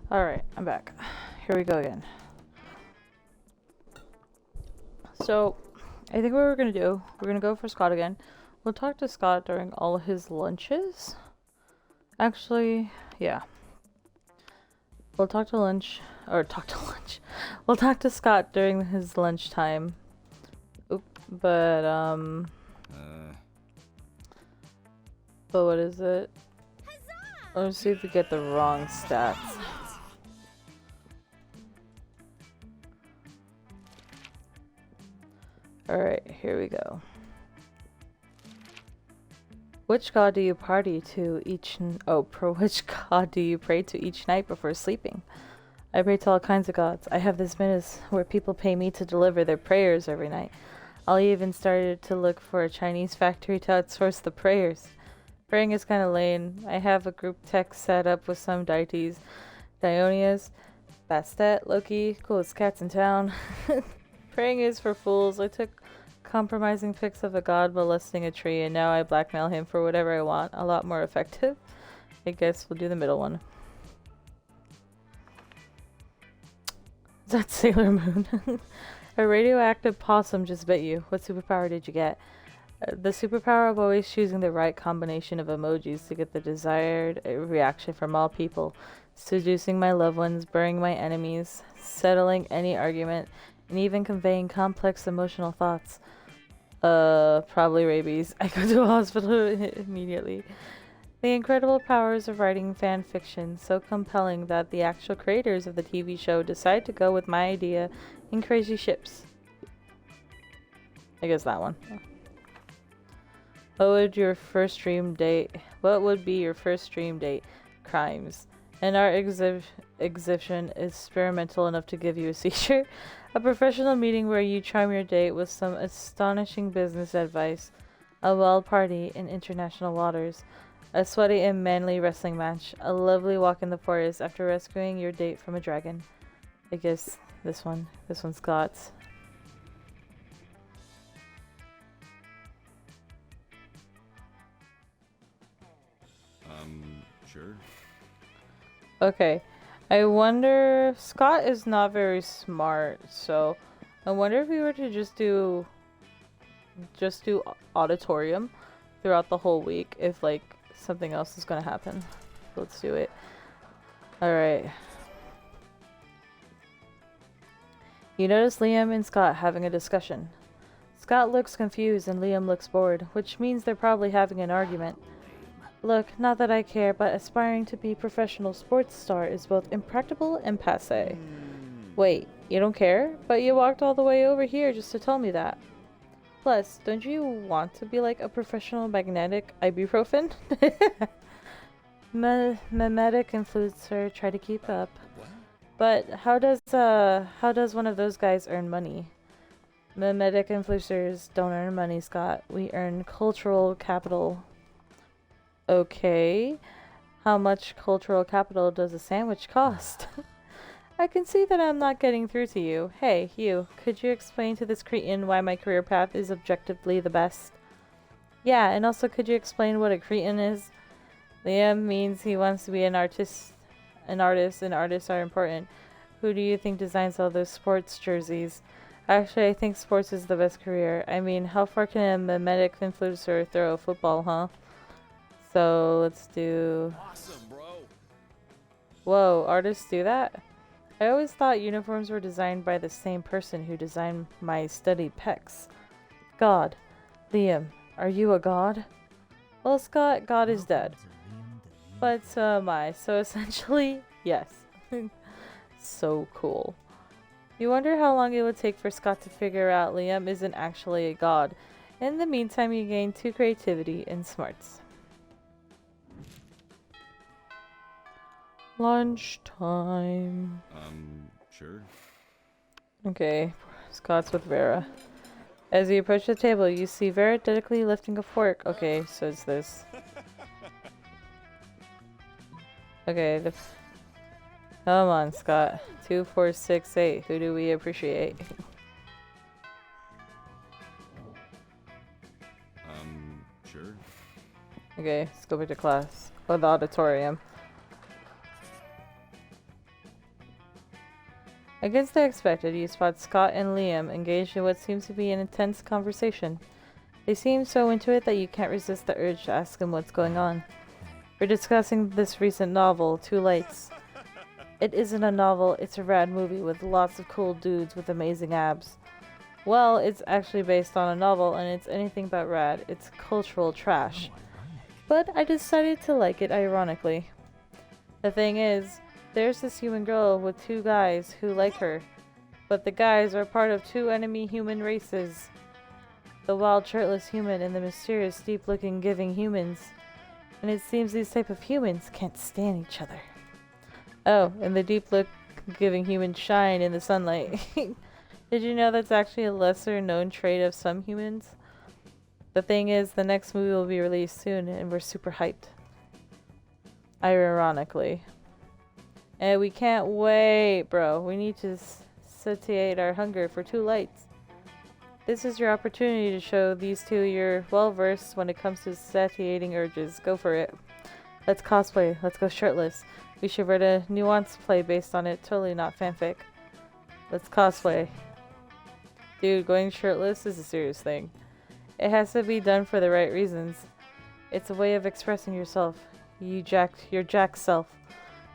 Alright, I'm back. Here we go again. So, I think what we're gonna do, we're gonna go for Scott again. We'll talk to Scott during all his lunches. Actually, yeah. We'll talk to lunch, or talk to lunch. We'll talk to Scott during his lunchtime. Oop, but what is it? Let's see if we get the wrong stats. Alright, here we go. Which god do you party to each which god do you pray to each night before sleeping? I pray to all kinds of gods. I have this business where people pay me to deliver their prayers every night. I'll even started to look for a Chinese factory to outsource the prayers. Praying is kinda lame. I have a group text set up with some deities. Dionysus, Bastet, Loki, coolest cats in town. Praying is for fools. I took compromising pics of a god molesting a tree and now I blackmail him for whatever I want. A lot more effective. I guess we'll do the middle one. That's Sailor Moon. A radioactive possum just bit you. What superpower did you get? The superpower of always choosing the right combination of emojis to get the desired reaction from all people. Seducing my loved ones, burying my enemies, settling any argument, and even conveying complex emotional thoughts. Probably rabies. I go to a hospital immediately. The incredible powers of writing fan fiction, so compelling that the actual creators of the TV show decide to go with my idea in crazy ships. I guess that one. What would be your first dream date? Crimes. An art exhibition experimental enough to give you a seizure. A professional meeting where you charm your date with some astonishing business advice. A wild party in international waters. A sweaty and manly wrestling match. A lovely walk in the forest after rescuing your date from a dragon. I guess this one. This one's Scott's. Sure. Okay. I wonder... Scott is not very smart, so... I wonder if we were to just do auditorium throughout the whole week, if, like, something else is gonna happen. Let's do it. Alright. You notice Liam and Scott having a discussion. Scott looks confused and Liam looks bored, which means they're probably having an argument. Look, not that I care, but aspiring to be professional sports star is both impractical and passé. Wait, you don't care? But you walked all the way over here just to tell me that. Plus, don't you want to be like a professional magnetic ibuprofen? Memetic influencer, try to keep up. But how does one of those guys earn money? Memetic influencers don't earn money, Scott. We earn cultural capital. Okay. How much cultural capital does a sandwich cost? I can see that I'm not getting through to you. Hey, you, could you explain to this cretin why my career path is objectively the best? Yeah, and also could you explain what a cretin is? Liam means he wants to be an artist, and artists are important. Who do you think designs all those sports jerseys? Actually, I think sports is the best career. I mean, how far can a mimetic influencer throw a football, huh? So let's do... Awesome, bro. Whoa, artists do that? I always thought uniforms were designed by the same person who designed my study pecs. God. Liam, are you a god? Well, Scott, God is dead. But so am I, so essentially, yes. So cool. You wonder how long it would take for Scott to figure out Liam isn't actually a god. In the meantime, you gain 2 creativity and smarts. Lunchtime. Sure. Okay, Scott's with Vera. As you approach the table, you see Vera dedicatedly lifting a fork. Okay, so it's this. Okay, come on, Scott. 2, 4, 6, 8. Who do we appreciate? Sure. Okay, let's go back to class. Or the auditorium. Against the expected, you spot Scott and Liam engaged in what seems to be an intense conversation. They seem so into it that you can't resist the urge to ask them what's going on. We're discussing this recent novel, Two Lights. It isn't a novel, it's a rad movie with lots of cool dudes with amazing abs. Well, it's actually based on a novel and it's anything but rad. It's cultural trash. But I decided to like it ironically. The thing is, there's this human girl with two guys who like her, but the guys are part of two enemy human races. The wild shirtless human and the mysterious deep-looking giving humans. And it seems these type of humans can't stand each other. Oh, and the deep-look giving humans shine in the sunlight. Did you know that's actually a lesser known trait of some humans? The thing is, the next movie will be released soon and we're super hyped. Ironically. And we can't wait, bro. We need to satiate our hunger for Two Lights. This is your opportunity to show these two you're well-versed when it comes to satiating urges. Go for it. Let's cosplay. Let's go shirtless. We should write a nuanced play based on it. Totally not fanfic. Let's cosplay. Dude, going shirtless is a serious thing. It has to be done for the right reasons. It's a way of expressing yourself. Your jacked self.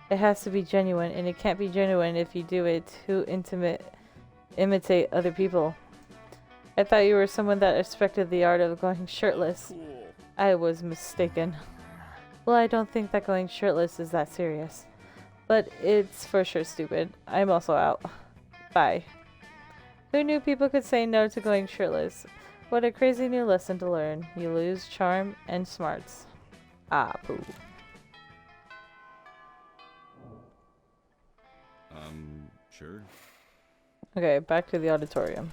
It has to be genuine, and it can't be genuine if you do it to imitate other people. I thought you were someone that respected the art of going shirtless. I was mistaken. Well, I don't think that going shirtless is that serious. But it's for sure stupid. I'm also out. Bye. Who knew people could say no to going shirtless? What a crazy new lesson to learn. You lose charm and smarts. Ah, poo. Sure. Okay, back to the auditorium.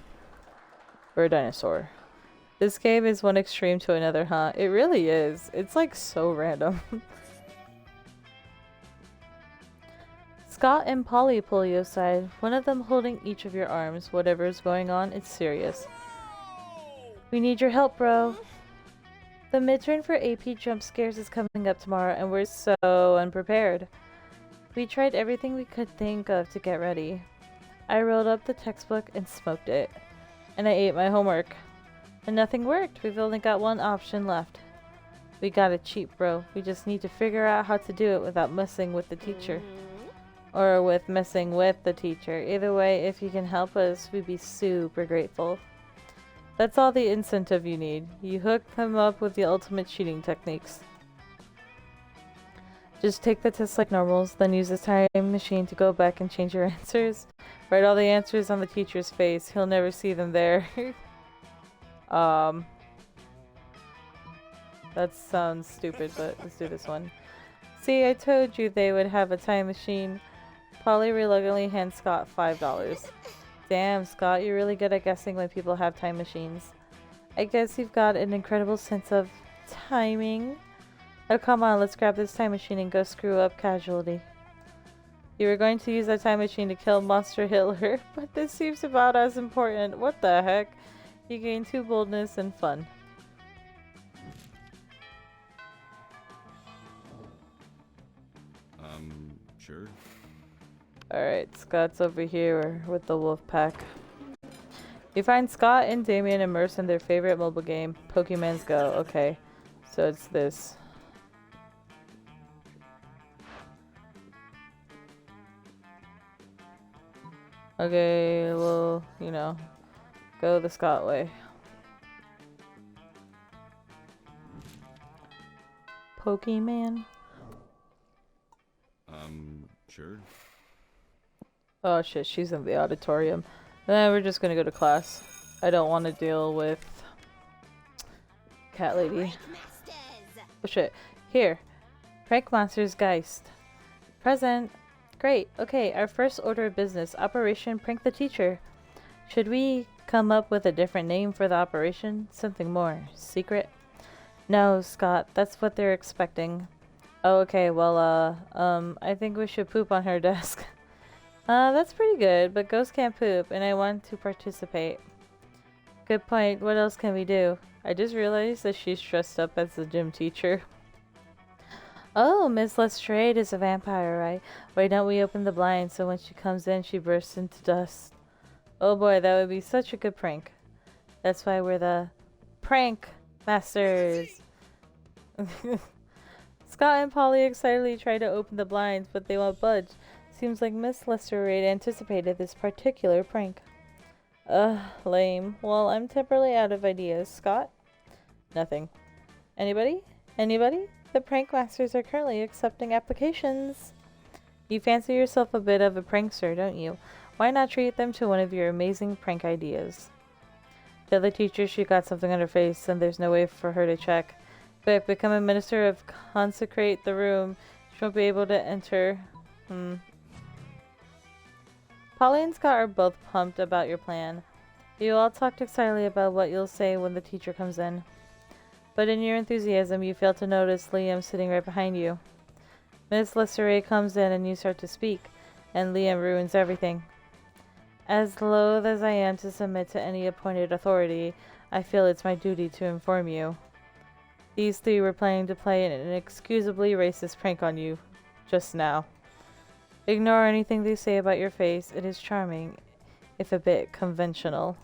Or a dinosaur. This game is one extreme to another, huh? It really is. It's like so random. Scott and Polly pull you aside, one of them holding each of your arms. Whatever is going on, it's serious. We need your help, bro. The midterm for AP Jump Scares is coming up tomorrow, and we're so unprepared. We tried everything we could think of to get ready. I rolled up the textbook and smoked it. And I ate my homework. And nothing worked. We've only got one option left. We gotta cheat, bro. We just need to figure out how to do it without messing with the teacher. Or with messing with the teacher. Either way, if you can help us, we'd be super grateful. That's all the incentive you need. You hook them up with the ultimate cheating techniques. Just take the test like normals, then use this time machine to go back and change your answers. Write all the answers on the teacher's face. He'll never see them there. That sounds stupid, but let's do this one. See, I told you they would have a time machine. Polly reluctantly hands Scott $5. Damn, Scott, you're really good at guessing when people have time machines. I guess you've got an incredible sense of timing. Oh, come on, let's grab this time machine and go screw up Casualty. You were going to use that time machine to kill Monster Hitler, but this seems about as important. What the heck? You gain 2 boldness and fun. Sure. Alright, Scott's over here with the wolf pack. You find Scott and Damien immersed in their favorite mobile game, Pokemon's Go. Okay, so it's this. Okay, well, you know, go the Scott way. Pokemon? Sure. Oh shit, she's in the auditorium. Then we're just gonna go to class. I don't want to deal with Cat Lady. Oh shit. Here. Prank Monsters Geist. Present. Great. Okay, our first order of business. Operation Prank the Teacher. Should we come up with a different name for the operation? Something more secret? No, Scott. That's what they're expecting. Oh, okay. Well, I think we should poop on her desk. That's pretty good, but ghosts can't poop, and I want to participate. Good point. What else can we do? I just realized that she's dressed up as the gym teacher. Oh, Miss Lestrade is a vampire, right? Why don't we open the blinds so when she comes in, she bursts into dust? Oh boy, that would be such a good prank. That's why we're the prank masters. Scott and Polly excitedly try to open the blinds, but they won't budge. Seems like Miss Lestrade anticipated this particular prank. Ugh, lame. Well, I'm temporarily out of ideas. Scott? Nothing. Anybody? Anybody? The prank masters are currently accepting applications. You fancy yourself a bit of a prankster, don't you? Why not treat them to one of your amazing prank ideas? Tell the teacher she got something on her face and there's no way for her to check. Quick, become a minister of consecrate the room. She won't be able to enter. Polly and Scott are both pumped about your plan. You all talked excitedly about what you'll say when the teacher comes in. But in your enthusiasm, you fail to notice Liam sitting right behind you. Miss Lestrade comes in and you start to speak, and Liam ruins everything. As loath as I am to submit to any appointed authority, I feel it's my duty to inform you. These three were planning to play an inexcusably racist prank on you, just now. Ignore anything they say about your face. It is charming, if a bit conventional.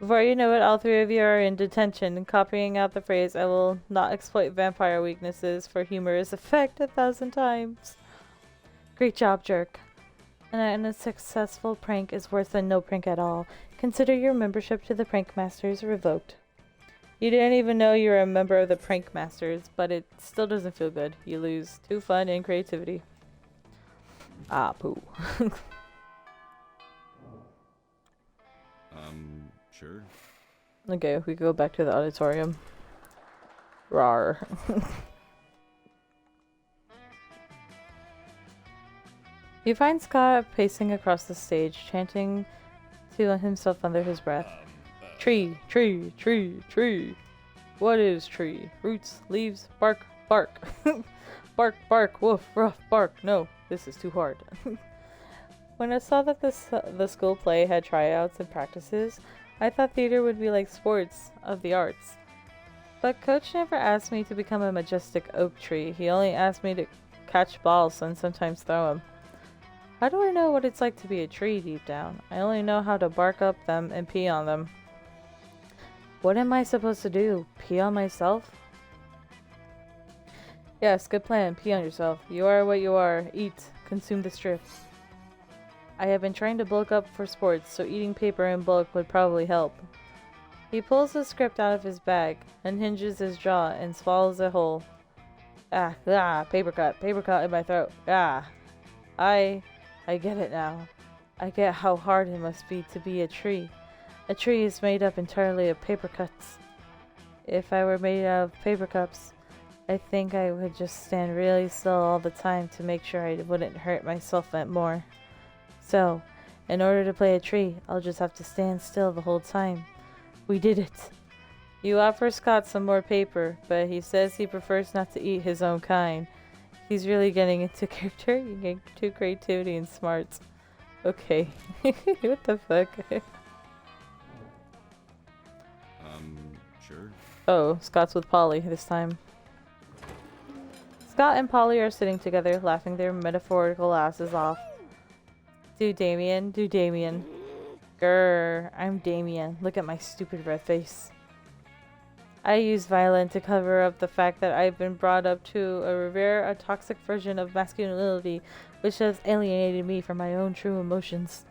Before you know it, all three of you are in detention, copying out the phrase, "I will not exploit vampire weaknesses for humorous effect" 1,000 times. Great job, jerk. And a successful prank is worse than no prank at all. Consider your membership to the Prank Masters revoked. You didn't even know you were a member of the Prank Masters, but it still doesn't feel good. You lose 2 fun and creativity. Ah, poo. Sure. Okay, we go back to the auditorium. Rawr. You find Scott pacing across the stage, chanting to himself under his breath. Tree, tree, tree, tree. What is tree? Roots, leaves, bark, bark. Bark, bark, woof, rough, bark. No, this is too hard. When I saw that the school play had tryouts and practices, I thought theater would be like sports of the arts. But Coach never asked me to become a majestic oak tree. He only asked me to catch balls and sometimes throw them. How do I know what it's like to be a tree deep down? I only know how to bark up them and pee on them. What am I supposed to do? Pee on myself? Yes, good plan. Pee on yourself. You are what you are. Eat. Consume the strips. I have been trying to bulk up for sports, so eating paper in bulk would probably help. He pulls the script out of his bag, unhinges his jaw, and swallows it whole. Paper cut in my throat. I get it now. I get how hard it must be to be a tree. A tree is made up entirely of paper cuts. If I were made out of paper cups, I think I would just stand really still all the time to make sure I wouldn't hurt myself more. So, in order to play a tree, I'll just have to stand still the whole time. We did it. You offer Scott some more paper, but he says he prefers not to eat his own kind. He's really getting into character, into creativity and smarts. Okay. What the fuck? Sure. Oh, Scott's with Polly this time. Scott and Polly are sitting together, laughing their metaphorical asses off. Do Damien. Grr, I'm Damien. Look at my stupid red face. I use violin to cover up the fact that I've been brought up to a toxic version of masculinity, which has alienated me from my own true emotions.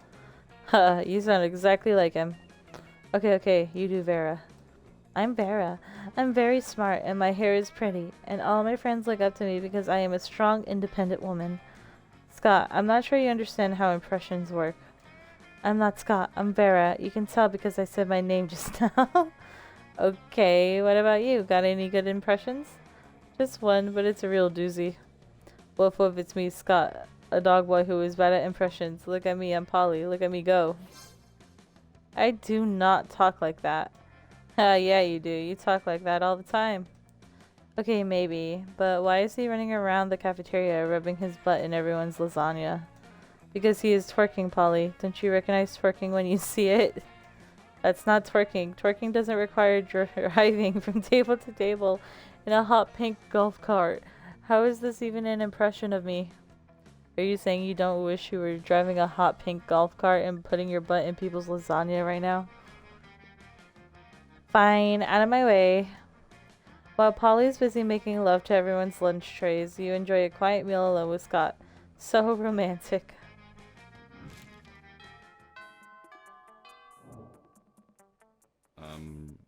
Haha, you sound exactly like him. Okay, you do Vera. I'm Vera. I'm very smart and my hair is pretty, and all my friends look up to me because I am a strong, independent woman. Scott, I'm not sure you understand how impressions work. I'm not Scott, I'm Vera. You can tell because I said my name just now. Okay, what about you? Got any good impressions? Just one, but it's a real doozy. Woof woof, it's me, Scott. A dog boy who is bad at impressions. Look at me, I'm Polly. Look at me go. I do not talk like that. Yeah, you do. You talk like that all the time. Okay, maybe. But why is he running around the cafeteria rubbing his butt in everyone's lasagna? Because he is twerking, Polly. Don't you recognize twerking when you see it? That's not twerking. Twerking doesn't require driving from table to table in a hot pink golf cart. How is this even an impression of me? Are you saying you don't wish you were driving a hot pink golf cart and putting your butt in people's lasagna right now? Fine, out of my way. While Polly's busy making love to everyone's lunch trays, you enjoy a quiet meal alone with Scott. So romantic.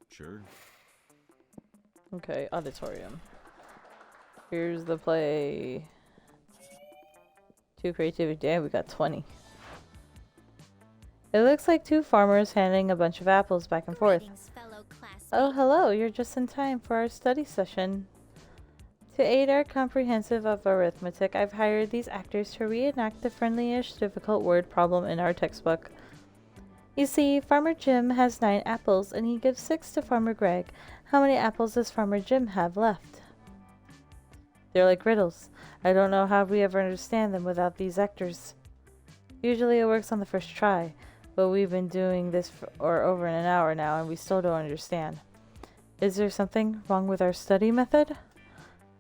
Sure. Okay, auditorium. Here's the play. 2 creativity. Damn, we got 20. It looks like 2 farmers handing a bunch of apples back and forth. Oh, hello. You're just in time for our study session. To aid our comprehensive of arithmetic, I've hired these actors to reenact the friendly-ish difficult word problem in our textbook. You see, Farmer Jim has 9 apples, and he gives 6 to Farmer Greg. How many apples does Farmer Jim have left? They're like riddles. I don't know how we ever understand them without these actors. Usually it works on the first try, but we've been doing this for over an hour now, and we still don't understand. Is there something wrong with our study method?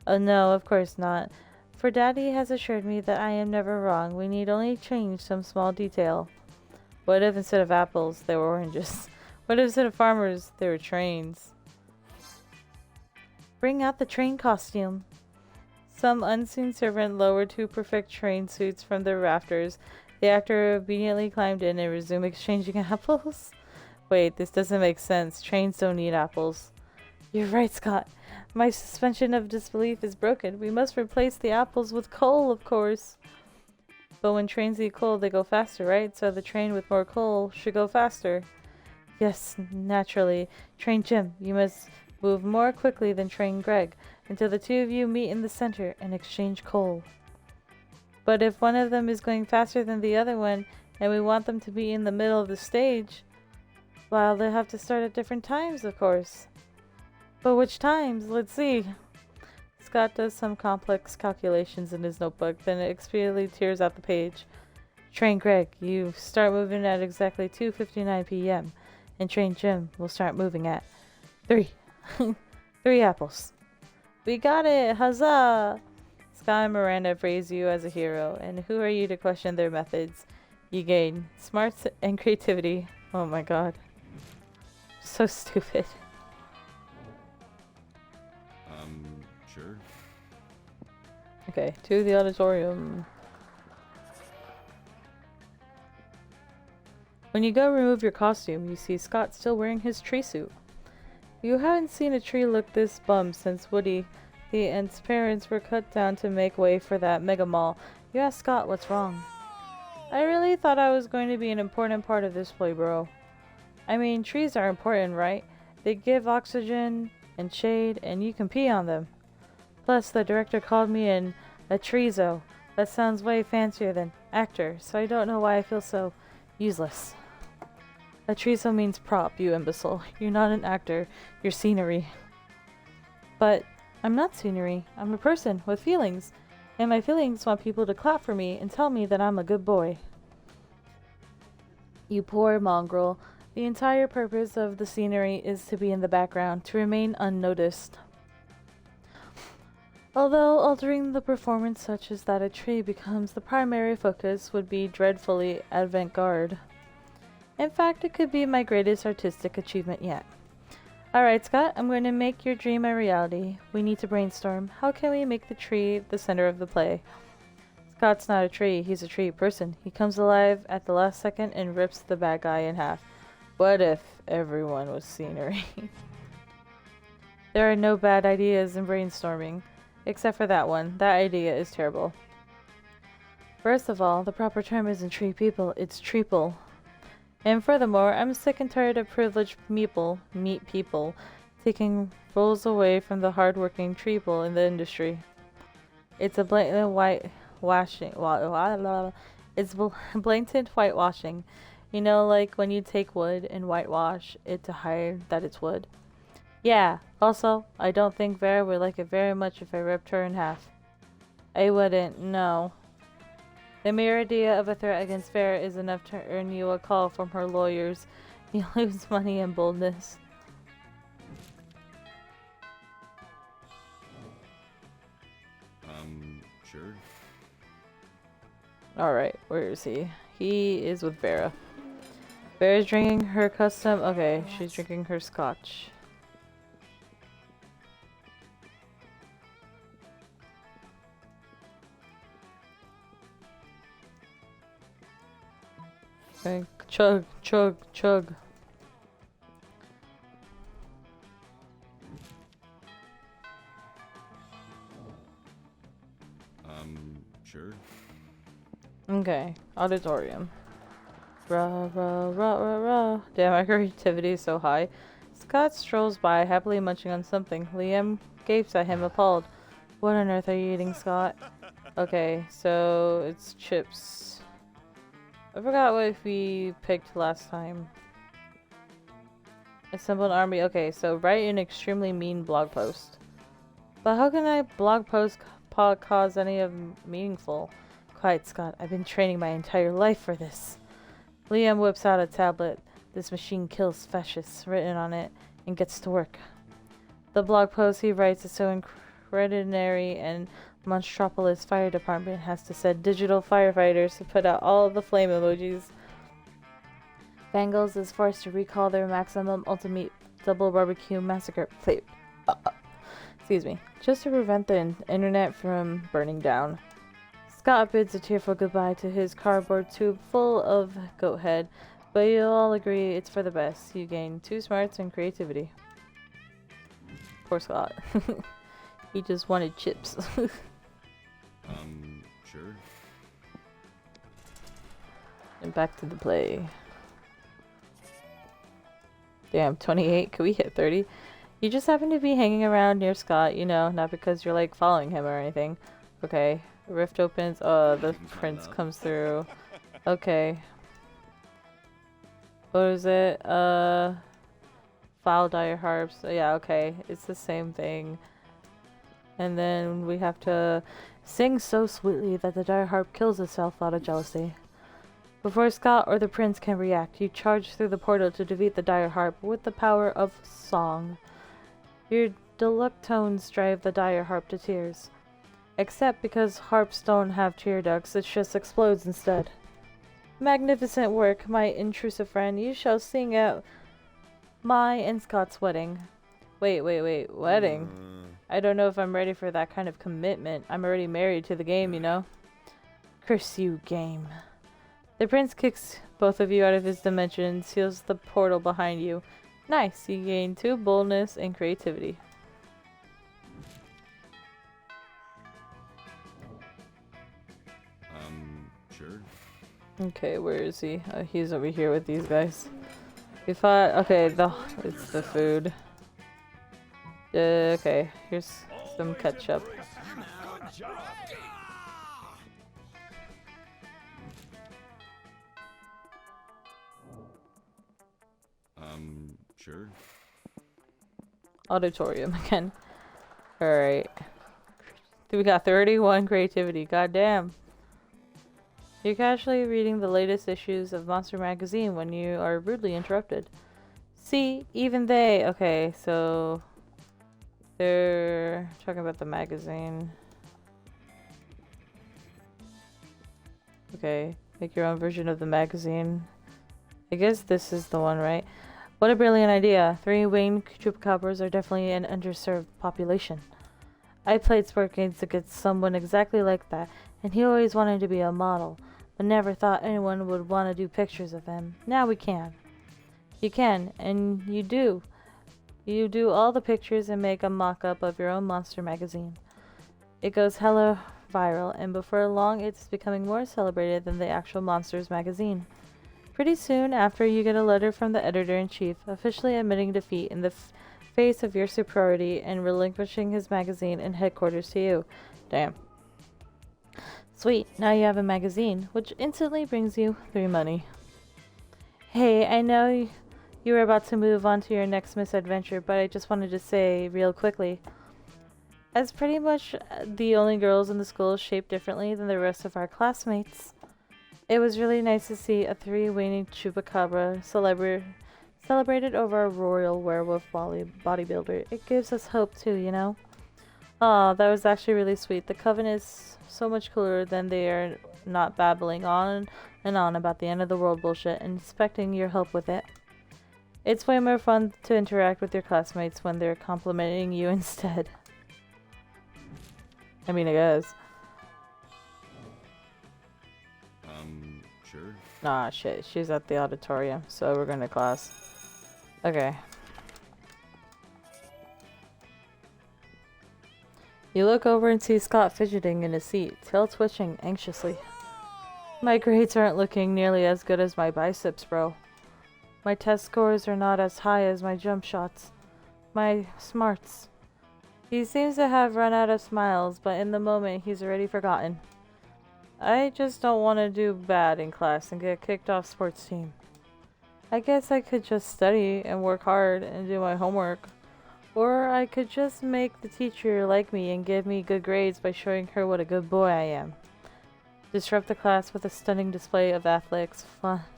Oh no, of course not. For Daddy has assured me that I am never wrong. We need only change some small detail. What if instead of apples, they were oranges? What if instead of farmers, they were trains? Bring out the train costume. Some unseen servant lowered 2 perfect train suits from the rafters. The actor obediently climbed in and resumed exchanging apples. Wait, this doesn't make sense. Trains don't need apples. You're right, Scott. My suspension of disbelief is broken. We must replace the apples with coal, of course. But when trains eat coal, they go faster, right? So the train with more coal should go faster. Yes, naturally. Train Jim, you must move more quickly than Train Greg until the 2 of you meet in the center and exchange coal. But if one of them is going faster than the other one, and we want them to be in the middle of the stage, well, they'll have to start at different times, of course. But which times? Let's see. Scott does some complex calculations in his notebook, then expediently tears out the page. Train Greg, you start moving at exactly 2:59 p.m. and Train Jim will start moving at 3. 3 apples. We got it! Huzzah! Scott and Miranda praise you as a hero, and who are you to question their methods? You gain smarts and creativity. Oh my god. So stupid. Sure. Okay, to the auditorium. When you go remove your costume, you see Scott still wearing his tree suit. You haven't seen a tree look this bummed since Woody and its parents were cut down to make way for that mega mall. You ask Scott what's wrong. I really thought I was going to be an important part of this play, bro. I mean, trees are important, right? They give oxygen and shade, and you can pee on them. Plus, the director called me a treezo. That sounds way fancier than actor, so I don't know why I feel so useless. A treezo means prop, you imbecile. You're not an actor, you're scenery. But I'm not scenery. I'm a person with feelings, and my feelings want people to clap for me and tell me that I'm a good boy. You poor mongrel. The entire purpose of the scenery is to be in the background, to remain unnoticed. Although altering the performance such as that a tree becomes the primary focus would be dreadfully avant-garde. In fact, it could be my greatest artistic achievement yet. Alright, Scott, I'm going to make your dream a reality. We need to brainstorm. How can we make the tree the center of the play? Scott's not a tree, he's a tree person. He comes alive at the last second and rips the bad guy in half. What if everyone was scenery? There are no bad ideas in brainstorming. Except for that one. That idea is terrible. First of all, the proper term isn't tree people, it's treeple. And furthermore, I'm sick and tired of privileged meat people, taking roles away from the hard-working treeple in the industry. It's a blatant whitewashing. It's blatant whitewashing. You know, like when you take wood and whitewash it to hide that it's wood. Yeah, also, I don't think Vera would like it very much if I ripped her in half. I wouldn't, no. The mere idea of a threat against Vera is enough to earn you a call from her lawyers. You lose money and boldness. Sure. Alright, where is he? He is with Vera. Vera's drinking her custom. Okay, she's drinking her scotch. Okay, chug, chug, chug. Sure. Okay, auditorium. Rah, rah, rah, rah, rah. Damn, my creativity is so high. Scott strolls by, happily munching on something. Liam gapes at him, appalled. What on earth are you eating, Scott? Okay, so it's chips. I forgot what we picked last time. Assemble an army. Okay, so write an extremely mean blog post. But how can I blog post cause any of meaningful? Quiet, Scott. I've been training my entire life for this. Liam whips out a tablet. This machine kills fascists written on it and gets to work. The blog post he writes is so incredinary and Monstropolis Fire Department has to send digital firefighters to put out all of the flame emojis. Bangles is forced to recall their maximum ultimate double barbecue massacre. Excuse me. Just to prevent the internet from burning down. Scott bids a tearful goodbye to his cardboard tube full of goat head, but you'll all agree it's for the best. You gain 2 smarts and creativity. Poor Scott. He just wanted chips. Sure. And back to the play. Damn, 28. Could we hit 30? You just happen to be hanging around near Scott, you know, not because you're like following him or anything. Okay. Rift opens. Oh, the prince comes through. Okay. What is it? File dire harps. Yeah, okay. It's the same thing. And then we have to sing so sweetly that the dire harp kills itself out of jealousy. Before Scott or the prince can react, you charge through the portal to defeat the dire harp with the power of song. Your deluxe tones drive the dire harp to tears. Except because harps don't have tear ducts, it just explodes instead. Magnificent work, my intrusive friend. You shall sing at my and Scott's wedding. Wait, wedding? I don't know if I'm ready for that kind of commitment. I'm already married to the game, you know? Curse you, game. The prince kicks both of you out of his dimension and seals the portal behind you. Nice, you gain 2 boldness and creativity. Sure. Okay, where is he? Oh, he's over here with these guys. If I okay, it's the food. Okay, here's some ketchup. Sure. Auditorium again. Alright. We got 31 creativity. Goddamn. You're casually reading the latest issues of Monster Magazine when you are rudely interrupted. See, even they... Okay, so... They're talking about the magazine. Okay, make your own version of the magazine. I guess this is the one, right? What a brilliant idea. 3 winged chupacabras are definitely an underserved population. I played sport games against someone exactly like that, and he always wanted to be a model, but never thought anyone would want to do pictures of him. Now we can. You can, and you do. You do all the pictures and make a mock-up of your own monster magazine. It goes hella viral, and before long it's becoming more celebrated than the actual Monsters magazine. Pretty soon after, you get a letter from the editor-in-chief, officially admitting defeat in the face of your superiority and relinquishing his magazine and headquarters to you. Damn. Sweet, now you have a magazine, which instantly brings you 3 money. Hey, I know you were about to move on to your next misadventure, but I just wanted to say real quickly. As pretty much the only girls in the school shaped differently than the rest of our classmates, it was really nice to see a 3-winged chupacabra celebrated over a royal werewolf bodybuilder. It gives us hope too, you know? Oh, that was actually really sweet. The coven is so much cooler than they are not babbling on and on about the end of the world bullshit and expecting your help with it. It's way more fun to interact with your classmates when they're complimenting you instead. I mean, I guess. Sure. Nah, shit. She's at the auditorium, so we're going to class. Okay. You look over and see Scott fidgeting in his seat, tail twitching anxiously. My grades aren't looking nearly as good as my biceps, bro. My test scores are not as high as my jump shots. My smarts. He seems to have run out of smiles, but in the moment he's already forgotten. I just don't want to do bad in class and get kicked off sports team. I guess I could just study and work hard and do my homework. Or I could just make the teacher like me and give me good grades by showing her what a good boy I am. Disrupt the class with a stunning display of athletics,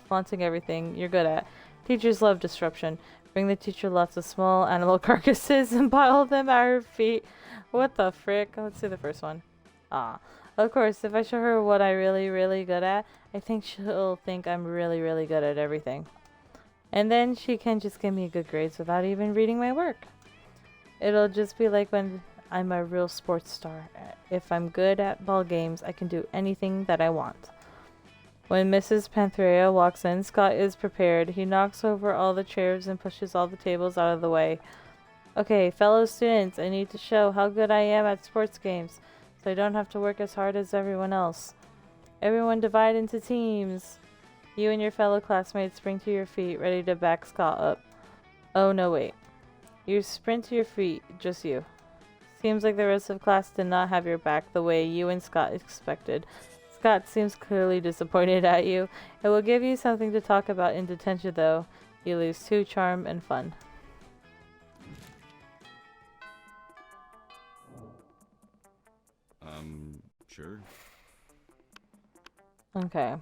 flaunting everything you're good at. Teachers love disruption. Bring the teacher lots of small animal carcasses and pile them at her feet. What the frick? Let's see the first one. Ah. Of course, if I show her what I'm really good at, I think she'll think I'm really good at everything. And then she can just give me good grades without even reading my work. It'll just be like when I'm a real sports star. If I'm good at ball games, I can do anything that I want. When Mrs. Panthrea walks in, Scott is prepared. He knocks over all the chairs and pushes all the tables out of the way. Okay, fellow students, I need to show how good I am at sports games, so I don't have to work as hard as everyone else. Everyone divide into teams. You and your fellow classmates spring to your feet, ready to back Scott up. Oh, no, wait. You sprint to your feet, just you. Seems like the rest of class did not have your back the way you and Scott expected. Scott seems clearly disappointed at you. It will give you something to talk about in detention, though. You lose 2 charm and fun. Sure. Okay.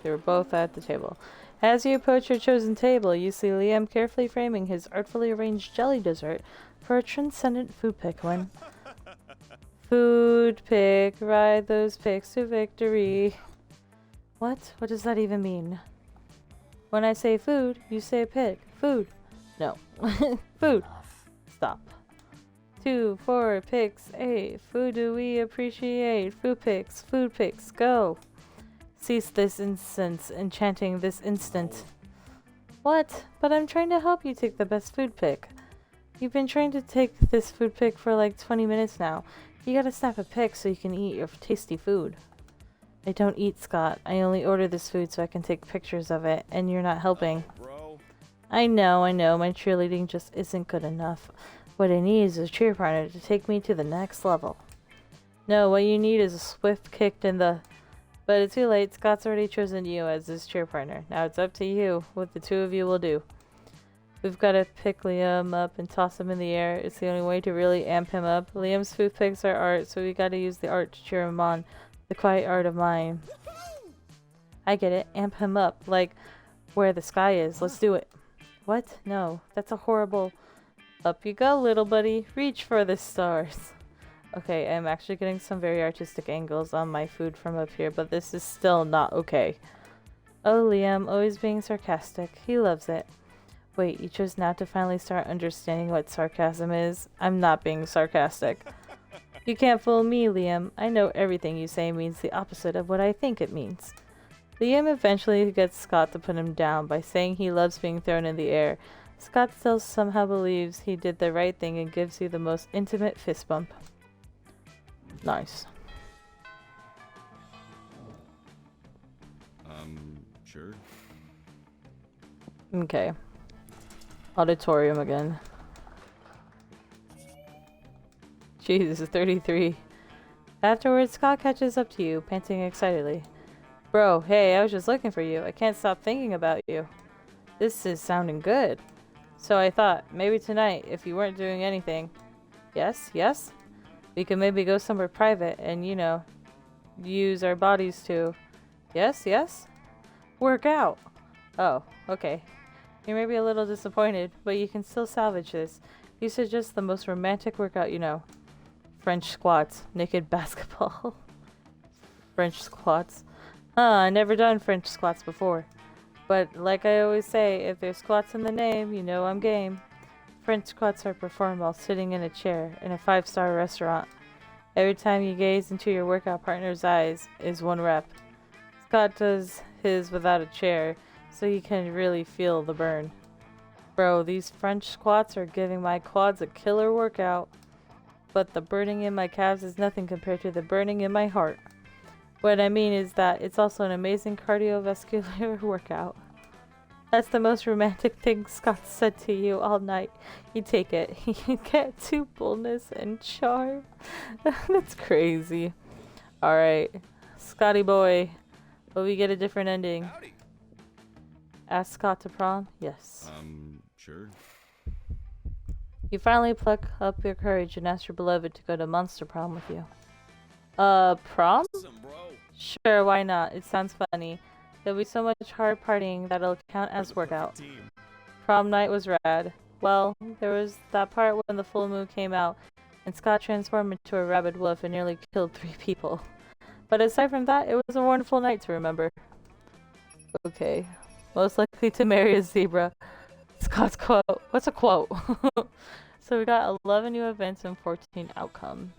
They were both at the table. As you approach your chosen table, you see Liam carefully framing his artfully arranged jelly dessert for a transcendent food pick win. Food pick, ride those picks to victory. What? What does that even mean? When I say food, you say pick. Food. No. Food. Stop. 2, 4, picks, 8. Food do we appreciate? Food picks, go. Cease this incense, enchanting this instant. What? But I'm trying to help you take the best food pick. You've been trying to take this food pick for like 20 minutes now. You gotta snap a pic so you can eat your tasty food. I don't eat, Scott. I only order this food so I can take pictures of it, and you're not helping. Bro. I know. My cheerleading just isn't good enough. What I need is a cheer partner to take me to the next level. No, what you need is a swift kick in the... But it's too late. Scott's already chosen you as his cheer partner. Now it's up to you. What the 2 of you will do. We've got to pick Liam up and toss him in the air. It's the only way to really amp him up. Liam's food picks are art, so we got to use the art to cheer him on. The quiet art of mine. I get it. Amp him up. Like where the sky is. Let's do it. What? No. That's a horrible... Up you go, little buddy. Reach for the stars. Okay, I'm actually getting some very artistic angles on my food from up here, but this is still not okay. Oh, Liam, always being sarcastic. He loves it. Wait, you chose now to finally start understanding what sarcasm is? I'm not being sarcastic. You can't fool me, Liam. I know everything you say means the opposite of what I think it means. Liam eventually gets Scott to put him down by saying he loves being thrown in the air. Scott still somehow believes he did the right thing and gives you the most intimate fist bump. Nice. Sure. Okay. Auditorium again. Jesus, 33. Afterwards, Scott catches up to you, panting excitedly. Bro, hey, I was just looking for you. I can't stop thinking about you. This is sounding good. So I thought, maybe tonight, if you weren't doing anything... Yes? We could maybe go somewhere private and, you know, use our bodies to... Yes? Work out! Oh, okay. You may be a little disappointed, but you can still salvage this. You suggest the most romantic workout you know. French squats. Naked basketball. French squats. I never done French squats before. But like I always say, if there's squats in the name, you know I'm game. French squats are performed while sitting in a chair in a 5-star restaurant. Every time you gaze into your workout partner's eyes is 1 rep. Scott does his without a chair, so you can really feel the burn. Bro, these French squats are giving my quads a killer workout. But the burning in my calves is nothing compared to the burning in my heart. What I mean is that it's also an amazing cardiovascular workout. That's the most romantic thing Scott said to you all night. You take it. You get to boldness and charm. That's crazy. Alright. Scotty boy. Will we get a different ending? Howdy. Ask Scott to prom? Yes. Sure. You finally pluck up your courage and ask your beloved to go to Monster Prom with you. Prom? Sure, why not? It sounds funny. There'll be so much hard partying that'll count as workout. Prom night was rad. Well, there was that part when the full moon came out and Scott transformed into a rabid wolf and nearly killed 3 people. But aside from that, it was a wonderful night to remember. Okay. Most likely to marry a zebra. Scott's quote. What's a quote? So we got 11 new events and 14 outcome.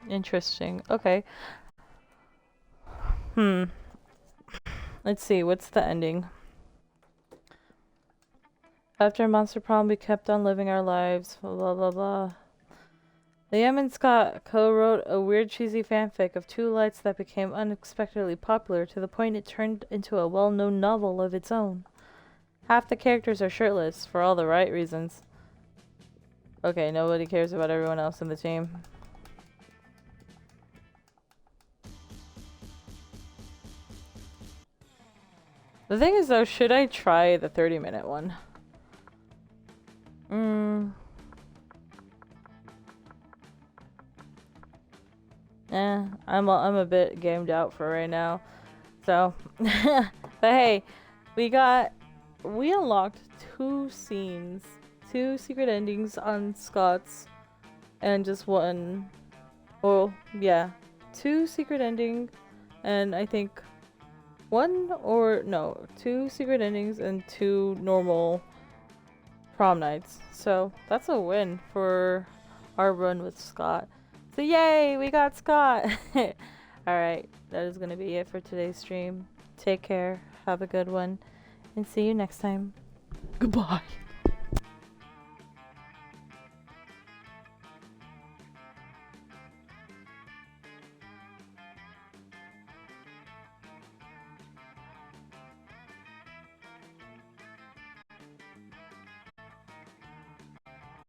Interesting. Okay. Let's see, what's the ending? After Monster Prom, we kept on living our lives. Blah, blah, blah. Liam and Scott co-wrote a weird cheesy fanfic of 2 lights that became unexpectedly popular to the point it turned into a well-known novel of its own. Half the characters are shirtless, for all the right reasons. Okay, nobody cares about everyone else in the team. The thing is though, should I try the 30-minute one? I'm a bit gamed out for right now. So, but hey, we unlocked 2 scenes, 2 secret endings on Scott's, and just 1. Well, yeah, 2 secret ending, and I think 2 secret endings and 2 normal prom nights. So that's a win for our run with Scott. So yay, we got Scott. Alright, that is going to be it for today's stream. Take care, have a good one, and see you next time. Goodbye.